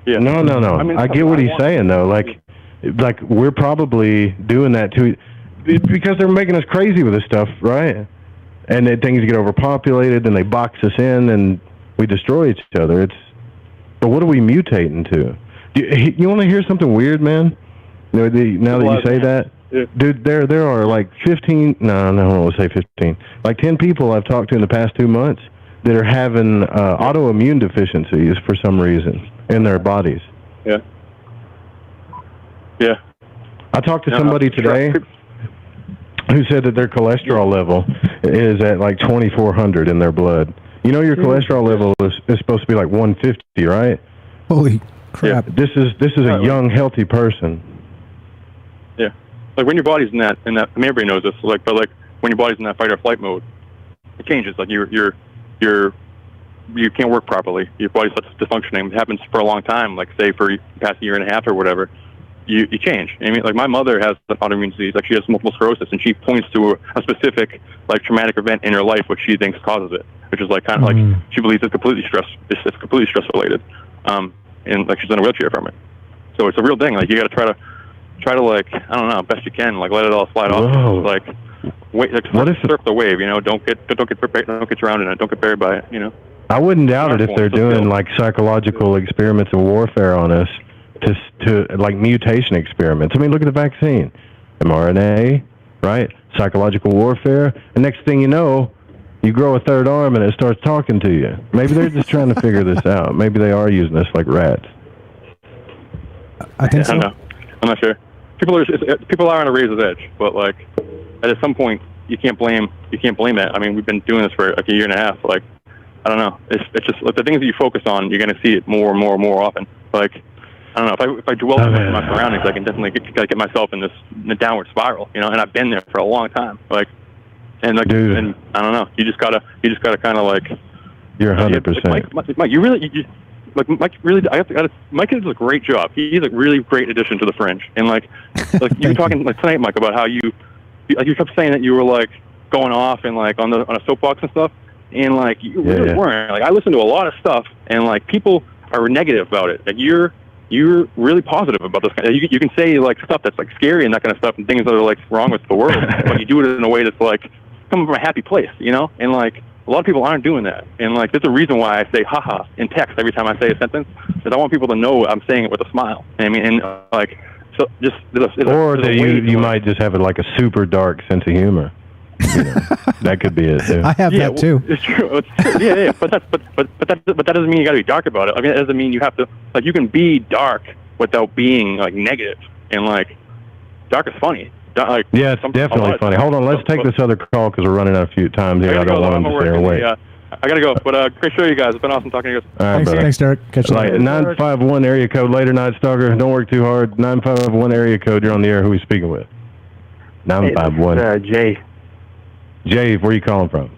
Yeah. No. I mean, I get what he's saying though. We're probably doing that too, because they're making us crazy with this stuff, right? And then things get overpopulated, and they box us in, and we destroy each other. But what are we mutating to? You want to hear something weird, man? Now that you say that. Yeah. Dude, there are 15. No, I don't want to say 15. 10 people I've talked to in the past 2 months that are having autoimmune deficiencies for some reason in their bodies. Yeah. Yeah. I talked to somebody today who said that their cholesterol level is at 2,400 in their blood. You know, your cholesterol level is supposed to be 150, right? Holy crap! Yeah. This is a young, healthy person. Yeah. When your body's in that, everybody knows this. But when your body's in that fight or flight mode, it changes. You can't work properly. Your body starts dysfunctioning. It happens for a long time. Say for the past year and a half or whatever, you change. I mean, my mother has autoimmune disease. She has multiple sclerosis, and she points to a specific traumatic event in her life which she thinks causes it, which is she believes it's completely stress. It's completely stress related, and she's in a wheelchair from it. So it's a real thing. You got to try to I don't know, best you can, let it all slide off. Wait, surf the wave, don't get drowned in it, don't get buried by it, I wouldn't doubt it if they're doing psychological experiments of warfare on us to mutation experiments. I mean, look at the vaccine, mRNA, right? Psychological warfare. The next thing you know, you grow a third arm and it starts talking to you. Maybe they're just trying to figure this out. Maybe they are using us like rats. I think so. I don't know. I'm not sure. People are on a razor's edge, but like at some point you can't blame that. I mean, we've been doing this for like a year and a half. Like, I don't know. It's just like the things that you focus on, you're going to see it more and more and more often. Like, I don't know. If I dwell too much on my surroundings, I can definitely get myself in a downward spiral. You know, and I've been there for a long time. Like, and like, dude, and I don't know. You just gotta kind of like. You're 100%. Mike, you really. Mike really, Mike does a great job. He's a really great addition to the Fringe. And like you were talking like tonight, Mike, about how you kept saying that you were like going off and like on a soapbox and stuff, and like you really weren't. Like I listen to a lot of stuff, and like people are negative about it. Like you're really positive about this. You can say like stuff that's like scary and that kind of stuff, and things that are like wrong with the world, but you do it in a way that's like coming from a happy place, you know, and like. A lot of people aren't doing that, and like there's a reason why I say "haha" in text every time I say a sentence, because I want people to know I'm saying it with a smile. I mean, and like, so just you might just have like a super dark sense of humor. You know, that could be it too. I have that too. It's true. It's true. Yeah. But that doesn't mean you got to be dark about it. I mean, it doesn't mean you have to like you can be dark without being like negative, and like dark is funny. Like, yeah, it's definitely funny. Hold on, let's take this other call because we're running out a few times here. I don't want them to stay away. I gotta go, but great show, you guys. It's been awesome talking to you guys. All right, thanks, Derek. Catch you later. 951 area code. Later, Night Stalker. Don't work too hard. 951 area code. You're on the air. Who are we speaking with? 951. Hey, Jay. Jay, where are you calling from?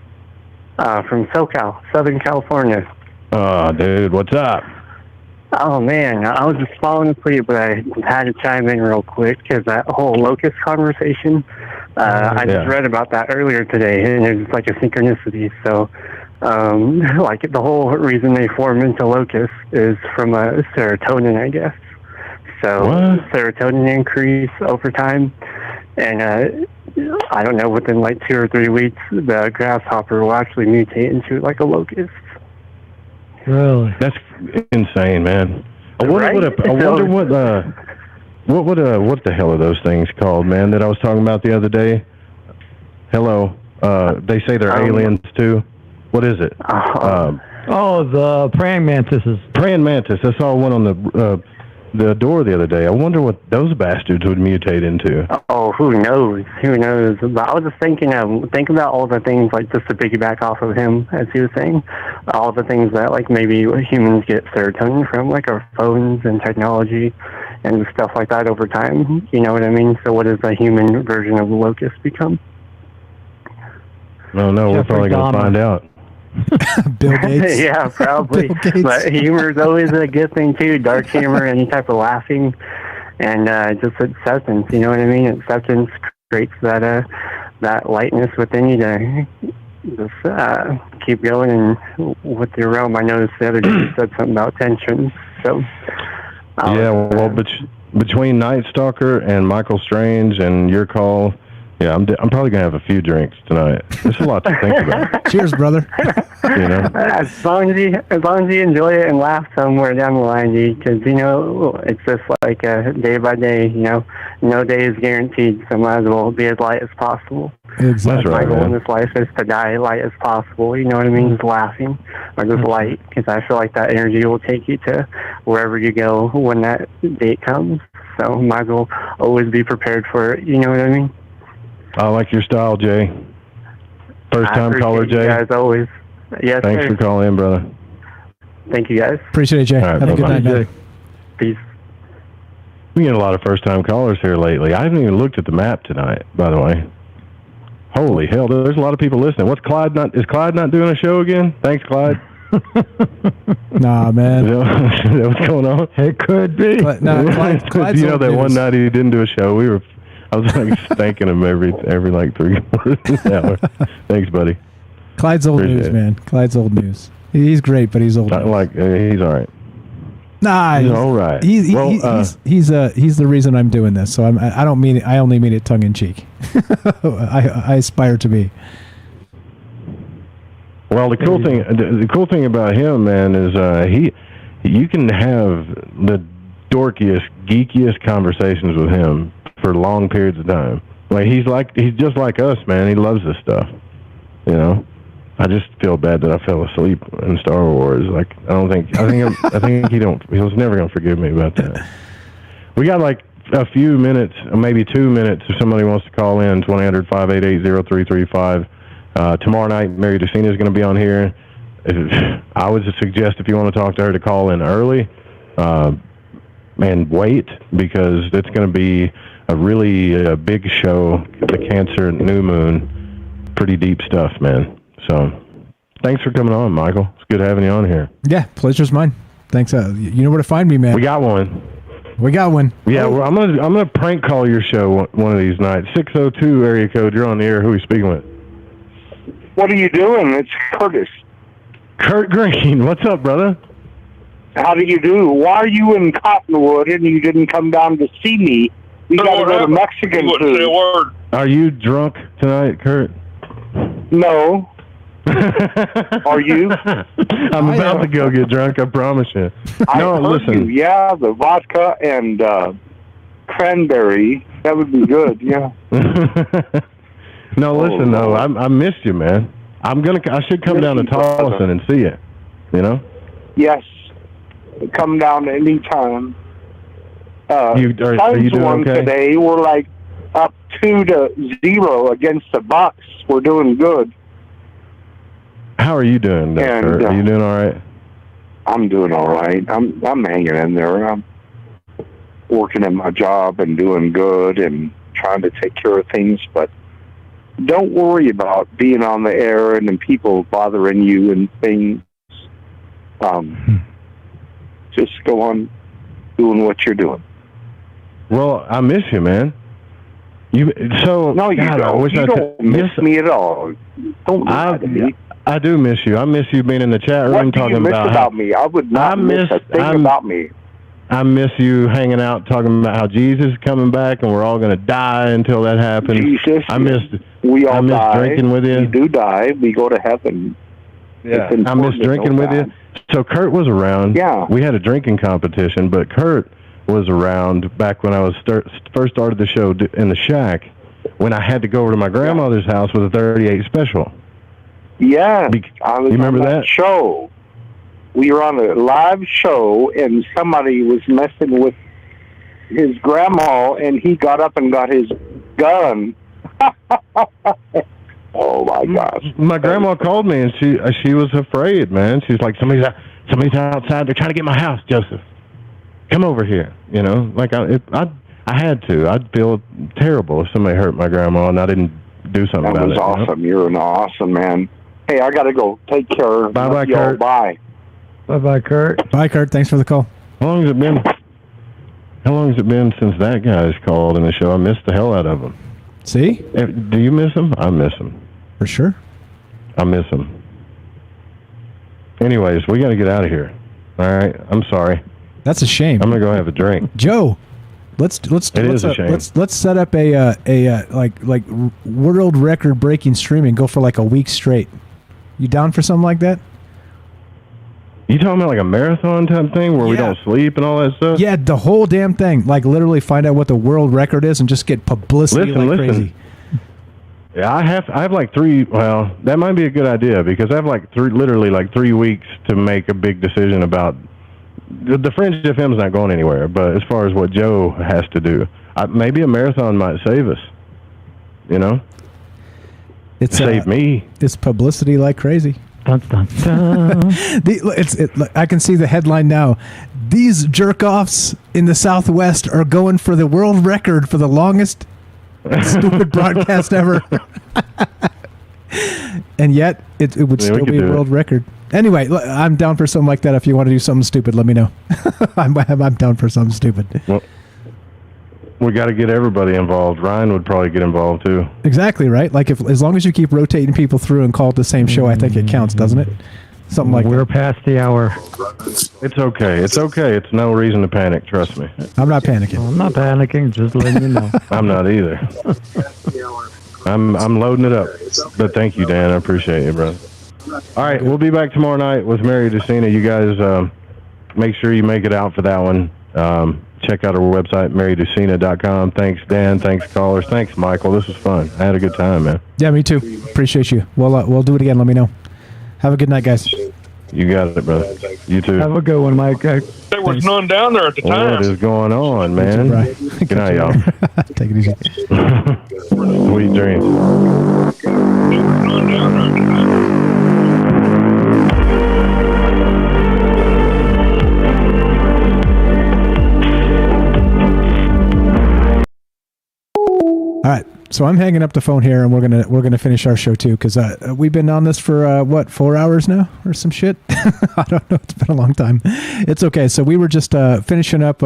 From SoCal, Southern California. Oh, dude, what's up? Oh, man, I was just falling asleep, but I had to chime in real quick because that whole locust conversation, I just read about that earlier today, and it's like a synchronicity. So, like the whole reason they form into locusts is from serotonin, I guess. So serotonin increase over time, and I don't know, within like 2 or 3 weeks, the grasshopper will actually mutate into like a locust. Really? That's insane, man. I wonder what the hell are those things called, man, that I was talking about the other day? Hello. They say they're aliens too. What is it? The praying mantises. Praying mantis. I saw one on the door the other day. I wonder what those bastards would mutate into. Oh, who knows? Who knows? But I was just thinking think about all the things, like just to piggyback off of him, as he was saying, all the things that like maybe humans get serotonin from, like our phones and technology and stuff like that over time. You know what I mean? So what does the human version of the locust become? No, we're probably going to find out. Bill Gates. Yeah, probably. But humor is always a good thing too. Dark humor, any type of laughing, and just acceptance. You know what I mean? Acceptance creates that lightness within you to just keep going. And with your realm, I noticed the other day you said something about tension. So between Night Stalker and Michael Strange and your call. Yeah, I'm probably gonna have a few drinks tonight. There's a lot to think about. Cheers, brother. You know, as long as you enjoy it and laugh somewhere down the line, because you know it's just like day by day. You know, no day is guaranteed, so might as well be as light as possible. Exactly. My goal in this life is to die light as possible. You know what I mean? Just laughing or just light, because I feel like that energy will take you to wherever you go when that date comes. So might as well always be prepared for it. You know what I mean? I like your style, Jay. First time caller, Jay. As always. Yes, thanks for calling in, brother. Thank you, guys. Appreciate it, Jay. All right, have a good night, man. Peace. We get a lot of first time callers here lately. I haven't even looked at the map tonight, by the way. Holy hell, there's a lot of people listening. Is Clyde not doing a show again? Thanks, Clyde. Nah, man. Is that what's going on? It could be. But, Clyde's you know that one night he didn't do a show, I was like thanking him every like 3 quarters an hour. Thanks, buddy. Clyde's old news, man. Clyde's old news. He's great, but he's old. He's all right. Nah, he's all right. He's the reason I'm doing this. So I don't mean it. I only mean it tongue in cheek. I aspire to be. Well, the cool thing about him, man, is you can have the dorkiest, geekiest conversations with him for long periods of time. Like he's just like us, man. He loves this stuff. You know, I just feel bad that I fell asleep in Star Wars. Like I think he was never gonna forgive me about that. We got like a few minutes, maybe 2 minutes, if somebody wants to call in, 1-800-588-0335. Tomorrow night, Mary DeCina is going to be on here. I would suggest if you want to talk to her to call in early and wait, because it's going to be a really big show, the Cancer New Moon. Pretty deep stuff, man. So thanks for coming on, Michael. It's good having you on here. Yeah, pleasure's mine. Thanks. You know where to find me, man. We got one. Yeah, well, I'm gonna prank call your show one of these nights. 602 area code. You're on the air. Who are you speaking with? What are you doing? It's Curtis. Kurt Green. What's up, brother? How do you do? Why are you in Cottonwood and you didn't come down to see me? We got to go to Mexican food. Are you drunk tonight, Kurt? No. Are you? I'm about to go get drunk, I promise you. No, listen. Yeah, the vodka and cranberry. That would be good, yeah. No, listen, though. I missed you, man. I should come down to Tolleson and see you. You know? Yes. Come down anytime. Are you doing okay? Today, we're like up 2-0 against the Bucks. We're doing good. How are you doing, Kurt? Are you doing all right? I'm doing all right. I'm hanging in there. I'm working at my job and doing good and trying to take care of things. But don't worry about being on the air and then people bothering you and things. Just go on doing what you're doing. Well, I miss you, man. No, you don't. You don't miss me at all. Don't lie to me. I do miss you. I miss you being in the chat room talking about me. I would not miss a thing about me. I miss you hanging out talking about how Jesus is coming back and we're all going to die until that happens. Jesus, we all die. Drinking with you. We do die. We go to heaven. Yeah, I miss drinking with you. So Kurt was around. Yeah. We had a drinking competition, but Kurt was around back when I was first started the show in the shack when I had to go over to my grandmother's house with a 38 special. Yeah, I was remember on that show. We were on a live show, and somebody was messing with his grandma, and he got up and got his gun. Oh my gosh! My grandma called me, and she was afraid, man. She's like, somebody's outside. They're trying to get my house, Joseph. Come over here. You know, like I had to. I'd feel terrible if somebody hurt my grandma, and I didn't do something about it. That was awesome. You're an awesome man. Hey, I got to go. Take care. Bye-bye, Kurt. Bye. Bye-bye, Kurt. Bye, Kurt. Thanks for the call. How long has it been since that guy's called in the show? I missed the hell out of him. See? Do you miss him? I miss him. For sure. I miss him. Anyways, we got to get out of here. All right? I'm sorry. That's a shame. I'm going to go have a drink. Joe, let's set up a like world record breaking streaming. Go for like a week straight. You down for something like that? You talking about like a marathon type thing where we don't sleep and all that stuff? Yeah, the whole damn thing. Like literally find out what the world record is and just get publicity crazy. Yeah, I have like 3. Well, that might be a good idea because I have literally 3 weeks to make a big decision about. The Fringe FM's not going anywhere, but as far as what Joe has to do, maybe a marathon might save us. You know, save me. It's publicity like crazy. Dun, dun, dun. I can see the headline now. These jerk-offs in the Southwest are going for the world record for the longest stupid broadcast ever. And yet, it would still be a world record. Anyway, I'm down for something like that. If you want to do something stupid, let me know. I'm down for something stupid. Well, we got to get everybody involved. Ryan would probably get involved too. Exactly right. Like as long as you keep rotating people through and call it the same show, I think it counts, doesn't it? Something like We're past the hour. It's okay. It's okay. It's no reason to panic. Trust me. I'm not panicking. I'm not panicking. Just letting you know. I'm not either. I'm loading it up. But thank you, Dan. I appreciate it, brother. All right, we'll be back tomorrow night with Mary DeCina. You guys make sure you make it out for that one. Check out our website, marydecina.com. Thanks, Dan. Thanks, callers. Thanks, Michael. This was fun. I had a good time, man. Yeah, me too. Appreciate you. We'll do it again. Let me know. Have a good night, guys. You got it, brother. You too. Have a good one, Mike. There was none down there at the time. What is going on, man? Good night, y'all. Take it easy. Sweet dreams. All right, so I'm hanging up the phone here, and we're gonna finish our show too, because we've been on this for 4 hours now or some shit. I don't know. It's been a long time. It's okay. So we were just finishing up.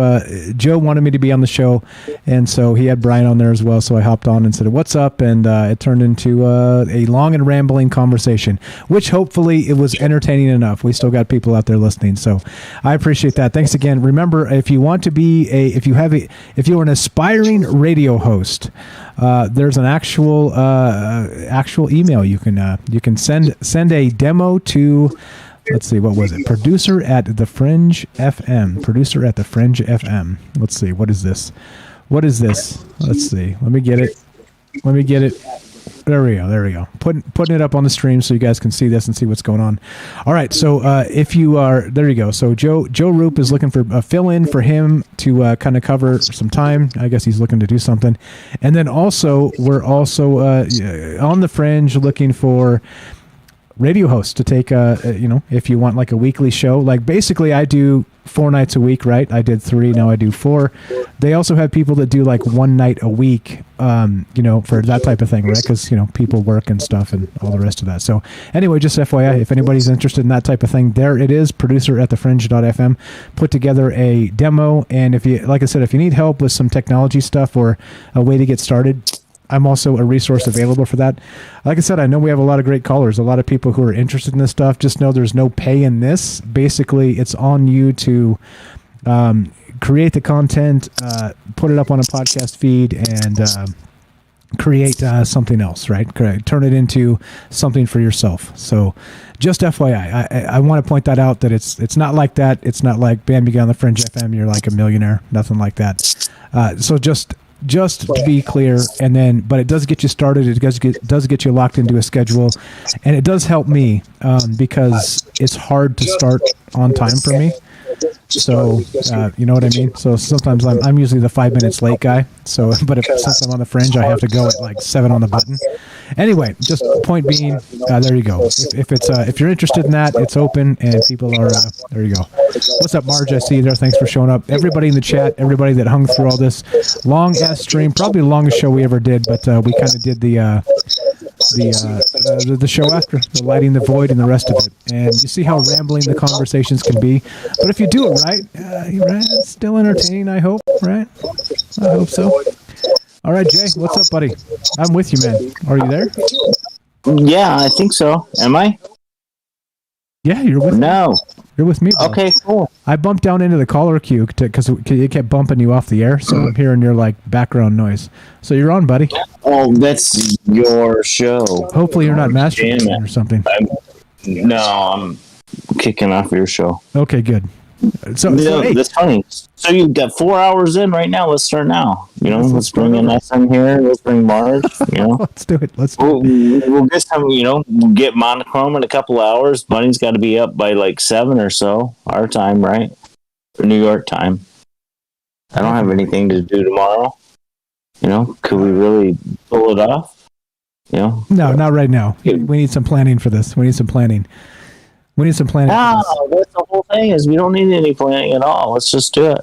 Joe wanted me to be on the show, and so he had Brian on there as well. So I hopped on and said, "What's up?" And it turned into a long and rambling conversation, which hopefully it was entertaining enough. We still got people out there listening, so I appreciate that. Thanks again. Remember, if you want to be if you're an aspiring radio host. There's an actual email you can send a demo to. Let's see, what was it? Producer at the Fringe FM. Producer at the Fringe FM. Let's see, what is this? Let's see. Let me get it. There we go. Putting it up on the stream so you guys can see this and see what's going on. All right, so if you are, there you go. So Joe Rupe is looking for a fill-in for him to kind of cover some time. I guess he's looking to do something. And then also, we're also on the Fringe looking for radio hosts to take, if you want like a weekly show. Like basically I do 4 nights a week, right? I did 3, now I do 4. They also have people that do like 1 night a week, for that type of thing, right? Because, people work and stuff and all the rest of that. So anyway, just FYI, if anybody's interested in that type of thing, there it is, producer at thefringe.fm. Put together a demo. And if you, like I said, if you need help with some technology stuff or a way to get started, I'm also a resource available for that. Like I said, I know we have a lot of great callers, a lot of people who are interested in this stuff. Just know there's no pay in this. Basically, it's on you to create the content, put it up on a podcast feed, and create something else, right? Turn it into something for yourself. So just FYI, I want to point that out, that it's not like that. It's not like, bam, you get on the Fringe FM, you're like a millionaire. Nothing like that. So just to be clear, but it does get you started. It does get you locked into a schedule, and it does help me because it's hard to start on time for me. So you know what I mean. So sometimes I'm usually the 5 minutes late guy. So, but since I'm on the Fringe, I have to go at like 7 on the button. Anyway, just point being, there you go. If you're interested in that, it's open and people are. There you go. What's up, Marge? I see you there. Thanks for showing up. Everybody in the chat, everybody that hung through all this long ass stream, probably the longest show we ever did. But we kind of did the show after, the lighting the void and the rest of it. And you see how rambling the conversations can be. But if you do it right, it's still entertaining, I hope, right? I hope so. All right, Jay, what's up, buddy? I'm with you, man. Are you there? Yeah, I think so. Am I? Yeah, you're with me. No. You're with me, bro. Okay, cool. I bumped down into the caller queue because it kept bumping you off the air, so I'm hearing your like background noise. So you're on, buddy. Oh, that's your show. Hopefully you're not masturbating or something. I'm kicking off your show. Okay, good. So hey. That's funny. So you've got 4 hours in right now. Let's start now. Let's bring in SM here. Let's bring Marge. Let's do it. We'll get some. We'll get Monochrome in a couple hours. Bunny's got to be up by like 7 or so our time, right? For New York time. I don't have anything to do tomorrow. Could we really pull it off? No, not right now. We need some planning for this. We need some planning. That's the whole thing. Is we don't need any planning at all. Let's just do it.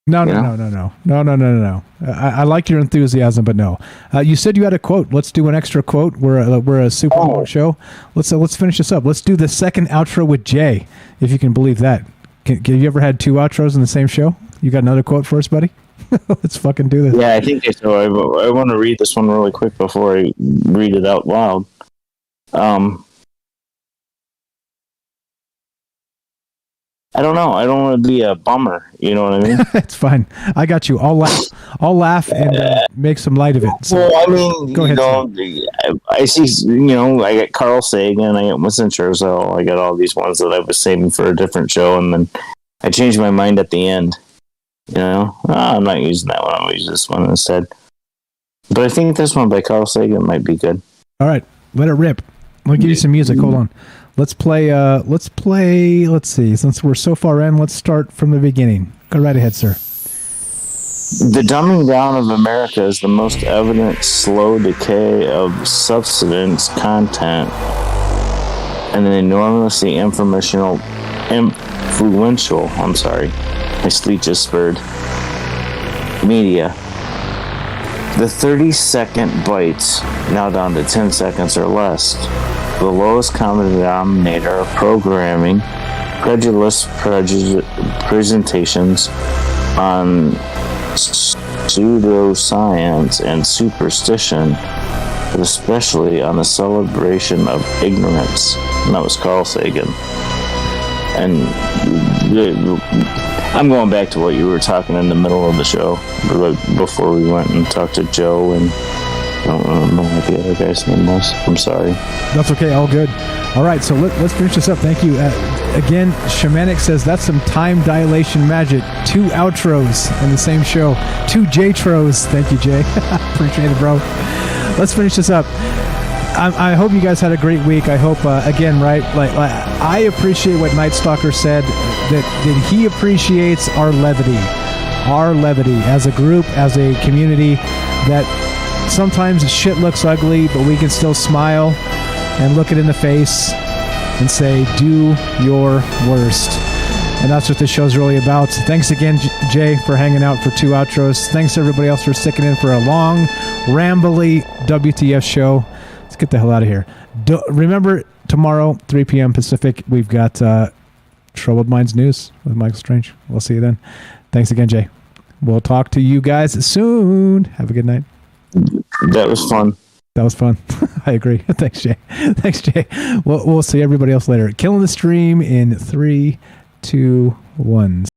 No. I like your enthusiasm, but no. You said you had a quote. Let's do an extra quote. We're a super long show. Let's finish this up. Let's do the second outro with Jay, if you can believe that. Have you ever had 2 outros in the same show? You got another quote for us, buddy? Let's fucking do this. Yeah, I think so. I want to read this one really quick before I read it out loud. I don't know. I don't want to be a bummer. You know what I mean? It's fine. I got you. I'll laugh and make some light of it. So, well, I mean, go ahead. I see. I got Carl Sagan. I got Winston Churchill. I got all these ones that I was saving for a different show, and then I changed my mind at the end. I'm not using that one. I'm going to use this one instead. But I think this one by Carl Sagan might be good. All right, let it rip. We'll give you some music. Hold on. Let's play. Let's see. Since we're so far in, let's start from the beginning. Go right ahead, sir. The dumbing down of America is the most evident slow decay of substance content and an enormously influential, my sleep just spurred, media. The 30-second bites, now down to 10 seconds or less. The lowest common denominator of programming, credulous presentations on pseudoscience and superstition, but especially on the celebration of ignorance. And that was Carl Sagan. And I'm going back to what you were talking in the middle of the show, before we went and talked to Joe, and I don't know what the other guy's name was. I'm sorry. That's okay. All good. All right, so let's finish this up. Thank you. Again, Shamanic says that's some time dilation magic. 2 outros in the same show. 2 J-tros. Thank you, Jay. Appreciate it, bro. Let's finish this up. I hope you guys had a great week. I hope, again, right, like I appreciate what Night Stalker said, that he appreciates our levity as a group, as a community, that sometimes shit looks ugly, but we can still smile and look it in the face and say, do your worst. And that's what this show's really about. Thanks again, Jay, for hanging out for 2 outros. Thanks to everybody else for sticking in for a long, rambly WTF show. Let's get the hell out of here. Remember, tomorrow, 3 p.m. Pacific, we've got Troubled Minds News with Michael Strange. We'll see you then. Thanks again, Jay. We'll talk to you guys soon. Have a good night. That was fun. That was fun. I agree. Thanks, Jay. Thanks, Jay. We'll see everybody else later. Killing the stream in 3, 2, 1.